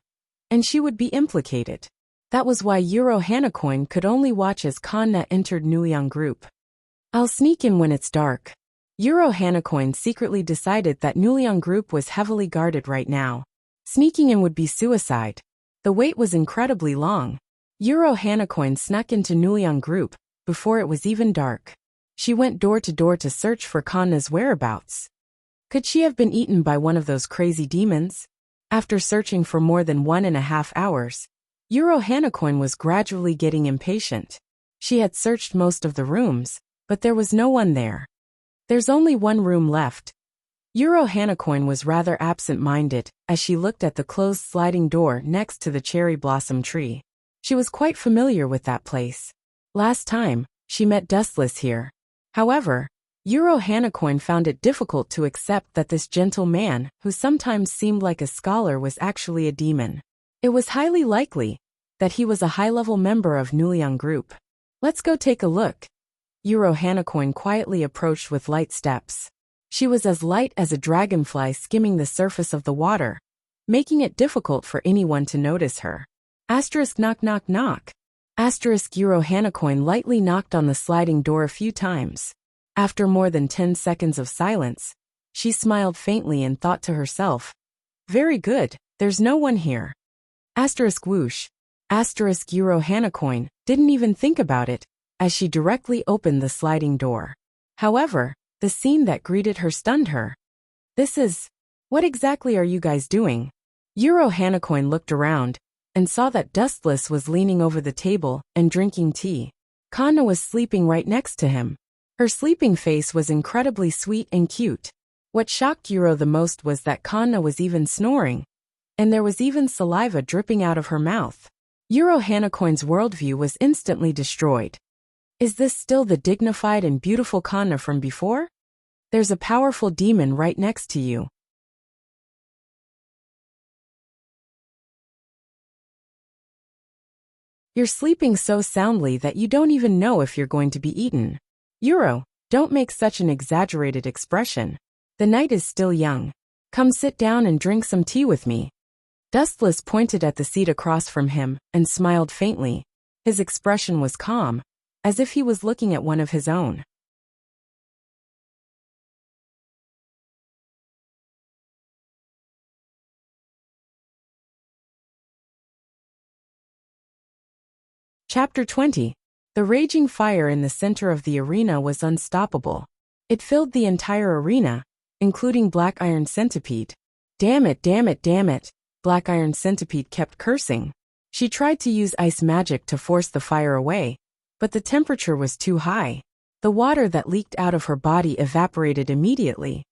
and she would be implicated. That was why Euro Hanacoin could only watch as Kanna entered Nuliang Group. I'll sneak in when it's dark. Euro Hanacoin secretly decided that Nuliang Group was heavily guarded right now. Sneaking in would be suicide. The wait was incredibly long. Euro Hanacoin snuck into Nuliang Group before it was even dark. She went door to door to search for Kanna's whereabouts. Could she have been eaten by one of those crazy demons? After searching for more than 1.5 hours, Euro Hanacoin was gradually getting impatient. She had searched most of the rooms, but there was no one there. There's only one room left. Euro Hanacoin was rather absent-minded as she looked at the closed sliding door next to the cherry blossom tree. She was quite familiar with that place. Last time, she met Dustless here. However, Euro Hanacoin found it difficult to accept that this gentle man, who sometimes seemed like a scholar, was actually a demon. It was highly likely that he was a high-level member of Nuliang Group. Let's go take a look. Euro Hanacoin quietly approached with light steps. She was as light as a dragonfly skimming the surface of the water, making it difficult for anyone to notice her. Asterisk knock knock knock. Asterisk Euro Hanacoin lightly knocked on the sliding door a few times. After more than 10 seconds of silence, she smiled faintly and thought to herself, "Very good, there's no one here." Asterisk whoosh. Asterisk Euro Hanacoin didn't even think about it, as she directly opened the sliding door. However, the scene that greeted her stunned her. What exactly are you guys doing? Euro Hanacoin looked around and saw that Dustless was leaning over the table and drinking tea. Kanna was sleeping right next to him. Her sleeping face was incredibly sweet and cute. What shocked Euro the most was that Kanna was even snoring, and there was even saliva dripping out of her mouth. Euro Hanacoin's worldview was instantly destroyed. Is this still the dignified and beautiful Kanna from before? There's a powerful demon right next to you. You're sleeping so soundly that you don't even know if you're going to be eaten. Euro, don't make such an exaggerated expression. The night is still young. Come sit down and drink some tea with me. Dustless pointed at the seat across from him and smiled faintly. His expression was calm, as if he was looking at one of his own. Chapter 20. The raging fire in the center of the arena was unstoppable. It filled the entire arena, including Black Iron Centipede. Damn it, damn it, damn it, Black Iron Centipede kept cursing. She tried to use ice magic to force the fire away, but the temperature was too high. The water that leaked out of her body evaporated immediately.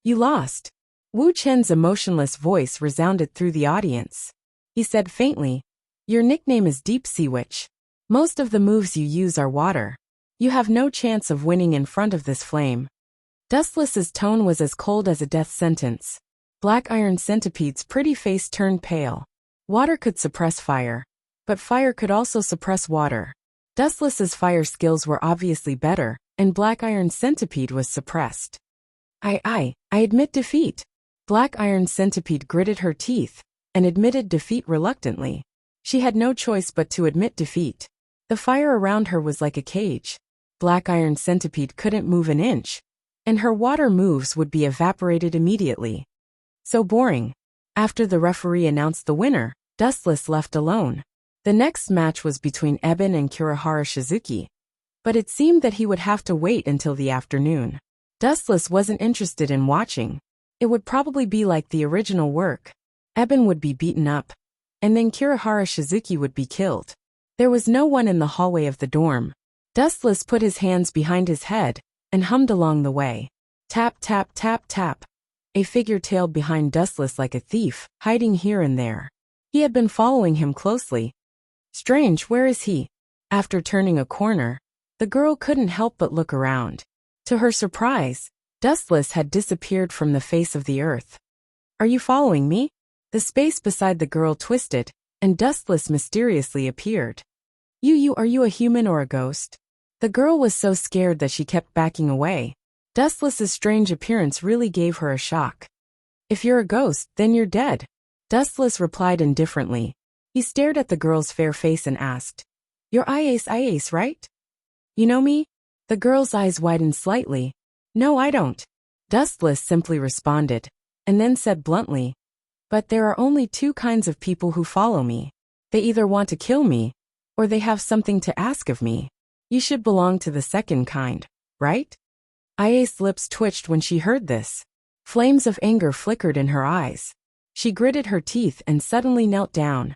You lost. Wu Chen's emotionless voice resounded through the audience. He said faintly, "Your nickname is Deep Sea Witch. Most of the moves you use are water. You have no chance of winning in front of this flame." Dustless's tone was as cold as a death sentence. Black Iron Centipede's pretty face turned pale. Water could suppress fire, but fire could also suppress water. Dustless's fire skills were obviously better, and Black Iron Centipede was suppressed. I admit defeat. Black Iron Centipede gritted her teeth and admitted defeat reluctantly. She had no choice but to admit defeat. The fire around her was like a cage. Black Iron Centipede couldn't move an inch, and her water moves would be evaporated immediately. So boring. After the referee announced the winner, Dustless left alone. The next match was between Eben and Kurihara Shizuki, but it seemed that he would have to wait until the afternoon. Dustless wasn't interested in watching. It would probably be like the original work. Eben would be beaten up, and then Kurihara Shizuki would be killed. There was no one in the hallway of the dorm. Dustless put his hands behind his head and hummed along the way. Tap tap tap tap. A figure tailed behind Dustless like a thief, hiding here and there. He had been following him closely. Strange, where is he? After turning a corner, the girl couldn't help but look around. To her surprise, Dustless had disappeared from the face of the earth. Are you following me? The space beside the girl twisted, and Dustless mysteriously appeared. Are you a human or a ghost? The girl was so scared that she kept backing away. Dustless's strange appearance really gave her a shock. If you're a ghost, then you're dead. Dustless replied indifferently. He stared at the girl's fair face and asked, You're Ice, right? You know me? The girl's eyes widened slightly. No, I don't. Dustless simply responded, and then said bluntly, But there are only two kinds of people who follow me. They either want to kill me, or they have something to ask of me. You should belong to the second kind, right? Ice's lips twitched when she heard this. Flames of anger flickered in her eyes. She gritted her teeth and suddenly knelt down.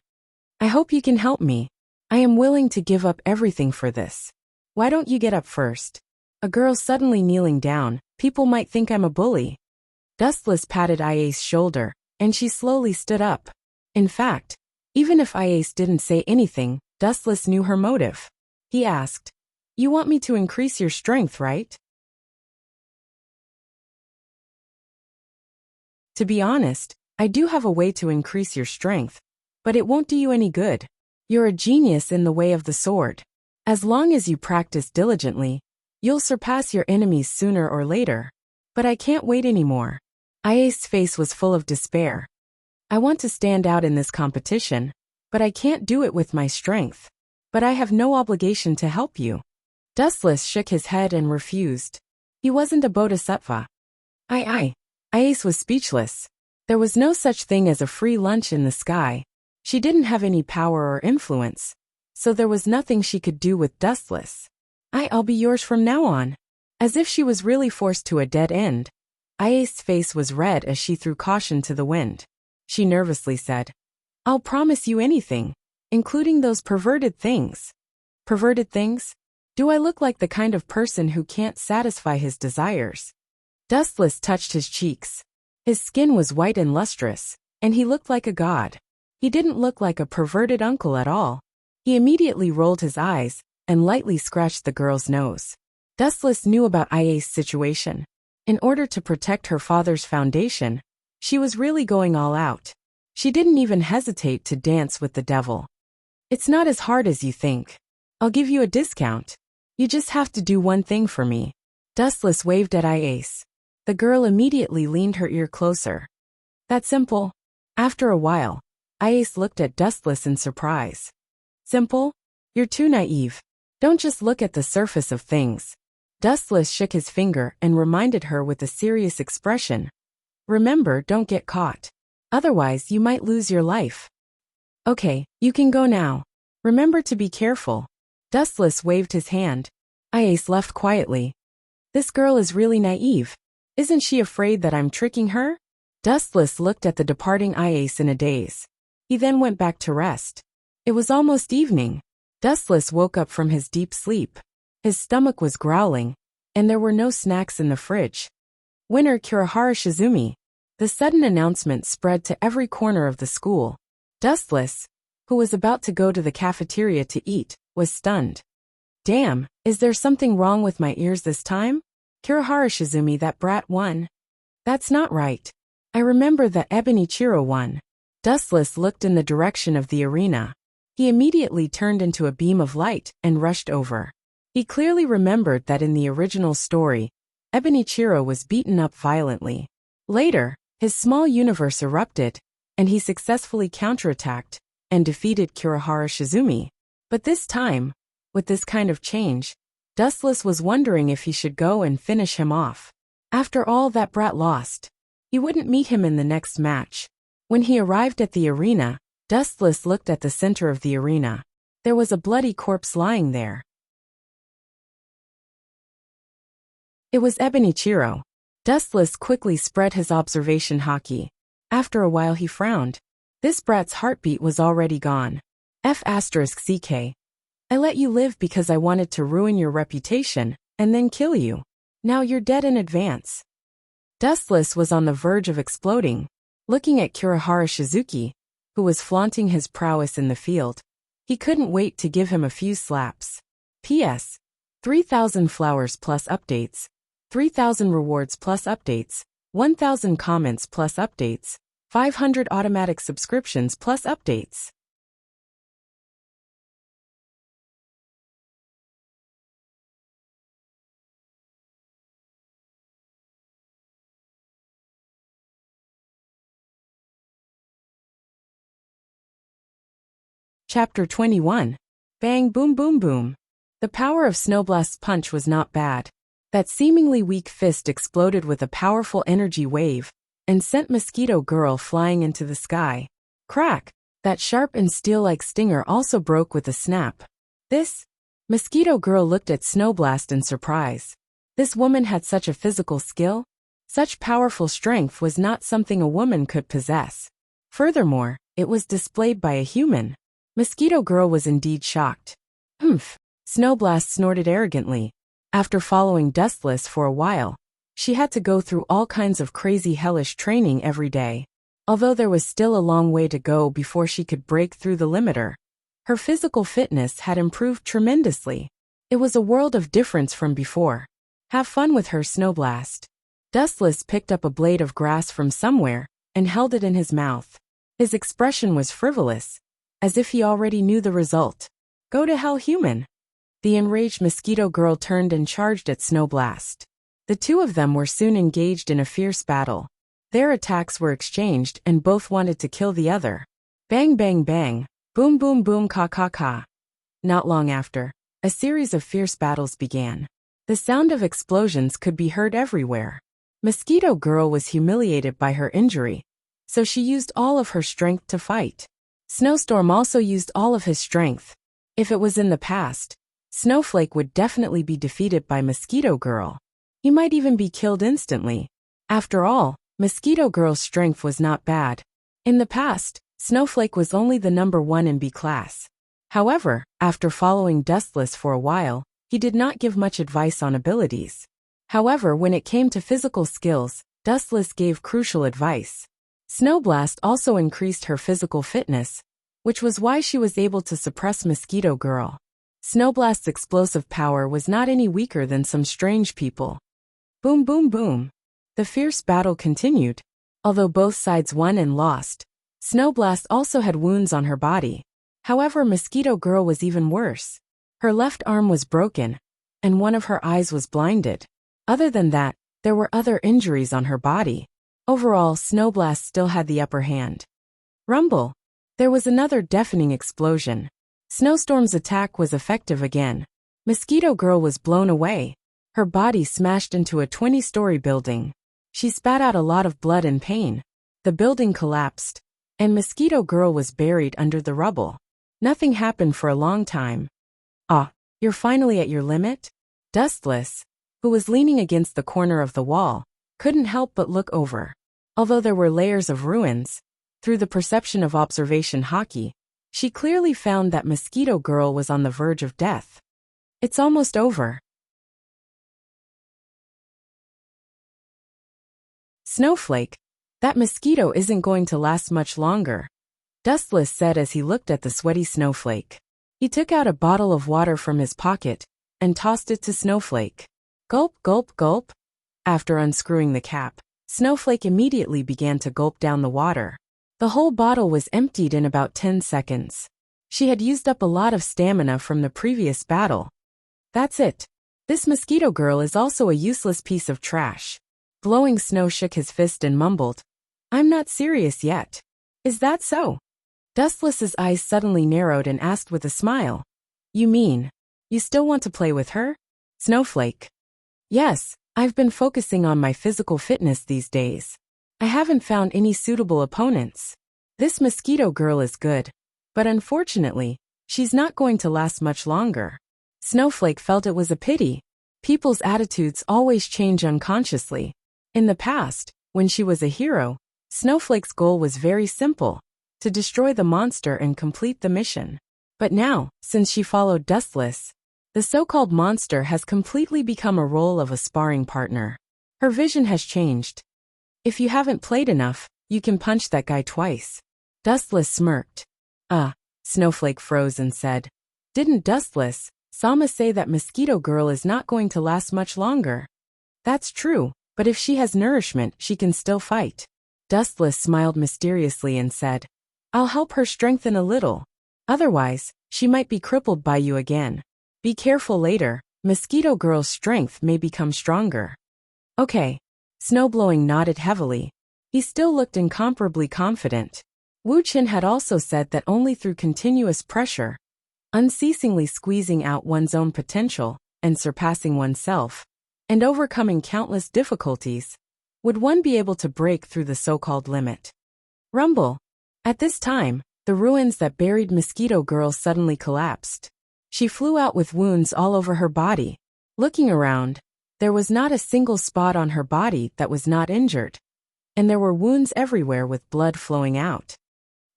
I hope you can help me. I am willing to give up everything for this. Why don't you get up first? A girl suddenly kneeling down. People might think I'm a bully. Dustless patted Ice's shoulder, and she slowly stood up. In fact, even if Ice didn't say anything, Dustless knew her motive. He asked, You want me to increase your strength, right? To be honest, I do have a way to increase your strength, but it won't do you any good. You're a genius in the way of the sword. As long as you practice diligently, you'll surpass your enemies sooner or later. But I can't wait anymore. Ice's face was full of despair. I want to stand out in this competition, but I can't do it with my strength. But I have no obligation to help you. Dustless shook his head and refused. He wasn't a bodhisattva. Ice was speechless. There was no such thing as a free lunch in the sky. She didn't have any power or influence, so there was nothing she could do with Dustless. I'll be yours from now on. As if she was really forced to a dead end. Ice's face was red as she threw caution to the wind. She nervously said, I'll promise you anything, including those perverted things. Perverted things? Do I look like the kind of person who can't satisfy his desires? Dustless touched his cheeks. His skin was white and lustrous, and he looked like a god. He didn't look like a perverted uncle at all. He immediately rolled his eyes and lightly scratched the girl's nose. Dustless knew about Ice's situation. In order to protect her father's foundation, she was really going all out. She didn't even hesitate to dance with the devil. It's not as hard as you think. I'll give you a discount. You just have to do one thing for me. Dustless waved at Ice. The girl immediately leaned her ear closer. That simple? After a while, Ice looked at Dustless in surprise. Simple? You're too naive. Don't just look at the surface of things. Dustless shook his finger and reminded her with a serious expression. Remember, don't get caught. Otherwise, you might lose your life. Okay, you can go now. Remember to be careful. Dustless waved his hand. Ice left quietly. This girl is really naive. Isn't she afraid that I'm tricking her? Dustless looked at the departing Ice in a daze. He then went back to rest. It was almost evening. Dustless woke up from his deep sleep. His stomach was growling, and there were no snacks in the fridge. Winner Kurihara Shizumi. The sudden announcement spread to every corner of the school. Dustless, who was about to go to the cafeteria to eat, was stunned. Damn, is there something wrong with my ears this time? Kurihara Shizumi, that brat won. That's not right. I remember that Ebonichiro won. Dustless looked in the direction of the arena. He immediately turned into a beam of light and rushed over. He clearly remembered that in the original story, Ebonichiro was beaten up violently. Later, his small universe erupted, and he successfully counterattacked and defeated Kurihara Shizumi. But this time, with this kind of change, Dustless was wondering if he should go and finish him off. After all, that brat lost. He wouldn't meet him in the next match. When he arrived at the arena, Dustless looked at the center of the arena. There was a bloody corpse lying there. It was Ebonichiro. Dustless quickly spread his observation haki. After a while he frowned. This brat's heartbeat was already gone. F***ck. I let you live because I wanted to ruin your reputation, and then kill you. Now you're dead in advance. Dustless was on the verge of exploding, looking at Kurihara Shizuki, who was flaunting his prowess in the field. He couldn't wait to give him a few slaps. P.S. 3,000 flowers plus updates. 3,000 rewards plus updates, 1,000 comments plus updates, 500 automatic subscriptions plus updates. Chapter 21. Bang Boom Boom Boom. The power of Snowblast's punch was not bad. That seemingly weak fist exploded with a powerful energy wave and sent Mosquito Girl flying into the sky. Crack! That sharp and steel-like stinger also broke with a snap. Mosquito Girl looked at Snowblast in surprise. This woman had such a physical skill? Such powerful strength was not something a woman could possess. Furthermore, it was displayed by a human. Mosquito Girl was indeed shocked. Humph! Snowblast snorted arrogantly. After following Dustless for a while, she had to go through all kinds of crazy hellish training every day. Although there was still a long way to go before she could break through the limiter, her physical fitness had improved tremendously. It was a world of difference from before. Have fun with her, Snowblast. Dustless picked up a blade of grass from somewhere and held it in his mouth. His expression was frivolous, as if he already knew the result. Go to hell, human. The enraged Mosquito Girl turned and charged at Snowblast. The two of them were soon engaged in a fierce battle. Their attacks were exchanged and both wanted to kill the other. Bang bang bang, boom boom boom ka ka ka. Not long after, a series of fierce battles began. The sound of explosions could be heard everywhere. Mosquito Girl was humiliated by her injury, so she used all of her strength to fight. Snowstorm also used all of his strength. If it was in the past, Snowflake would definitely be defeated by Mosquito Girl. He might even be killed instantly. After all, Mosquito Girl's strength was not bad. In the past, Snowflake was only the number 1 in B class. However, after following Dustless for a while, he did not give much advice on abilities. However, when it came to physical skills, Dustless gave crucial advice. Snowblast also increased her physical fitness, which was why she was able to suppress Mosquito Girl. Snowblast's explosive power was not any weaker than some strange people. Boom boom boom. The fierce battle continued. Although both sides won and lost, Snowblast also had wounds on her body. However, Mosquito Girl was even worse. Her left arm was broken, and one of her eyes was blinded. Other than that, there were other injuries on her body. Overall, Snowblast still had the upper hand. Rumble! There was another deafening explosion. Snowstorm's attack was effective again. Mosquito Girl was blown away. Her body smashed into a 20-story building. She spat out a lot of blood and pain. The building collapsed, and Mosquito Girl was buried under the rubble. Nothing happened for a long time. Ah, you're finally at your limit? Dustless, who was leaning against the corner of the wall, couldn't help but look over. Although there were layers of ruins, through the perception of observation hockey, she clearly found that Mosquito Girl was on the verge of death. It's almost over. Snowflake, that mosquito isn't going to last much longer, Dustless said as he looked at the sweaty Snowflake. He took out a bottle of water from his pocket and tossed it to Snowflake. Gulp, gulp, gulp. After unscrewing the cap, Snowflake immediately began to gulp down the water. The whole bottle was emptied in about 10 seconds. She had used up a lot of stamina from the previous battle. That's it. This Mosquito Girl is also a useless piece of trash. Blowing Snow shook his fist and mumbled, I'm not serious yet. Is that so? Dustless's eyes suddenly narrowed and asked with a smile. You mean, you still want to play with her? Snowflake. Yes, I've been focusing on my physical fitness these days. I haven't found any suitable opponents. This Mosquito Girl is good, but unfortunately, she's not going to last much longer. Snowflake felt it was a pity. People's attitudes always change unconsciously. In the past, when she was a hero, Snowflake's goal was very simple, to destroy the monster and complete the mission. But now, since she followed Dustless, the so-called monster has completely become a role of a sparring partner. Her vision has changed. If you haven't played enough, you can punch that guy twice. Dustless smirked. Snowflake froze and said, Didn't Dustless, Sama say that Mosquito Girl is not going to last much longer? That's true, but if she has nourishment, she can still fight. Dustless smiled mysteriously and said, I'll help her strengthen a little. Otherwise, she might be crippled by you again. Be careful later, Mosquito Girl's strength may become stronger. Okay. Snowblowing nodded heavily. He still looked incomparably confident. Wu Qin had also said that only through continuous pressure, unceasingly squeezing out one's own potential, and surpassing oneself, and overcoming countless difficulties, would one be able to break through the so-called limit. Rumble. At this time, the ruins that buried Mosquito Girl suddenly collapsed. She flew out with wounds all over her body. Looking around, there was not a single spot on her body that was not injured, and there were wounds everywhere with blood flowing out.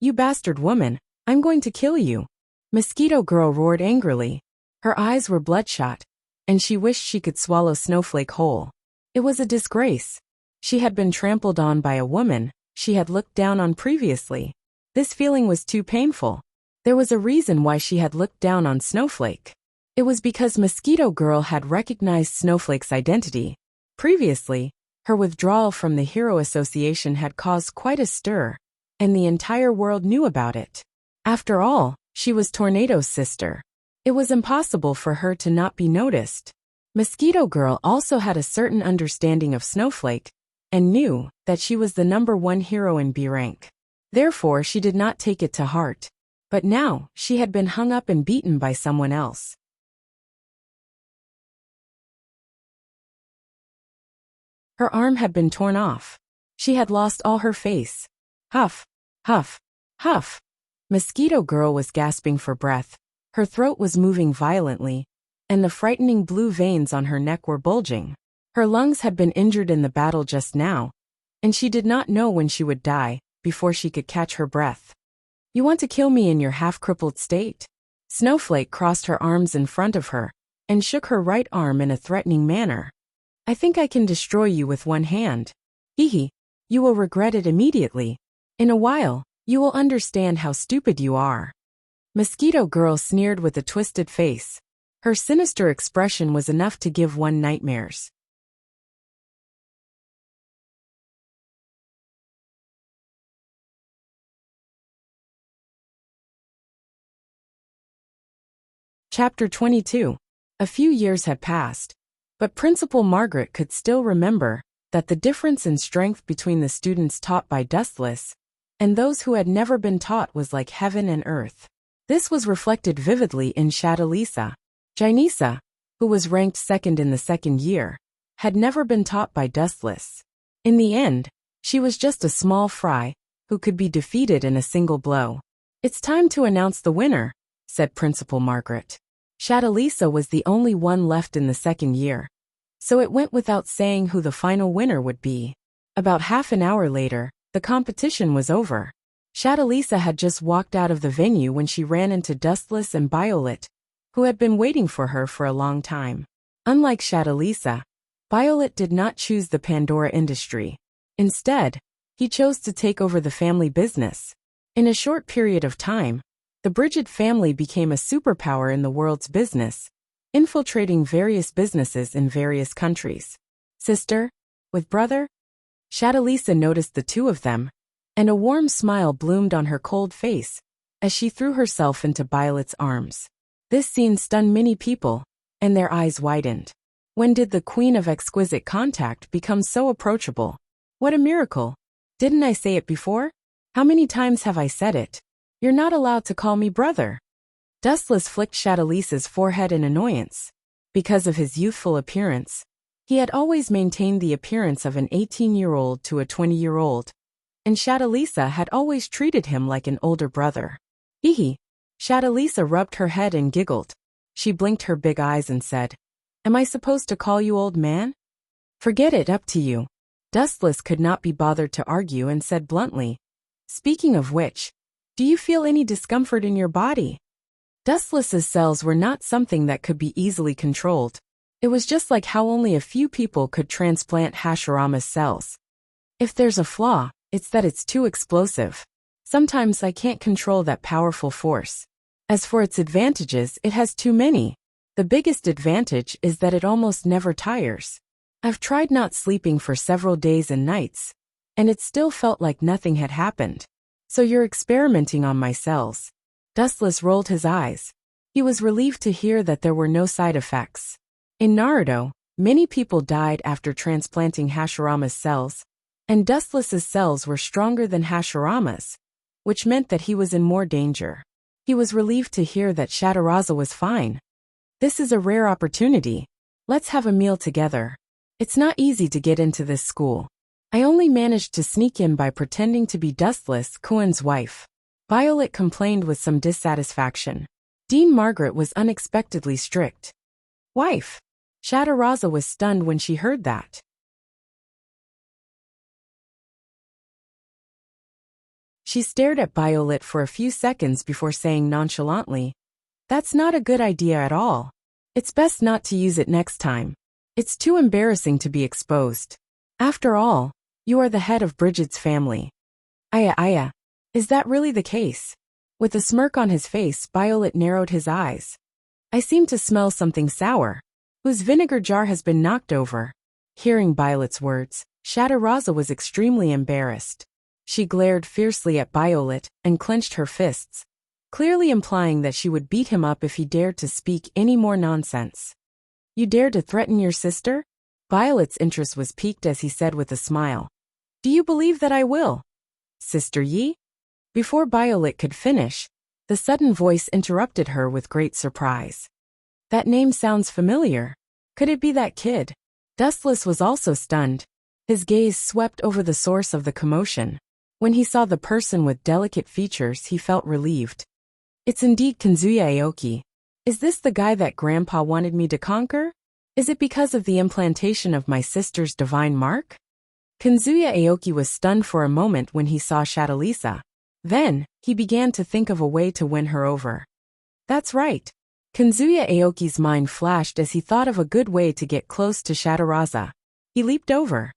"You bastard woman, I'm going to kill you," Mosquito Girl roared angrily. Her eyes were bloodshot, and she wished she could swallow Snowflake whole. It was a disgrace. She had been trampled on by a woman she had looked down on previously. This feeling was too painful. There was a reason why she had looked down on Snowflake. It was because Mosquito Girl had recognized Snowflake's identity. Previously, her withdrawal from the Hero Association had caused quite a stir, and the entire world knew about it. After all, she was Tornado's sister. It was impossible for her to not be noticed. Mosquito Girl also had a certain understanding of Snowflake, and knew that she was the #1 hero in B rank. Therefore, she did not take it to heart. But now, she had been hung up and beaten by someone else. Her arm had been torn off. She had lost all her face. Huff, huff, huff. Mosquito Girl was gasping for breath. Her throat was moving violently, and the frightening blue veins on her neck were bulging. Her lungs had been injured in the battle just now, and she did not know when she would die before she could catch her breath. "You want to kill me in your half-crippled state?" Snowflake crossed her arms in front of her and shook her right arm in a threatening manner. "I think I can destroy you with one hand. Hehe, you will regret it immediately. In a while, you will understand how stupid you are." Mosquito Girl sneered with a twisted face. Her sinister expression was enough to give one nightmares. Chapter 22. A few years had passed, but Principal Margaret could still remember that the difference in strength between the students taught by Dustless and those who had never been taught was like heaven and earth. This was reflected vividly in Shadalisa. Jainisa, who was ranked second in the second year, had never been taught by Dustless. In the end, she was just a small fry who could be defeated in a single blow. "It's time to announce the winner," said Principal Margaret. Shadalisa was the only one left in the second year, so it went without saying who the final winner would be. About half an hour later, the competition was over. Shadalisa had just walked out of the venue when she ran into Dustless and Violet, who had been waiting for her for a long time. Unlike Shadalisa, Violet did not choose the Pandora industry. Instead, he chose to take over the family business. In a short period of time, the Bridget family became a superpower in the world's business, infiltrating various businesses in various countries. Sister? With brother? Shadalisa noticed the two of them, and a warm smile bloomed on her cold face as she threw herself into Violet's arms. This scene stunned many people, and their eyes widened. When did the Queen of Exquisite Contact become so approachable? What a miracle! Didn't I say it before? How many times have I said it? You're not allowed to call me brother. Dustless flicked Shadalisa's forehead in annoyance. Because of his youthful appearance, he had always maintained the appearance of an 18-year-old to a 20-year-old, and Shadalisa had always treated him like an older brother. Hehe. Shadalisa rubbed her head and giggled. She blinked her big eyes and said, "Am I supposed to call you old man?" "Forget it, up to you." Dustless could not be bothered to argue and said bluntly, "Speaking of which, do you feel any discomfort in your body?" Dustless's cells were not something that could be easily controlled. It was just like how only a few people could transplant Hashirama's cells. If there's a flaw, it's that it's too explosive. Sometimes I can't control that powerful force. As for its advantages, it has too many. The biggest advantage is that it almost never tires. I've tried not sleeping for several days and nights, and it still felt like nothing had happened. So you're experimenting on my cells. Dustless rolled his eyes. He was relieved to hear that there were no side effects. In Naruto, many people died after transplanting Hashirama's cells, and Dustless's cells were stronger than Hashirama's. which meant that he was in more danger. He was relieved to hear that Shataraza was fine. This is a rare opportunity. Let's have a meal together. It's not easy to get into this school. I only managed to sneak in by pretending to be Dustless, Kuan's wife. Violet complained with some dissatisfaction. Dean Margaret was unexpectedly strict. Wife. Shataraza was stunned when she heard that. She stared at Violet for a few seconds before saying nonchalantly, "That's not a good idea at all. It's best not to use it next time. It's too embarrassing to be exposed. After all, you are the head of Bridget's family." Aya. Is that really the case? With a smirk on his face, Violet narrowed his eyes. I seem to smell something sour. Whose vinegar jar has been knocked over? Hearing Violet's words, Shataraza was extremely embarrassed. She glared fiercely at Violet and clenched her fists, clearly implying that she would beat him up if he dared to speak any more nonsense. You dare to threaten your sister? Violet's interest was piqued as he said with a smile. Do you believe that I will? Sister Yi? Before Violet could finish, the sudden voice interrupted her with great surprise. That name sounds familiar. Could it be that kid? Dustless was also stunned. His gaze swept over the source of the commotion. When he saw the person with delicate features, he felt relieved. It's indeed Kanzuya Aoki. Is this the guy that Grandpa wanted me to conquer? Is it because of the implantation of my sister's divine mark? Kanzuya Aoki was stunned for a moment when he saw Shatalisa. Then, he began to think of a way to win her over. That's right. Kanzuya Aoki's mind flashed as he thought of a good way to get close to Shataraza. He leaped over.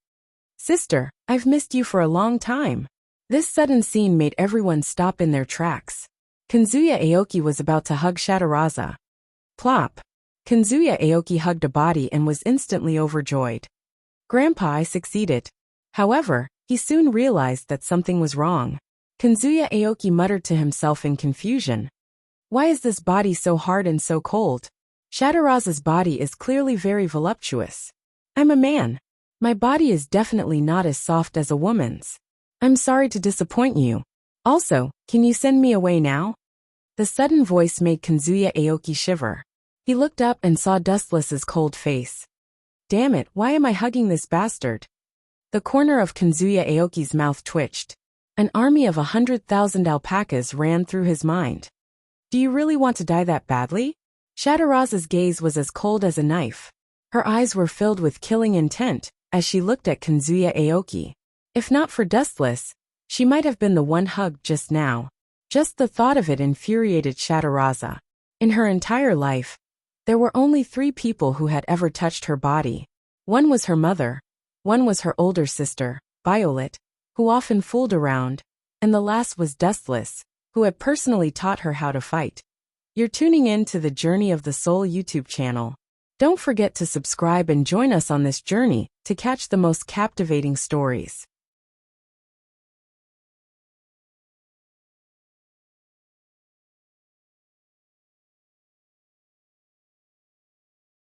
Sister, I've missed you for a long time. This sudden scene made everyone stop in their tracks. Kanzuya Aoki was about to hug Shataraza. Plop. Kanzuya Aoki hugged a body and was instantly overjoyed. Grandpa, I succeeded. However, he soon realized that something was wrong. Kanzuya Aoki muttered to himself in confusion. Why is this body so hard and so cold? Shataraza's body is clearly very voluptuous. I'm a man. My body is definitely not as soft as a woman's. I'm sorry to disappoint you. Also, can you send me away now? The sudden voice made Kanzuya Aoki shiver. He looked up and saw Dustless's cold face. Damn it, why am I hugging this bastard? The corner of Kanzuya Aoki's mouth twitched. An army of 100,000 alpacas ran through his mind. Do you really want to die that badly? Shataraza's gaze was as cold as a knife. Her eyes were filled with killing intent as she looked at Kanzuya Aoki. If not for Dustless, she might have been the one hugged just now. Just the thought of it infuriated Shataraza. In her entire life, there were only 3 people who had ever touched her body. One was her mother, one was her older sister, Violet, who often fooled around, and the last was Dustless, who had personally taught her how to fight. You're tuning in to the Journey of the Soul YouTube channel. Don't forget to subscribe and join us on this journey to catch the most captivating stories.